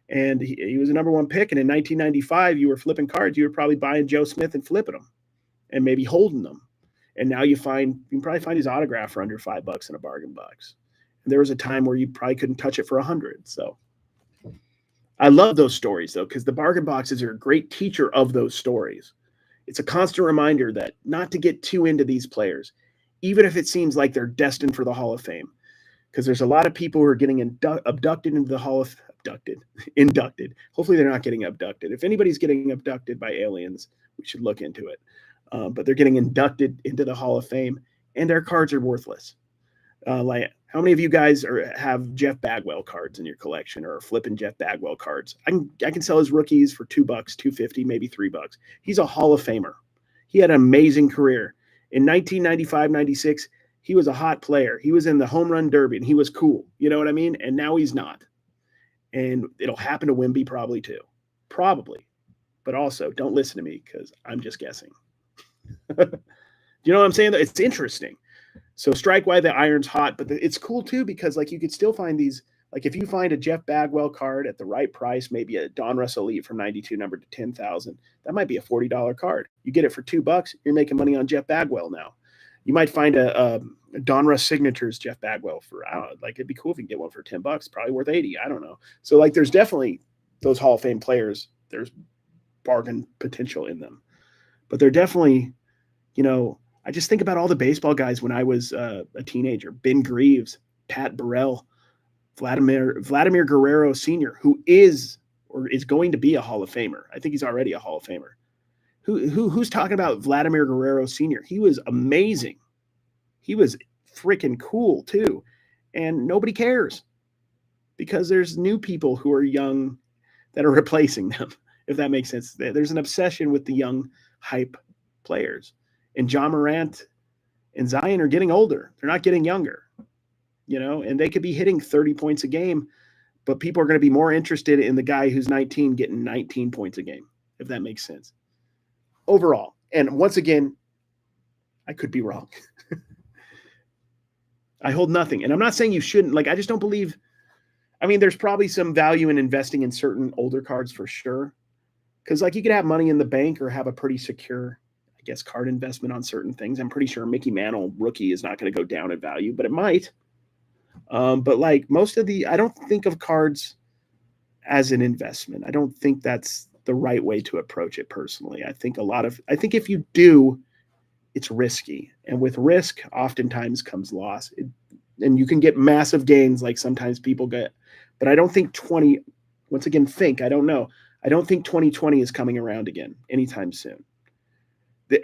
and he was a number 1 pick. And in 1995, you were flipping cards. You were probably buying Joe Smith and flipping them and maybe holding them. And now you can probably find his autograph for under $5 in a bargain box. And there was a time where you probably couldn't touch it for $100. So I love those stories though, because the bargain boxes are a great teacher of those stories. It's a constant reminder that not to get too into these players, even if it seems like they're destined for the Hall of Fame, because there's a lot of people who are getting abducted into the Hall of inducted. Hopefully they're not getting abducted. If anybody's getting abducted by aliens, we should look into it. But they're getting inducted into the Hall of Fame, and their cards are worthless. Like, how many of you guys have Jeff Bagwell cards in your collection, or are flipping Jeff Bagwell cards? I can sell his rookies for $2, $2.50, maybe $3. He's a Hall of Famer. He had an amazing career. In 1995, 96, he was a hot player. He was in the home run derby, and he was cool. You know what I mean? And now he's not. And it'll happen to Wemby probably too. Probably. But also, don't listen to me because I'm just guessing. You know what I'm saying? It's interesting. So strike while the iron's hot, but it's cool too because like you could still find these. Like if you find a Jeff Bagwell card at the right price, maybe a Donruss Elite from 92 numbered to 10,000, that might be a $40 card. You get it for $2, you're making money on Jeff Bagwell now. You might find a Donruss Signatures Jeff Bagwell for, I don't know, like it'd be cool if you can get one for $10, probably worth 80. I don't know. So like there's definitely those Hall of Fame players. There's bargain potential in them, but they're definitely, you know, I just think about all the baseball guys when I was a teenager. Ben Greaves, Pat Burrell, Vladimir Guerrero Sr., who is or is going to be a Hall of Famer. I think he's already a Hall of Famer. Who's talking about Vladimir Guerrero Sr.? He was amazing. He was freaking cool too. And nobody cares because there's new people who are young that are replacing them, if that makes sense. There's an obsession with the young hype players. And John Morant and Zion are getting older. They're not getting younger, you know, and they could be hitting 30 points a game, but people are going to be more interested in the guy who's 19 getting 19 points a game, if that makes sense. Overall. And once again, I could be wrong. I hold nothing. And I'm not saying you shouldn't. Like, I just don't believe. I mean, there's probably some value in investing in certain older cards for sure. Because, like, you could have money in the bank or have a pretty secure, I guess, card investment on certain things. I'm pretty sure Mickey Mantle rookie is not going to go down in value, but it might. But like most of I don't think of cards as an investment. I don't think that's the right way to approach it personally. I think if you do, it's risky. And with risk, oftentimes comes loss. And you can get massive gains like sometimes people get. But I don't think I don't know. I don't think 2020 is coming around again anytime soon.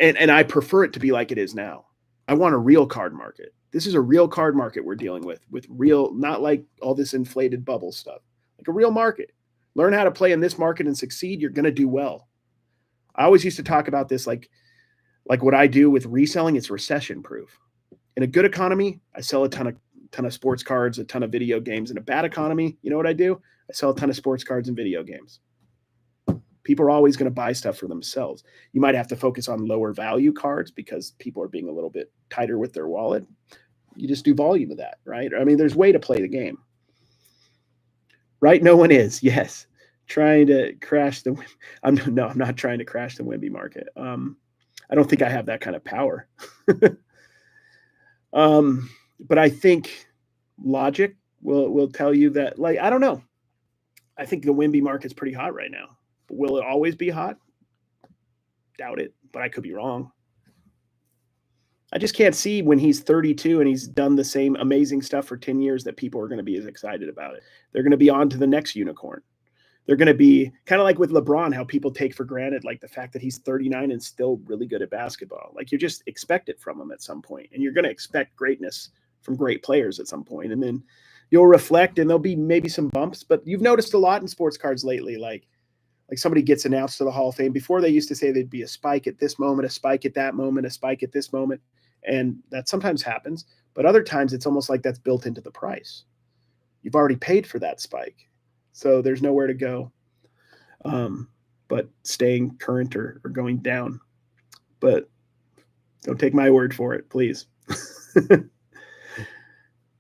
And I prefer it to be like it is now. I want a real card market. This is a real card market we're dealing with real, not like all this inflated bubble stuff, like a real market. Learn how to play in this market and succeed. You're going to do well. I always used to talk about this, like what I do with reselling. It's recession proof. In a good economy, I sell a ton of sports cards, a ton of video games. In a bad economy, you know what I do? I sell a ton of sports cards and video games. People are always going to buy stuff for themselves. You might have to focus on lower value cards because people are being a little bit tighter with their wallet. You just do volume of that, right? I mean, there's a way to play the game. Right? No one is. Yes. Trying to crash I'm not trying to crash the Wemby market. I don't think I have that kind of power. But I think logic will tell you that, like, I don't know. I think the Wemby market's pretty hot right now. But will it always be hot? Doubt it, but I could be wrong. I just can't see when he's 32 and he's done the same amazing stuff for 10 years that people are going to be as excited about it. They're going to be on to the next unicorn. They're going to be kind of like with LeBron, how people take for granted, like the fact that he's 39 and still really good at basketball. Like you just expect it from him at some point, and you're going to expect greatness from great players at some point. And then you'll reflect and there'll be maybe some bumps, but you've noticed a lot in sports cards lately, like somebody gets announced to the Hall of Fame. Before they used to say there'd be a spike at this moment, a spike at that moment, a spike at this moment. And that sometimes happens, but other times it's almost like that's built into the price. You've already paid for that spike. So there's nowhere to go but staying current or going down. But don't take my word for it, please.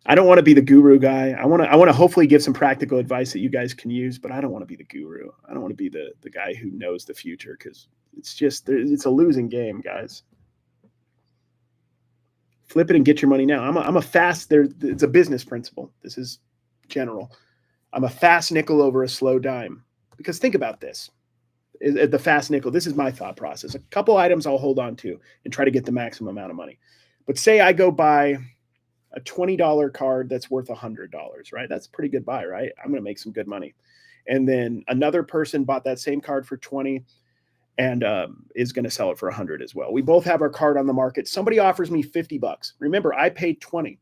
I don't want to be the guru guy. I want to hopefully give some practical advice that you guys can use, but I don't want to be the guru. I don't want to be the guy who knows the future because it's a losing game, guys. Flip it and get your money now. It's a business principle. This is general. I'm a fast nickel over a slow dime. Because think about this. The fast nickel, this is my thought process. A couple items I'll hold on to and try to get the maximum amount of money. But say I go buy a $20 card that's worth $100, right? That's a pretty good buy, right? I'm going to make some good money. And then another person bought that same card for 20 and is going to sell it for 100 as well. We both have our card on the market. Somebody offers me $50. Remember, I paid 20.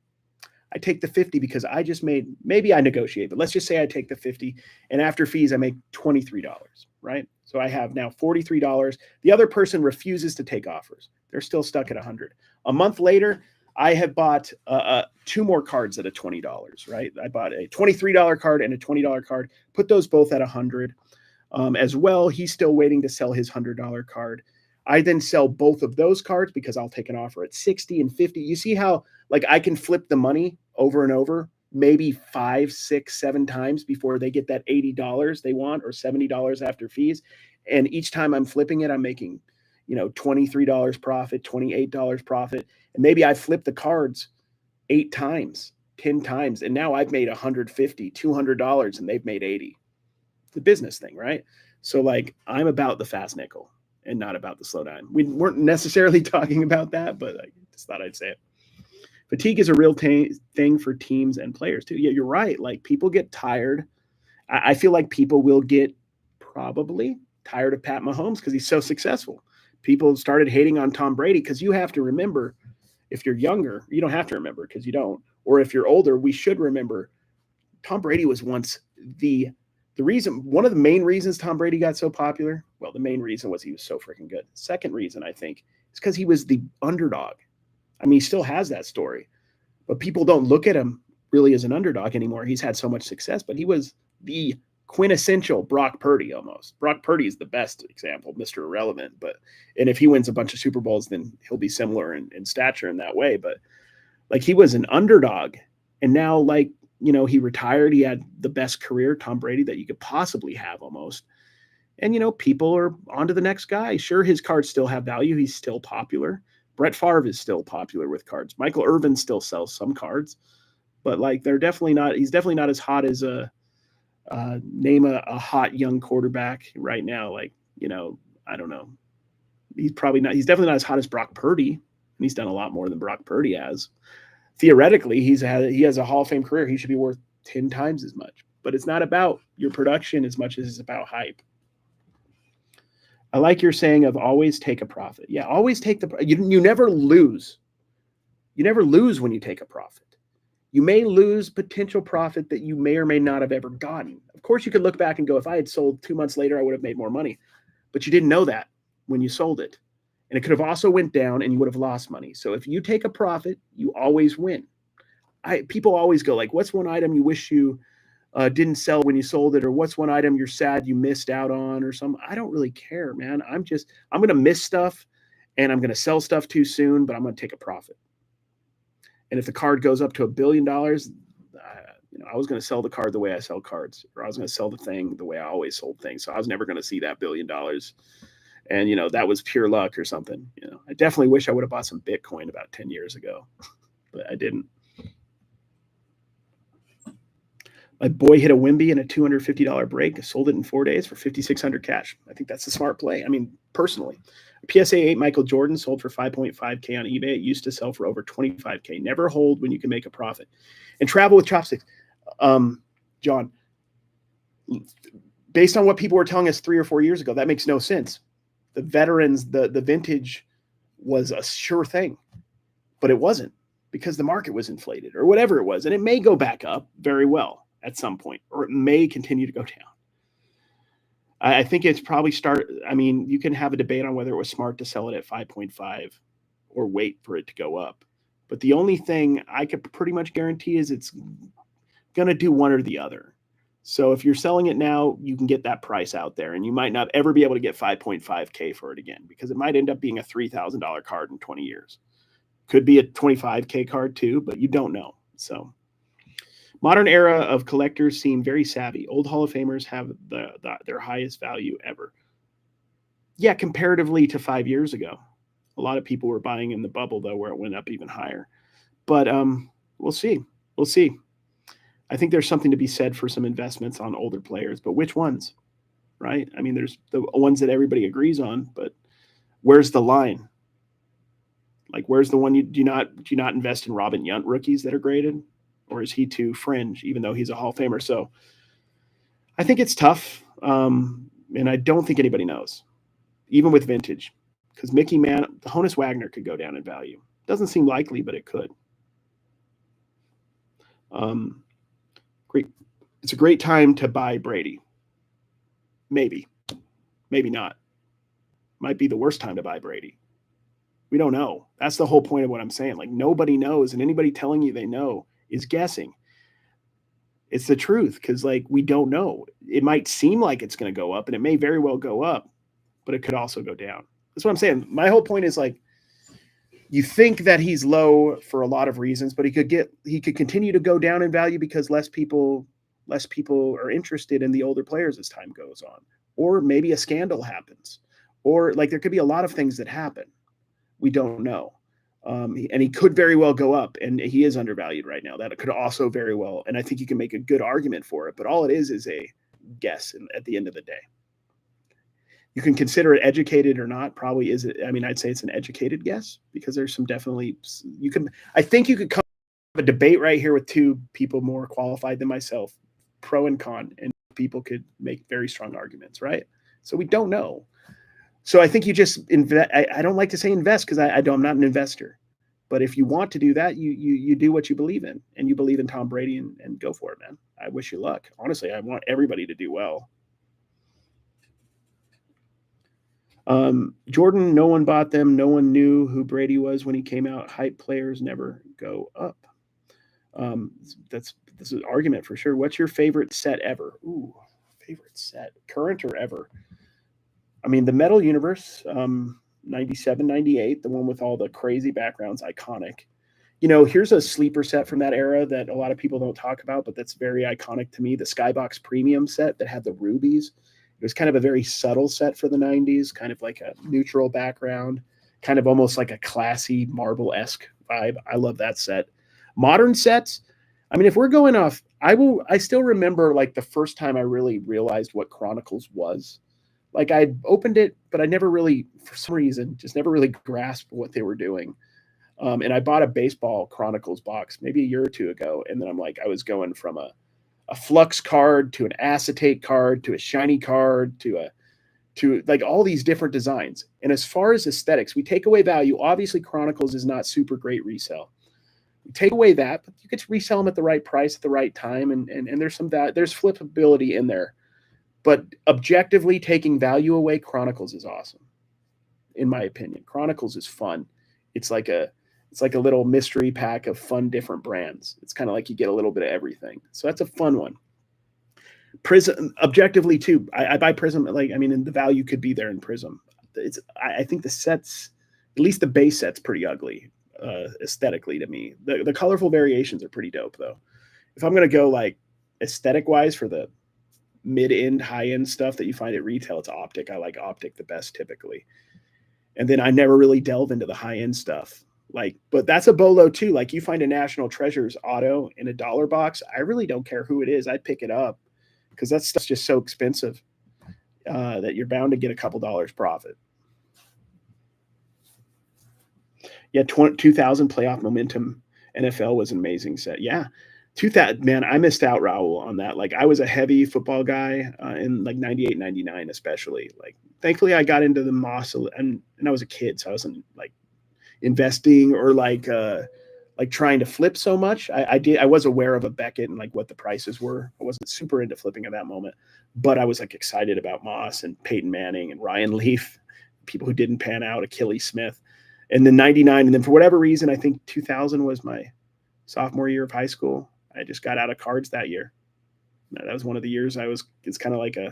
I take the 50 because I just maybe I negotiate, but let's just say I take the 50 and after fees, I make $23, right? So I have now $43. The other person refuses to take offers. They're still stuck at 100. A month later, I have bought 2 more cards at a $20, right? I bought a $23 card and a $20 card, put those both at $100 as well. He's still waiting to sell his $100 card. I then sell both of those cards because I'll take an offer at 60 and 50. You see how like I can flip the money over and over, maybe 5, 6, 7 times before they get that $80 they want or $70 after fees. And each time I'm flipping it, I'm making, $23 profit, $28 profit. And maybe I flip the cards 8 times, 10 times. And now I've made $150, $200 and they've made 80. It's a business thing, right? So like I'm about the fast nickel and not about the slow dime. We weren't necessarily talking about that, but I just thought I'd say it. Fatigue is a real thing for teams and players too. Yeah, you're right. Like people get tired. I feel like people will get probably tired of Pat Mahomes because he's so successful. People started hating on Tom Brady because you have to remember, if you're younger, you don't have to remember because you don't. Or if you're older, we should remember Tom Brady was once one of the main reasons Tom Brady got so popular. Well, the main reason was he was so freaking good. Second reason, I think, is because he was the underdog. I mean, he still has that story, but people don't look at him really as an underdog anymore. He's had so much success, but he was the quintessential Brock Purdy almost. Brock Purdy is the best example, Mr. Irrelevant. And if he wins a bunch of Super Bowls, then he'll be similar in stature in that way. But like he was an underdog, and now like, he retired. He had the best career, Tom Brady, that you could possibly have almost. And, people are on to the next guy. Sure, his cards still have value. He's still popular. Brett Favre is still popular with cards. Michael Irvin still sells some cards, but like he's definitely not as hot as name a hot young quarterback right now. Like, I don't know. He's definitely not as hot as Brock Purdy. And he's done a lot more than Brock Purdy has. Theoretically, he has a Hall of Fame career. He should be worth 10 times as much, but it's not about your production as much as it's about hype. I like your saying of always take a profit. Yeah, always take you never lose. You never lose when you take a profit. You may lose potential profit that you may or may not have ever gotten. Of course, you could look back and go, if I had sold 2 months later, I would have made more money, but you didn't know that when you sold it. And it could have also went down and you would have lost money. So if you take a profit, you always win. People always go like, what's one item you wish you didn't sell when you sold it? Or what's one item you're sad you missed out on or something? I don't really care, man. I'm going to miss stuff and I'm going to sell stuff too soon, but I'm going to take a profit. And if the card goes up to $1 billion, I was going to sell the card the way I sell cards, or I was going to sell the thing the way I always sold things. So I was never going to see that $1 billion. And, that was pure luck or something. I definitely wish I would have bought some Bitcoin about 10 years ago, but I didn't. My boy hit a Wimby in a $250 break, sold it in 4 days for $5,600 cash. I think that's a smart play. I mean, personally. PSA 8 Michael Jordan sold for $5.5K on eBay. It used to sell for over $25K. Never hold when you can make a profit. And travel with chopsticks. John, based on what people were telling us 3 or 4 years ago, that makes no sense. The veterans, the vintage was a sure thing, but it wasn't because the market was inflated or whatever it was. And it may go back up very well at some point, or it may continue to go down. I think it's probably you can have a debate on whether it was smart to sell it at 5.5 or wait for it to go up. But the only thing I could pretty much guarantee is it's going to do one or the other. So if you're selling it now, you can get that price out there, and you might not ever be able to get 5.5K for it again, because it might end up being a $3,000 card in 20 years. Could be a 25K card too, but you don't know. So modern era of collectors seem very savvy. Old Hall of Famers have their highest value ever. Yeah, comparatively to 5 years ago. A lot of people were buying in the bubble, though, where it went up even higher. But we'll see. We'll see. I think there's something to be said for some investments on older players, but which ones, right? I mean, there's the ones that everybody agrees on, but where's the line? Like, where's the one do you not invest in Robin Yount rookies that are graded? Or is he too fringe, even though he's a Hall of Famer? So I think it's tough, and I don't think anybody knows, even with vintage, because Honus Wagner could go down in value. Doesn't seem likely, but it could. Great. It's a great time to buy Brady. Maybe not. Might be the worst time to buy Brady. We don't know. That's the whole point of what I'm saying. Like nobody knows, and anybody telling you they know is guessing. It's the truth because like we don't know. It might seem like it's going to go up, and it may very well go up, but it could also go down. That's what I'm saying. My whole point is like you think that he's low for a lot of reasons, but he could continue to go down in value because less people are interested in the older players as time goes on, or maybe a scandal happens, or like there could be a lot of things that happen. We don't know. And he could very well go up, and he is undervalued right now. That could also very well, and I think you can make a good argument for it. But all it is a guess at the end of the day. You can consider it educated or not. Probably is it. I mean, I'd say it's an educated guess because there's some definitely you can. I think you could come a debate right here with two people more qualified than myself, pro and con, and people could make very strong arguments, right? So we don't know. So I think you just invest. I don't like to say invest because I'm not an investor. But if you want to do that, you do what you believe in, and you believe in Tom Brady and go for it, man. I wish you luck. Honestly, I want everybody to do well. Jordan, no one bought them. No one knew who Brady was when he came out. Hype players never go up. This is an argument for sure. What's your favorite set ever? Ooh, favorite set, current or ever? I mean, the Metal Universe, 97, 98, the one with all the crazy backgrounds, iconic. You know, here's a sleeper set from that era that a lot of people don't talk about, but that's very iconic to me. The Skybox Premium set that had the rubies. It was kind of a very subtle set for the 90s, kind of like a neutral background, kind of almost like a classy marble-esque vibe. I love that set. Modern sets, I mean, if we're going off, I still remember like the first time I really realized what Chronicles was. Like I opened it, but I never really, for some reason, just never really grasped what they were doing. And I bought a baseball Chronicles box maybe a year or two ago. And then I'm like, I was going from a flux card to an acetate card to a shiny card to like all these different designs. And as far as aesthetics, we take away value. Obviously, Chronicles is not super great resale. We take away that, but you get to resell them at the right price at the right time. And there's there's flippability in there. But objectively taking value away, Chronicles is awesome. In my opinion, Chronicles is fun. It's like a little mystery pack of fun different brands. It's kind of like you get a little bit of everything. So that's a fun one. Prism, objectively too, I buy Prism. Like, I mean, the value could be there in Prism. I think the sets, at least the base set's pretty ugly aesthetically to me. The colorful variations are pretty dope though. If I'm going to go like aesthetic wise for the mid-end, high-end stuff that you find at retail, it's Optic. I like Optic the best typically. And then I never really delve into the high-end stuff. Like, but that's a bolo too. Like you find a National Treasures auto in a dollar box. I really don't care who it is. I'd pick it up because that stuff's just so expensive that you're bound to get a couple dollars profit. Yeah, 2000 playoff momentum NFL was an amazing set. Yeah. 2000, man, I missed out, Raul, on that. Like I was a heavy football guy in like 98, 99, especially. Like thankfully I got into the Moss and I was a kid. So I wasn't like investing or like trying to flip so much. I was aware of a Beckett and like what the prices were. I wasn't super into flipping at that moment, but I was like excited about Moss and Peyton Manning and Ryan Leaf, people who didn't pan out, Achilles Smith, and then 99. And then for whatever reason, I think 2000 was my sophomore year of high school. I just got out of cards that year. That was one of the years it's kind of like I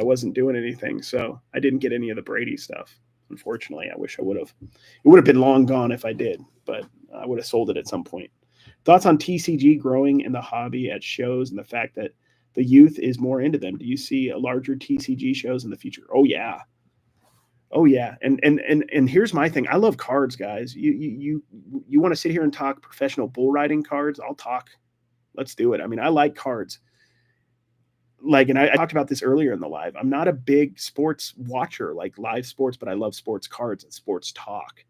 wasn't doing anything. So I didn't get any of the Brady stuff. Unfortunately, I wish I would have. It would have been long gone if I did, but I would have sold it at some point. Thoughts on TCG growing in the hobby at shows and the fact that the youth is more into them? Do you see a larger TCG shows in the future? Oh yeah. And here's my thing. I love cards, guys. You want to sit here and talk professional bull riding cards? I'll talk. Let's do it. I mean, I like cards. Like, and I talked about this earlier in the live. I'm not a big sports watcher, like live sports, but I love sports cards and sports talk.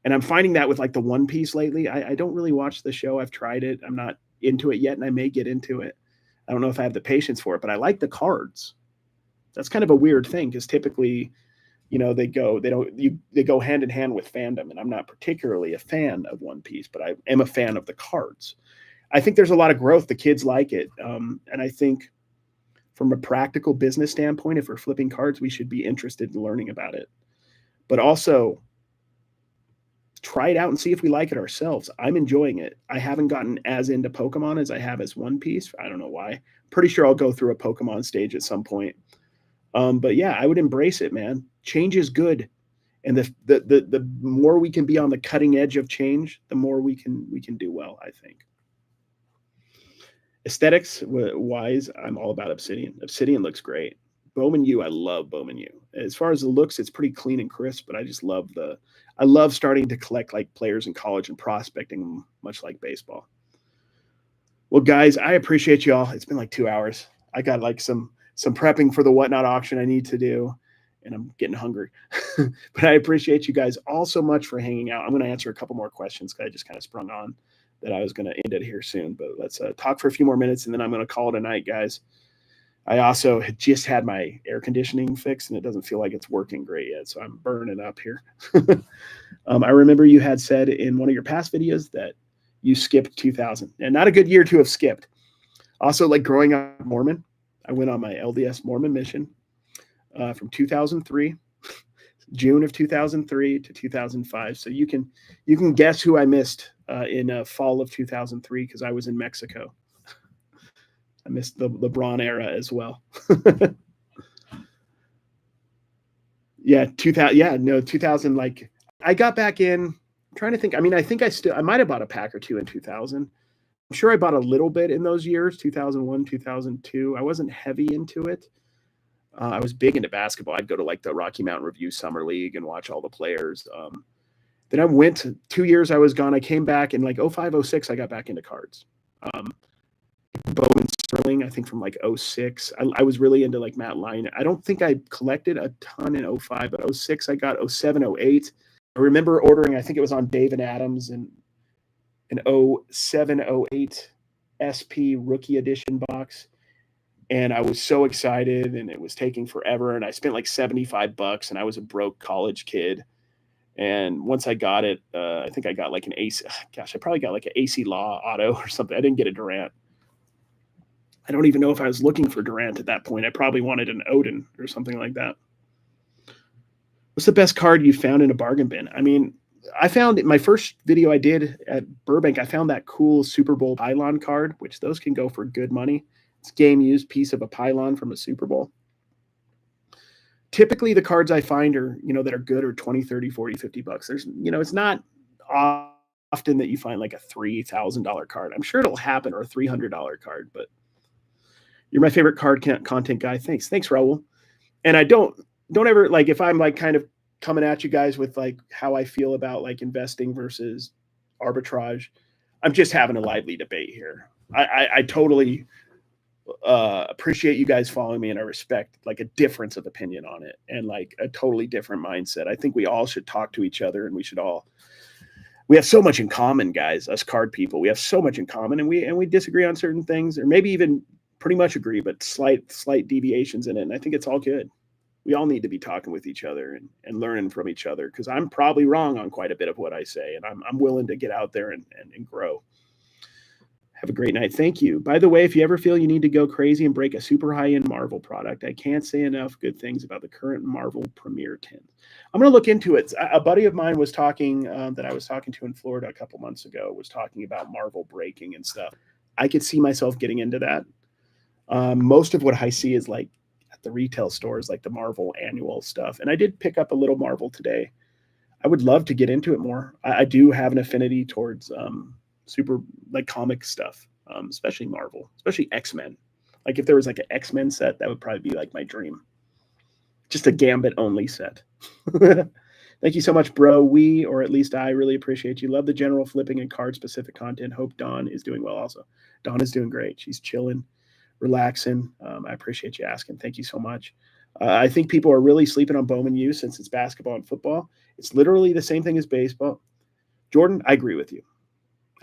And I'm finding that with like the One Piece lately. I don't really watch the show. I've tried it. I'm not into it yet, and I may get into it. I don't know if I have the patience for it, but I like the cards. That's kind of a weird thing because typically, you know, they go hand in hand with fandom, and I'm not particularly a fan of One Piece, but I am a fan of the cards. I think there's a lot of growth. The kids like it, and I think from a practical business standpoint, if we're flipping cards, we should be interested in learning about it. But also, try it out and see if we like it ourselves. I'm enjoying it. I haven't gotten as into Pokemon as I have as One Piece. I don't know why. Pretty sure I'll go through a Pokemon stage at some point. But yeah, I would embrace it, man. Change is good, and the more we can be on the cutting edge of change, the more we can do well, I think. Aesthetics wise, I'm all about Obsidian. Obsidian looks great. Bowman U, I love Bowman U. As far as the looks, it's pretty clean and crisp, but I love starting to collect like players in college and prospecting, much like baseball. Well, guys, I appreciate y'all. It's been like 2 hours. I got like some prepping for the Whatnot auction I need to do, and I'm getting hungry. But I appreciate you guys all so much for hanging out. I'm going to answer a couple more questions because I just kind of sprung on that I was going to end it here soon. But let's talk for a few more minutes, and then I'm going to call it a night, guys. I also had just had my air conditioning fixed, and it doesn't feel like it's working great yet, so I'm burning up here. I remember you had said in one of your past videos that you skipped 2000, and not a good year to have skipped. Also, like growing up Mormon, I went on my LDS Mormon mission from 2003, June of 2003 to 2005. So you can guess who I missed in fall of 2003 because I was in Mexico. I missed the LeBron era as well. Yeah, 2000. Yeah, no, 2000. Like I got back in. I'm trying to think. I mean, I think I might have bought a pack or two in 2000. I'm sure I bought a little bit in those years, 2001, 2002. I wasn't heavy into it. I was big into basketball. I'd go to like the Rocky Mountain Review Summer League and watch all the players. Then I went 2 years. I was gone. I came back in like 05, 06. I got back into cards. Bowman Sterling, I think from like 06. I was really into like Matt Lyon. I don't think I collected a ton in 05, but 06 I got 07, 08. I remember ordering, I think it was on David Adams and an 07, 08 SP rookie edition box. And I was so excited, and it was taking forever. And I spent like $75, and I was a broke college kid. And once I got it, I think I got like an AC. Gosh, I probably got like an AC Law auto or something. I didn't get a Durant. I don't even know if I was looking for Durant at that point. I probably wanted an Odin or something like that. What's the best card you found in a bargain bin? I mean, I found my first video I did at Burbank, I found that cool Super Bowl pylon card, which those can go for good money. It's game used piece of a pylon from a Super Bowl. Typically the cards I find are, that are good are 20, 30, 40, $50. There's, it's not often that you find like a $3,000 card. I'm sure it'll happen, or a $300 card, but you're my favorite card content guy. Thanks, Raul. And I don't ever, like, if I'm like kind of coming at you guys with like how I feel about like investing versus arbitrage, I'm just having a lively debate here. I totally appreciate you guys following me, and I respect like a difference of opinion on it and like a totally different mindset. I think we all should talk to each other, and we have so much in common, guys, us card people. We have so much in common, and we disagree on certain things, or maybe even pretty much agree, but slight deviations in it. And I think it's all good. We all need to be talking with each other and learning from each other, because I'm probably wrong on quite a bit of what I say, and I'm willing to get out there and grow. Have a great night. Thank you. By the way, if you ever feel you need to go crazy and break a super high-end Marvel product, I can't say enough good things about the current Marvel Premier 10. I'm going to look into it. A buddy of mine was talking, that I was talking to in Florida a couple months ago, was talking about Marvel breaking and stuff. I could see myself getting into that. Most of what I see is like at the retail stores, like the Marvel annual stuff. And I did pick up a little Marvel today. I would love to get into it more. I do have an affinity towards super like comic stuff, especially Marvel, especially X-Men. Like if there was like an X-Men set, that would probably be like my dream. Just a Gambit only set. Thank you so much, bro. Or at least I really appreciate you. Love the general flipping and card specific content. Hope Dawn is doing well also. Dawn is doing great. She's chilling, relaxing. I appreciate you asking. Thank you so much. I think people are really sleeping on Bowman U since it's basketball and football. It's literally the same thing as baseball. Jordan, I agree with you.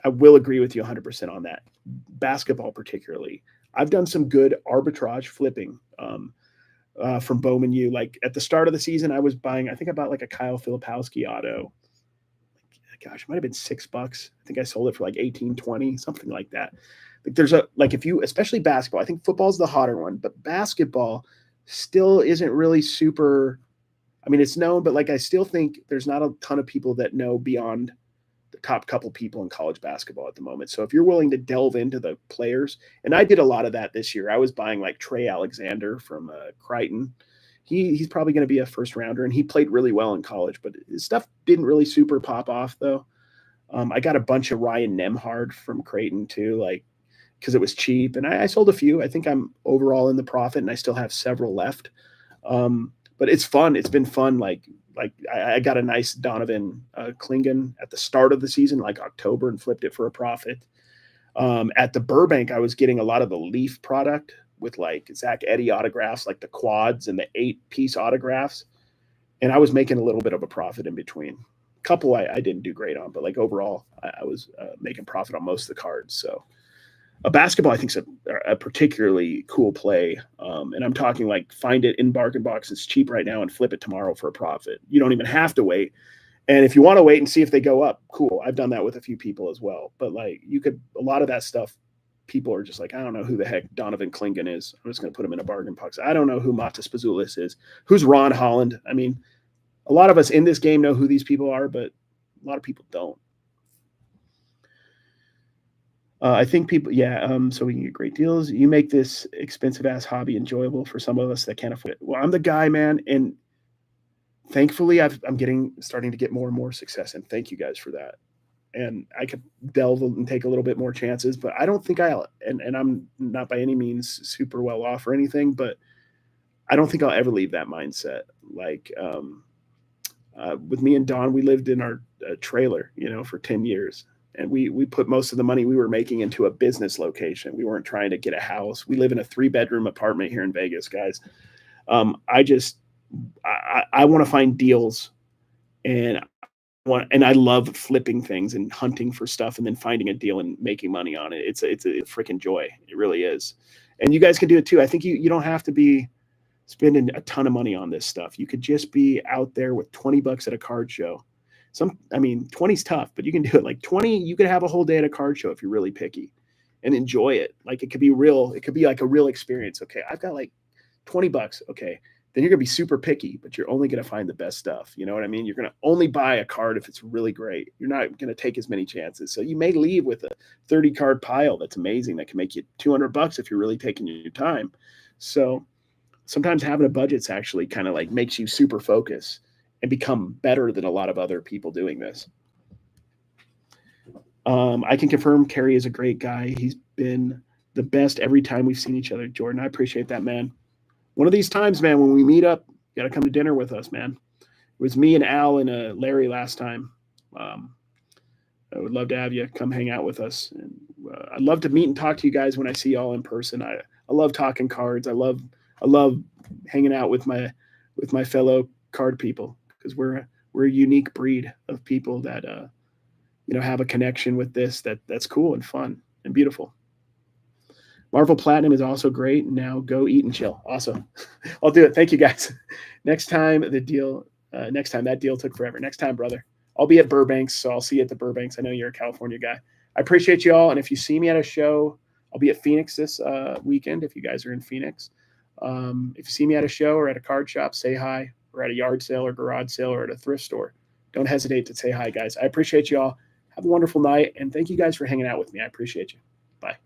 I will agree with you 100% on that. Basketball particularly. I've done some good arbitrage flipping from Bowman U. Like at the start of the season, I was buying, I think I bought like a Kyle Filipowski auto. Gosh, it might have been $6. I think I sold it for like 18, 20, something like that. If you, especially basketball, I think football's the hotter one, but basketball still isn't really super. I mean, it's known, but like I still think there's not a ton of people that know beyond the top couple people in college basketball at the moment. So if you're willing to delve into the players, and I did a lot of that this year. I was buying like Trey Alexander from Crichton. He's probably going to be a first rounder, and he played really well in college, but his stuff didn't really super pop off though. I got a bunch of Ryan Nemhard from Creighton too, like because it was cheap, and I sold a few. I think I'm overall in the profit, and I still have several left. But it's fun. It's been fun. Like I got a nice Donovan Klingon at the start of the season, like October, and flipped it for a profit. At the Burbank, I was getting a lot of the Leaf product with like Zach Edey autographs, like the quads and the 8-piece autographs. And I was making a little bit of a profit in between. A couple I didn't do great on, but like overall, I was making profit on most of the cards. So a basketball, I think, is a particularly cool play. And I'm talking like find it in bargain box. It's cheap right now and flip it tomorrow for a profit. You don't even have to wait. And if you want to wait and see if they go up, cool. I've done that with a few people as well. But like a lot of that stuff, people are just like, I don't know who the heck Donovan Klingon is. I'm just going to put him in a bargain box. I don't know who Matas Pazulis is. Who's Ron Holland? I mean, a lot of us in this game know who these people are, but a lot of people don't. I think people, so we can get great deals. You make this expensive ass hobby enjoyable for some of us that can't afford it. Well, I'm the guy, man, and thankfully I'm starting to get more and more success, and thank you guys for that. And I could delve and take a little bit more chances, but I don't think and I'm not by any means super well off or anything, but I don't think I'll ever leave that mindset. Like with me and Don, we lived in our trailer, for 10 years. And we put most of the money we were making into a business location. We weren't trying to get a house. We live in a 3-bedroom apartment here in Vegas, guys. I want to find deals, and I love flipping things and hunting for stuff and then finding a deal and making money on it. It's a freaking joy. It really is. And you guys can do it too. I think you don't have to be spending a ton of money on this stuff. You could just be out there with $20 at a card show. 20 is tough, but you can do it. Like 20, you could have a whole day at a card show if you're really picky and enjoy it. Like it could be real. It could be like a real experience. Okay, I've got like $20. Okay, then you're gonna be super picky, but you're only gonna find the best stuff. You know what I mean? You're gonna only buy a card if it's really great. You're not gonna take as many chances. So you may leave with a 30 card pile that's amazing that can make you $200 if you're really taking your time. So sometimes having a budget's actually kind of like makes you super focus and become better than a lot of other people doing this. I can confirm Kerry is a great guy. He's been the best every time we've seen each other, Jordan. I appreciate that, man. One of these times, man, when we meet up, you got to come to dinner with us, man. It was me and Al and Larry last time. I would love to have you come hang out with us. And I'd love to meet and talk to you guys when I see y'all in person. I love talking cards. I love hanging out with my fellow card people, because we're a unique breed of people that have a connection with this that's cool and fun and beautiful. Marvel Platinum is also great. Now go eat and chill. Awesome. I'll do it. Thank you, guys. Next time that deal took forever. Next time, brother. I'll be at Burbank, so I'll see you at the Burbanks. I know you're a California guy. I appreciate you all, and if you see me at a show, I'll be at Phoenix this weekend if you guys are in Phoenix. If you see me at a show or at a card shop, say hi, or at a yard sale or garage sale or at a thrift store. Don't hesitate to say hi, guys. I appreciate you all. Have a wonderful night, and thank you guys for hanging out with me. I appreciate you. Bye.